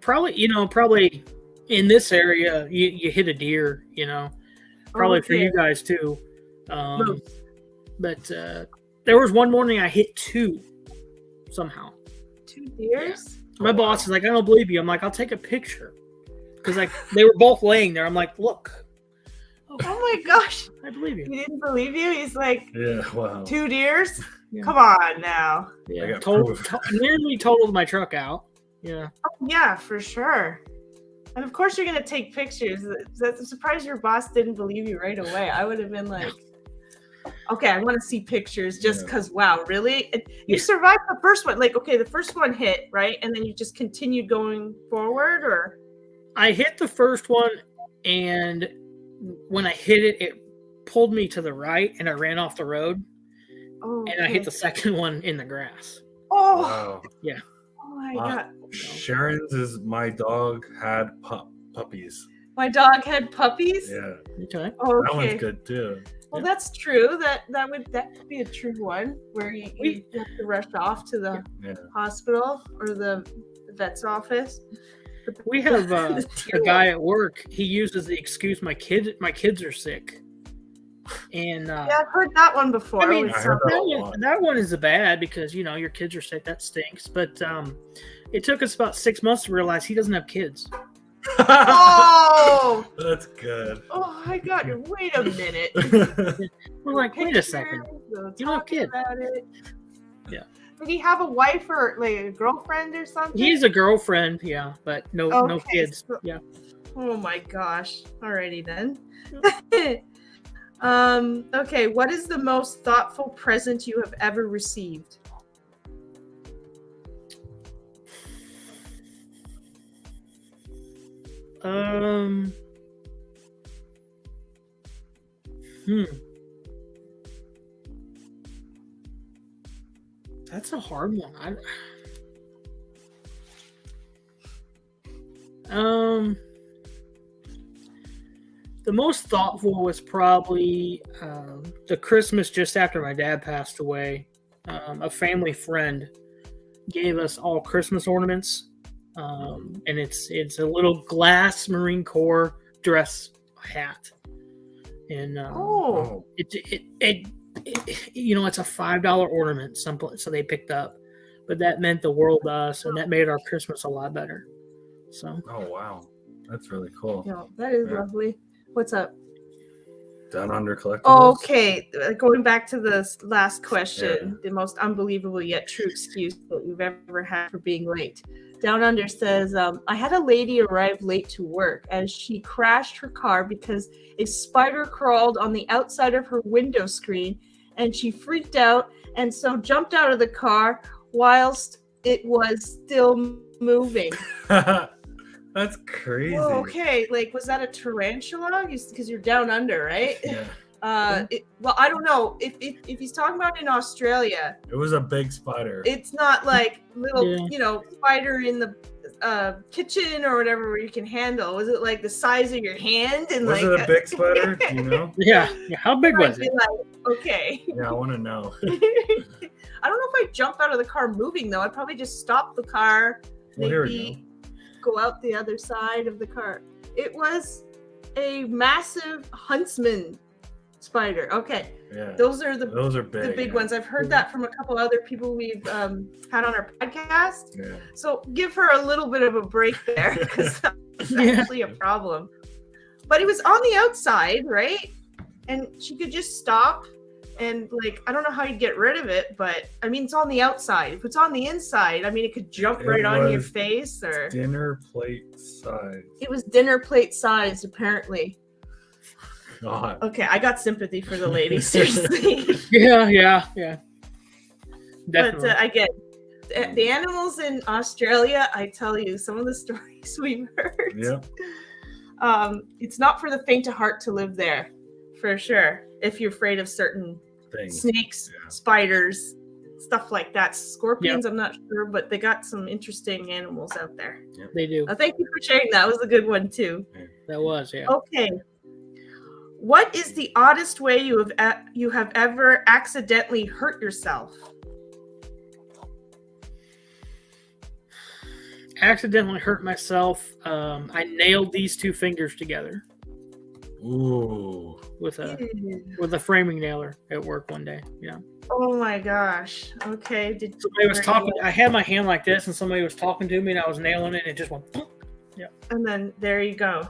[SPEAKER 3] Probably in this area, you hit a deer. Probably for you guys too. But there was one morning I hit 2 somehow.
[SPEAKER 2] 2 deers?
[SPEAKER 3] Yeah. My boss is like, I don't believe you. I'm like, I'll take a picture. Because they were both laying there. I'm like, look.
[SPEAKER 2] Oh my gosh.
[SPEAKER 3] I believe you.
[SPEAKER 2] He didn't believe you? He's like,
[SPEAKER 1] yeah, wow.
[SPEAKER 2] 2 deers?
[SPEAKER 3] Yeah.
[SPEAKER 2] Come on now.
[SPEAKER 3] Yeah, nearly totaled my truck out. Yeah.
[SPEAKER 2] Oh, yeah, for sure. And of course you're going to take pictures. I'm surprised your boss didn't believe you right away. I would have been like, okay, I want to see pictures just because, wow, really? You survived the first one. Like, okay, the first one hit, right? And then you just continued going forward, or?
[SPEAKER 3] I hit the first one, and when I hit it, it pulled me to the right, and I ran off the road.
[SPEAKER 2] Oh,
[SPEAKER 3] and I hit the second one in the grass.
[SPEAKER 2] Oh,
[SPEAKER 1] wow.
[SPEAKER 3] Yeah.
[SPEAKER 2] Oh my God.
[SPEAKER 1] Sharon's is my dog had puppies.
[SPEAKER 2] My dog had puppies?
[SPEAKER 1] Yeah.
[SPEAKER 3] Okay.
[SPEAKER 2] Oh,
[SPEAKER 1] that
[SPEAKER 2] okay.
[SPEAKER 1] one's good too.
[SPEAKER 2] Well, that's true. That could be a true one where you have to rush off to the hospital or the vet's office.
[SPEAKER 3] We have a guy at work. He uses the excuse my kids are sick. And
[SPEAKER 2] yeah, I've heard that one before.
[SPEAKER 3] I mean,
[SPEAKER 1] that
[SPEAKER 3] that one is bad because your kids are sick. That stinks. But it took us about 6 months to realize he doesn't have kids.
[SPEAKER 2] Oh,
[SPEAKER 1] that's good.
[SPEAKER 2] Oh my God! Wait a minute.
[SPEAKER 3] We're like, wait a second. You don't have kids. Yeah.
[SPEAKER 2] Did he have a wife or like a girlfriend or something?
[SPEAKER 3] He's a girlfriend, yeah, but no kids.
[SPEAKER 2] So,
[SPEAKER 3] yeah.
[SPEAKER 2] Oh my gosh. Alrighty then. Okay, what is the most thoughtful present you have ever received?
[SPEAKER 3] That's a hard one. The most thoughtful was probably the Christmas just after my dad passed away. A family friend gave us all Christmas ornaments, and it's a little glass Marine Corps dress hat, and it's a $5 ornament, so they picked up, but that meant the world to us, and that made our Christmas a lot better. So.
[SPEAKER 1] Oh wow, that's really cool.
[SPEAKER 2] Yeah, that is lovely. What's up?
[SPEAKER 1] Down Under Collectibles.
[SPEAKER 2] Okay, going back to the last question, the most unbelievable yet true excuse that you've ever had for being late. Down Under says, I had a lady arrive late to work as she crashed her car because a spider crawled on the outside of her window screen, and she freaked out and so jumped out of the car whilst it was still moving.
[SPEAKER 1] That's crazy.
[SPEAKER 2] Whoa, okay, like, was that a tarantula? Because you're down under, right?
[SPEAKER 1] Yeah.
[SPEAKER 2] Well, I don't know if he's talking about in Australia.
[SPEAKER 1] It was a big spider.
[SPEAKER 2] It's not like little, spider in the kitchen or whatever where you can handle. Was it like the size of your hand? And
[SPEAKER 1] was it a big spider? Do you know?
[SPEAKER 3] Yeah. How big was it?
[SPEAKER 2] Like, okay.
[SPEAKER 1] Yeah, I want to know.
[SPEAKER 2] I don't know if I jump out of the car moving though. I'd probably just stop the car.
[SPEAKER 1] Well, here we
[SPEAKER 2] go out the other side of the car. It was a massive huntsman spider. Okay.
[SPEAKER 1] Yeah.
[SPEAKER 2] Those are
[SPEAKER 1] big.
[SPEAKER 2] The big ones. I've heard that from a couple other people we've had on our podcast.
[SPEAKER 1] Yeah.
[SPEAKER 2] So give her a little bit of a break there because that's actually a problem. But it was on the outside, right? And she could just stop and like, I don't know how you get rid of it, but I mean, it's on the outside. If it's on the inside, I mean, it could jump right on your face or.
[SPEAKER 1] Dinner plate size.
[SPEAKER 2] It was dinner plate size, apparently.
[SPEAKER 1] God.
[SPEAKER 2] Okay, I got sympathy for the lady, seriously.
[SPEAKER 3] Yeah. Definitely.
[SPEAKER 2] But again, the animals in Australia, I tell you, some of the stories we've heard.
[SPEAKER 1] Yep.
[SPEAKER 2] It's not for the faint of heart to live there, for sure. If you're afraid of certain
[SPEAKER 1] Things.
[SPEAKER 2] snakes, spiders, stuff like that. Scorpions, I'm not sure, but they got some interesting animals out there.
[SPEAKER 1] Yep.
[SPEAKER 3] They do.
[SPEAKER 2] Thank you for sharing that. It was a good one, too.
[SPEAKER 3] That was, yeah.
[SPEAKER 2] Okay. What is the oddest way you have ever accidentally hurt yourself?
[SPEAKER 3] Accidentally hurt myself. I nailed these two fingers together.
[SPEAKER 1] Ooh.
[SPEAKER 3] With a framing nailer at work one day. Yeah.
[SPEAKER 2] Oh my gosh. Okay.
[SPEAKER 3] Somebody was talking. I had my hand like this, and somebody was talking to me, and I was nailing it, and it just went. Yeah.
[SPEAKER 2] And then there you go.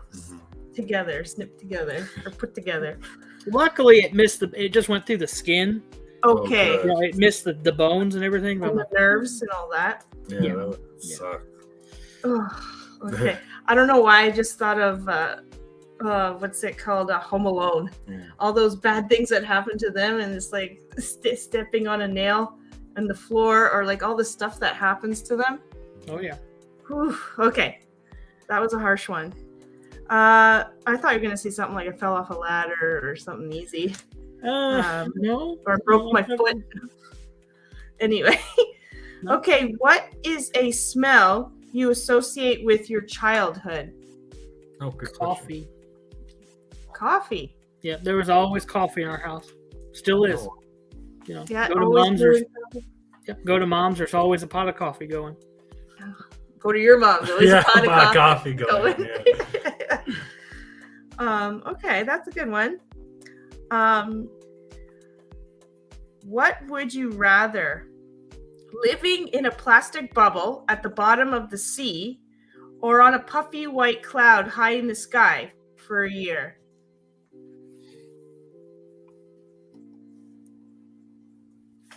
[SPEAKER 2] Together, snipped together, or put together.
[SPEAKER 3] Luckily, it missed it just went through the skin.
[SPEAKER 2] Okay.
[SPEAKER 3] It missed the bones and everything.
[SPEAKER 2] And the nerves and all that.
[SPEAKER 1] Yeah. That would suck.
[SPEAKER 2] Oh, okay. I don't know why I just thought of what's it called? Home Alone. Yeah. All those bad things that happen to them, and it's like stepping on a nail on the floor, or like all the stuff that happens to them.
[SPEAKER 3] Oh yeah.
[SPEAKER 2] Whew, okay, that was a harsh one. I thought you were gonna say something like I fell off a ladder or something easy.
[SPEAKER 3] No.
[SPEAKER 2] Or broke my foot. Anyway. No. Okay, what is a smell you associate with your childhood?
[SPEAKER 1] Oh, good
[SPEAKER 3] coffee.
[SPEAKER 2] Coffee.
[SPEAKER 3] Yeah, there was always coffee in our house. Still is.
[SPEAKER 1] Oh.
[SPEAKER 3] You know,
[SPEAKER 2] yeah,
[SPEAKER 3] go to mom's. There's always a pot of coffee going.
[SPEAKER 2] Go to your mom's. Always a pot of
[SPEAKER 1] coffee going.
[SPEAKER 2] Yeah. Okay, that's a good one. What would you rather? Living in a plastic bubble at the bottom of the sea, or on a puffy white cloud high in the sky for a year?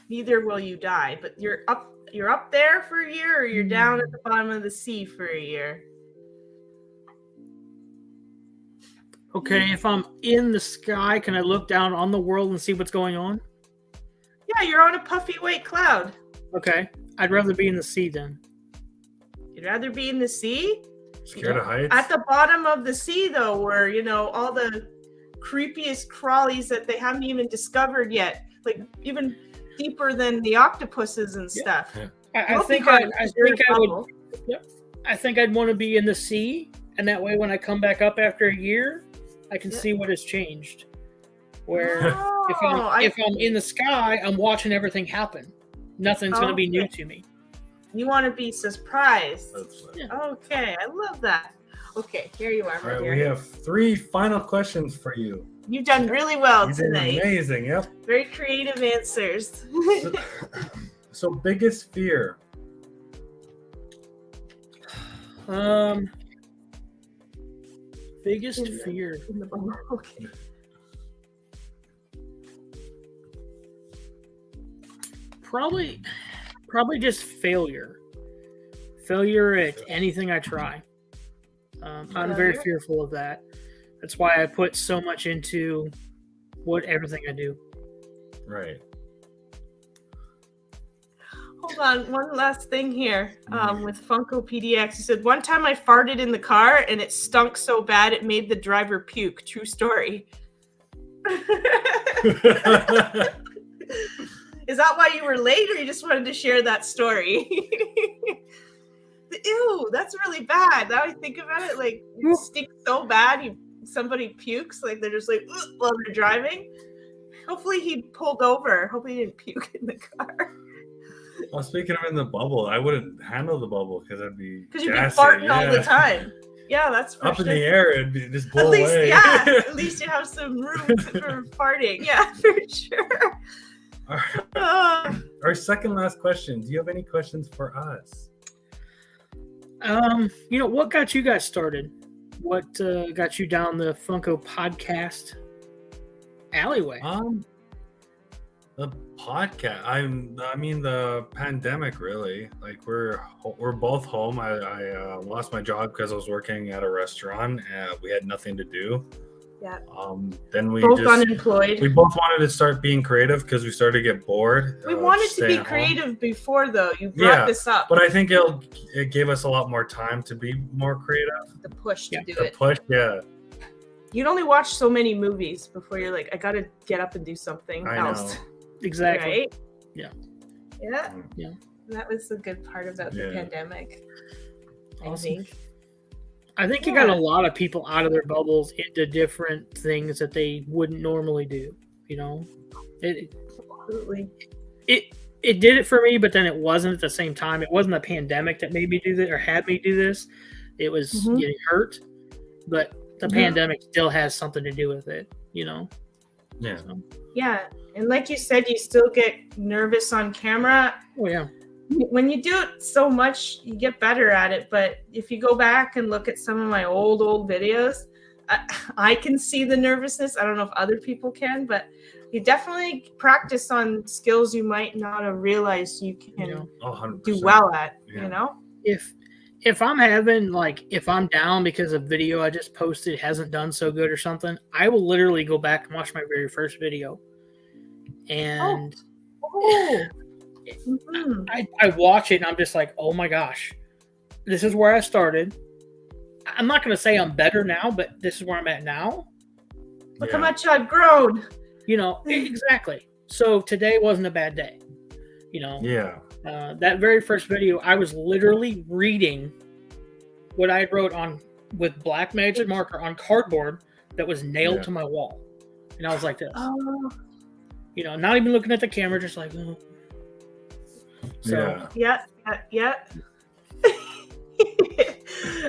[SPEAKER 2] Neither will you die, but you're up there for a year, or you're down at the bottom of the sea for a year.
[SPEAKER 3] Okay, if I'm in the sky, can I look down on the world and see what's going on?
[SPEAKER 2] Yeah, you're on a puffy white cloud.
[SPEAKER 3] Okay, I'd rather be in the sea then.
[SPEAKER 2] You'd rather be in the sea?
[SPEAKER 1] Scared of heights?
[SPEAKER 2] At the bottom of the sea, though, where, all the creepiest crawlies that they haven't even discovered yet, like even deeper than the octopuses and stuff.
[SPEAKER 3] Yeah. I think I'd want to be in the sea, and that way when I come back up after a year, I can see what has changed. Where if I'm in the sky, I'm watching everything happen. Nothing's going to be new to me.
[SPEAKER 2] You want to be surprised.
[SPEAKER 3] Yeah.
[SPEAKER 2] Okay, I love that. Okay, here you are.
[SPEAKER 1] All right, we have 3 final questions for you.
[SPEAKER 2] You've done really well tonight.
[SPEAKER 1] Did amazing, yep.
[SPEAKER 2] Very creative answers.
[SPEAKER 1] So, biggest fear?
[SPEAKER 3] Biggest fear.
[SPEAKER 2] Okay.
[SPEAKER 3] Probably just failure. Failure at anything I try. I'm very fearful of that. That's why I put so much into everything I do.
[SPEAKER 1] Right.
[SPEAKER 2] Hold on, one last thing here. With Funko PDX, he said, one time I farted in the car and it stunk so bad it made the driver puke. True story. Is that why you were late, or you just wanted to share that story? Ew, that's really bad. Now I think about it, like, it stinks so bad, somebody pukes, like they're just like, while they're driving. Hopefully he pulled over. Hopefully he didn't puke in the car.
[SPEAKER 1] Well, speaking of in the bubble, I wouldn't handle the bubble because I'd be
[SPEAKER 2] farting all the time. Yeah, that's for
[SPEAKER 1] Up
[SPEAKER 2] sure.
[SPEAKER 1] in the air, it'd be just blow
[SPEAKER 2] At least,
[SPEAKER 1] away.
[SPEAKER 2] yeah. At least you have some room for farting. Yeah, for sure.
[SPEAKER 1] Our second last question. Do you have any questions for us?
[SPEAKER 3] What got you guys started? What got you down the Funko podcast alleyway?
[SPEAKER 1] The podcast. I mean the pandemic. Really, like we're both home. I lost my job because I was working at a restaurant. We had nothing to do.
[SPEAKER 2] Yeah.
[SPEAKER 1] Then we
[SPEAKER 2] both unemployed.
[SPEAKER 1] We both wanted to start being creative because we started to get bored.
[SPEAKER 2] We wanted to be creative before, though. You brought this up.
[SPEAKER 1] But I think it gave us a lot more time to be more creative.
[SPEAKER 2] The push to do
[SPEAKER 1] the
[SPEAKER 2] it.
[SPEAKER 1] Push, yeah.
[SPEAKER 2] You'd only watch so many movies before you're like, I got to get up and do something else.
[SPEAKER 1] Know.
[SPEAKER 3] Exactly.
[SPEAKER 2] Right?
[SPEAKER 3] Yeah.
[SPEAKER 2] Yeah.
[SPEAKER 3] Yeah.
[SPEAKER 2] That was the good part about the pandemic.
[SPEAKER 3] Awesome. I think it got a lot of people out of their bubbles into different things that they wouldn't normally do.
[SPEAKER 2] Absolutely.
[SPEAKER 3] It did it for me, but then it wasn't at the same time. It wasn't the pandemic that made me do this or had me do this. It was getting hurt, but the pandemic still has something to do with it. Yeah.
[SPEAKER 1] So.
[SPEAKER 2] Yeah, and like you said, you still get nervous on camera.
[SPEAKER 3] Oh yeah.
[SPEAKER 2] When you do it so much, you get better at it. But if you go back and look at some of my old videos, I can see the nervousness. I don't know if other people can, but you definitely practice on skills you might not have realized you can do well at,
[SPEAKER 3] If I'm if I'm down because a video I just posted hasn't done so good or something, I will literally go back and watch my very first video. And I watch it and I'm just like, oh my gosh, this is where I started. I'm not going to say I'm better now, but this is where I'm at now.
[SPEAKER 2] Look how much I've grown.
[SPEAKER 3] Exactly. So today wasn't a bad day.
[SPEAKER 1] Yeah.
[SPEAKER 3] That very first video, I was literally reading what I wrote with black magic marker on cardboard that was nailed to my wall. And I was like this.
[SPEAKER 2] Oh.
[SPEAKER 3] Not even looking at the camera, just like, oh. So,
[SPEAKER 2] yeah.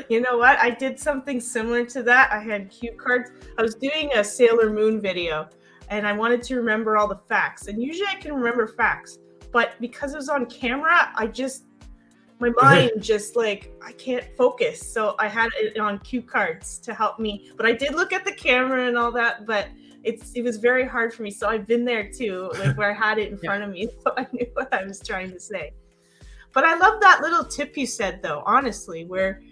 [SPEAKER 2] You know what? I did something similar to that. I had cue cards. I was doing a Sailor Moon video, and I wanted to remember all the facts. And usually I can remember facts, but because it was on camera, my mind just I can't focus. So I had it on cue cards to help me. But I did look at the camera and all that, but it was very hard for me. So I've been there too, where I had it in front of me, so I knew what I was trying to say. But I love that little tip you said, though, honestly, where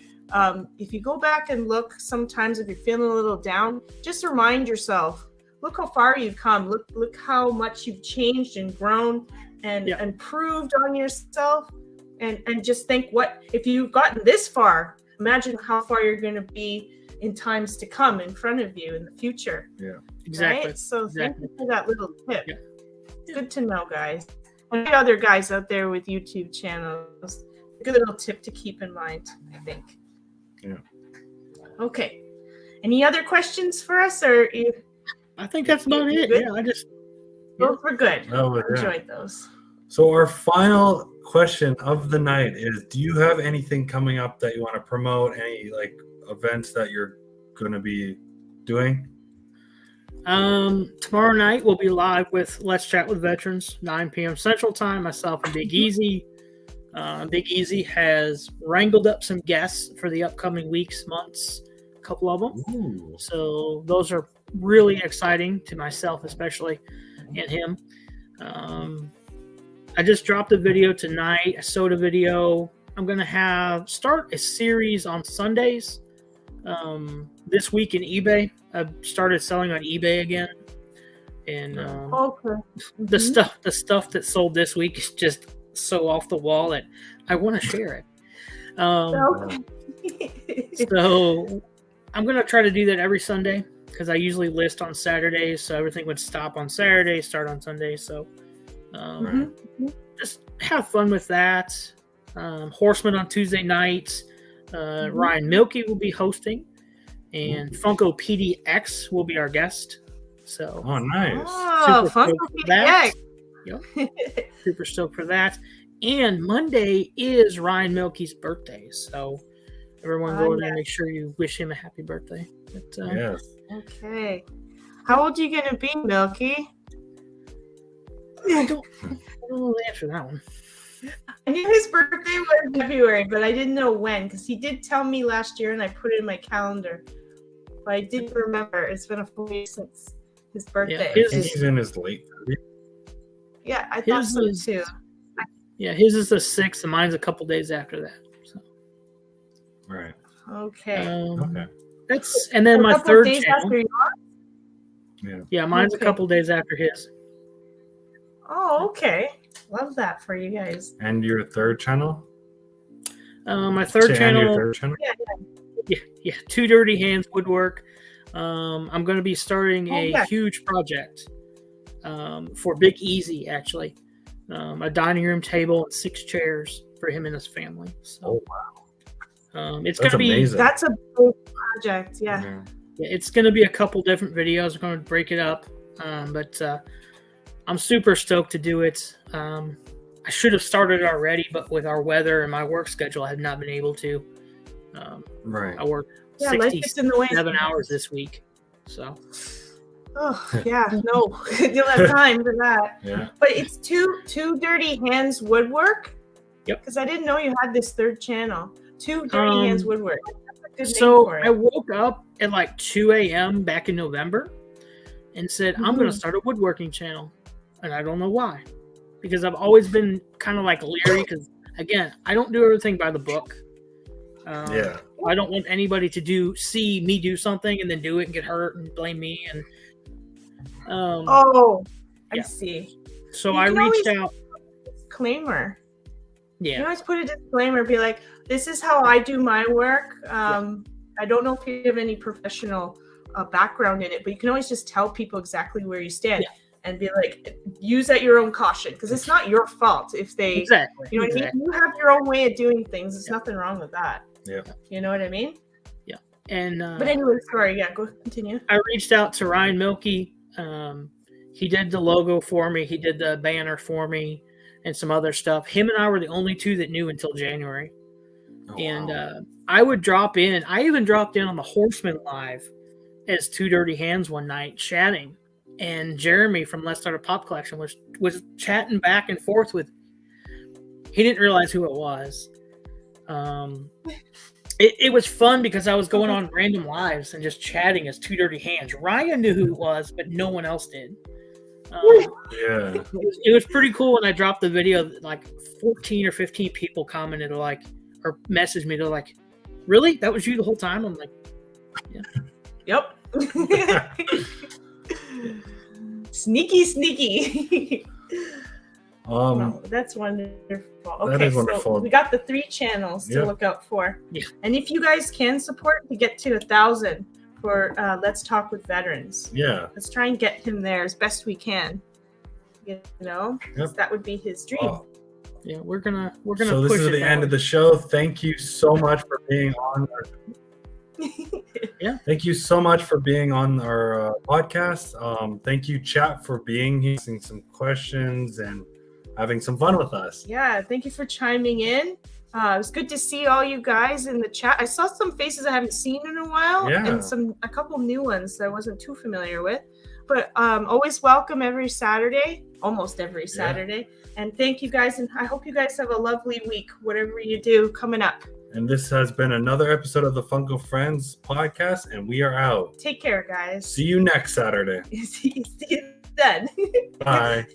[SPEAKER 2] if you go back and look, sometimes if you're feeling a little down, just remind yourself, look how far you've come. Look how much you've changed and grown and improved on yourself. And just think, what if you've gotten this far, imagine how far you're going to be in times to come in front of you in the future.
[SPEAKER 1] Yeah,
[SPEAKER 3] exactly.
[SPEAKER 2] Right? So thank you for that little tip. Yeah. Good to know, guys. And other guys out there with YouTube channels, a good little tip to keep in mind, I think.
[SPEAKER 1] Yeah.
[SPEAKER 2] Okay. Any other questions for us, or
[SPEAKER 3] I think that's about it.
[SPEAKER 2] Good?
[SPEAKER 3] Yeah,
[SPEAKER 2] Those were good.
[SPEAKER 1] I
[SPEAKER 2] enjoyed those.
[SPEAKER 1] So our final question of the night is: do you have anything coming up that you want to promote? Any events that you're going to be doing?
[SPEAKER 3] Tomorrow night we'll be live with Let's Chat with Veterans, 9 p.m. Central Time. Myself and Big Easy. Big Easy has wrangled up some guests for the upcoming weeks, months, a couple of them.
[SPEAKER 1] Ooh.
[SPEAKER 3] So those are really exciting to myself, especially, and him. I just dropped a video tonight, a soda video. I'm going to start a series on Sundays. This week in eBay. I've started selling on eBay again. And the stuff that sold this week is just so off the wall that I want to share it. So I'm going to try to do that every Sunday because I usually list on Saturdays. So everything would stop on Saturday, start on Sunday. So just have fun with that. Horseman on Tuesday nights. Ryan Milky will be hosting, and Funko PDX will be our guest. So,
[SPEAKER 1] nice!
[SPEAKER 2] Oh, Funko PDX!
[SPEAKER 3] Yep. Super stoked for that. And Monday is Ryan Milky's birthday, so everyone go over there and make sure you wish him a happy birthday. But,
[SPEAKER 1] Yes.
[SPEAKER 2] Okay. How old are you gonna be, Milky?
[SPEAKER 3] I don't know the answer to that one.
[SPEAKER 2] I knew his birthday was February, but I didn't know when because he did tell me last year and I put it in my calendar. But I didn't remember. It's been a full year since his birthday.
[SPEAKER 1] I think he's in his late 30s.
[SPEAKER 2] Yeah, I thought so too.
[SPEAKER 3] Yeah, his is the 6th and mine's a couple days after that. So.
[SPEAKER 1] Right.
[SPEAKER 2] Okay.
[SPEAKER 1] Okay.
[SPEAKER 3] And then my third
[SPEAKER 2] days
[SPEAKER 3] channel.
[SPEAKER 2] after yours?
[SPEAKER 3] Yeah, mine's a couple days after his.
[SPEAKER 2] Oh, okay. Love that for you guys.
[SPEAKER 1] And your third channel?
[SPEAKER 3] My third channel.
[SPEAKER 1] Your third channel?
[SPEAKER 3] Yeah. Two Dirty Hands Woodwork. I'm going to be starting a huge project for Big Easy, actually. A dining room table and 6 chairs for him and his family. So, it's going to be
[SPEAKER 1] amazing.
[SPEAKER 2] That's a big project. Yeah.
[SPEAKER 3] It's going to be a couple different videos. I'm going to break it up, but I'm super stoked to do it. I should have started already, but with our weather and my work schedule, I have not been able to.
[SPEAKER 1] Right.
[SPEAKER 3] I worked
[SPEAKER 2] life gets in the way.
[SPEAKER 3] 7 hours this week, so.
[SPEAKER 2] Oh yeah, no, you'll have time for that.
[SPEAKER 1] Yeah.
[SPEAKER 2] But it's two Dirty Hands Woodwork.
[SPEAKER 3] Yep.
[SPEAKER 2] Because I didn't know you had this third channel. Two Dirty Hands Woodwork. That's a good name for it.
[SPEAKER 3] I woke up at like 2 a.m. back in November and said, I'm going to start a woodworking channel. And I don't know why. Because I've always been kind of like leery because, again, I don't do everything by the book. I don't want anybody to see me do something and then do it and get hurt and blame me. And
[SPEAKER 2] I see.
[SPEAKER 3] So I reached out.
[SPEAKER 2] Disclaimer.
[SPEAKER 3] Yeah.
[SPEAKER 2] You always put a disclaimer, be like, this is how I do my work. I don't know if you have any professional background in it, but you can always just tell people exactly where you stand and be like, use at your own caution because it's not your fault if they, you know what I mean? You have your own way of doing things. There's nothing wrong with that.
[SPEAKER 1] Yeah.
[SPEAKER 2] You know what I mean?
[SPEAKER 3] Yeah. And
[SPEAKER 2] but anyway, sorry. Yeah, go continue.
[SPEAKER 3] I reached out to Ryan Milky. He did the logo for me. He did the banner for me and some other stuff. Him and I were the only two that knew until January. And I would drop in. I even dropped in on the Horseman Live as Two Dirty Hands one night chatting. And Jeremy from Let's Start a Pop Collection was chatting back and forth with. He didn't realize who it was. It was fun because I was going on random lives and just chatting as Two Dirty Hands. Ryan knew who it was, but no one else did. It was pretty cool when I dropped the video. Like 14 or 15 people commented or messaged me. They're like, "Really? That was you the whole time?" I'm like, "Yeah."
[SPEAKER 2] Yep. Sneaky. No, that's wonderful. Okay,
[SPEAKER 1] that is wonderful.
[SPEAKER 2] So we got the 3 channels to look out for.
[SPEAKER 3] Yeah.
[SPEAKER 2] And if you guys can support to get to 1,000 for Let's Talk with Veterans.
[SPEAKER 1] Yeah.
[SPEAKER 2] Let's try and get him there as best we can. You know, that would be his dream.
[SPEAKER 3] Yeah, we're gonna.
[SPEAKER 1] So this is the end of the show. Thank you so much for being on. Thank you so much for being on our podcast. Thank you, chat, for being here, asking some questions, and having some fun with us.
[SPEAKER 2] Yeah, thank you for chiming in. It was good to see all you guys in the chat. I saw some faces I haven't seen in a while, and a couple new ones that I wasn't too familiar with. But always welcome every Saturday, almost every Saturday. And thank you guys, and I hope you guys have a lovely week, whatever you do coming up.
[SPEAKER 1] And this has been another episode of the Funko Friends podcast, and we are out.
[SPEAKER 2] Take care, guys.
[SPEAKER 1] See you next Saturday.
[SPEAKER 2] See you then.
[SPEAKER 1] Bye.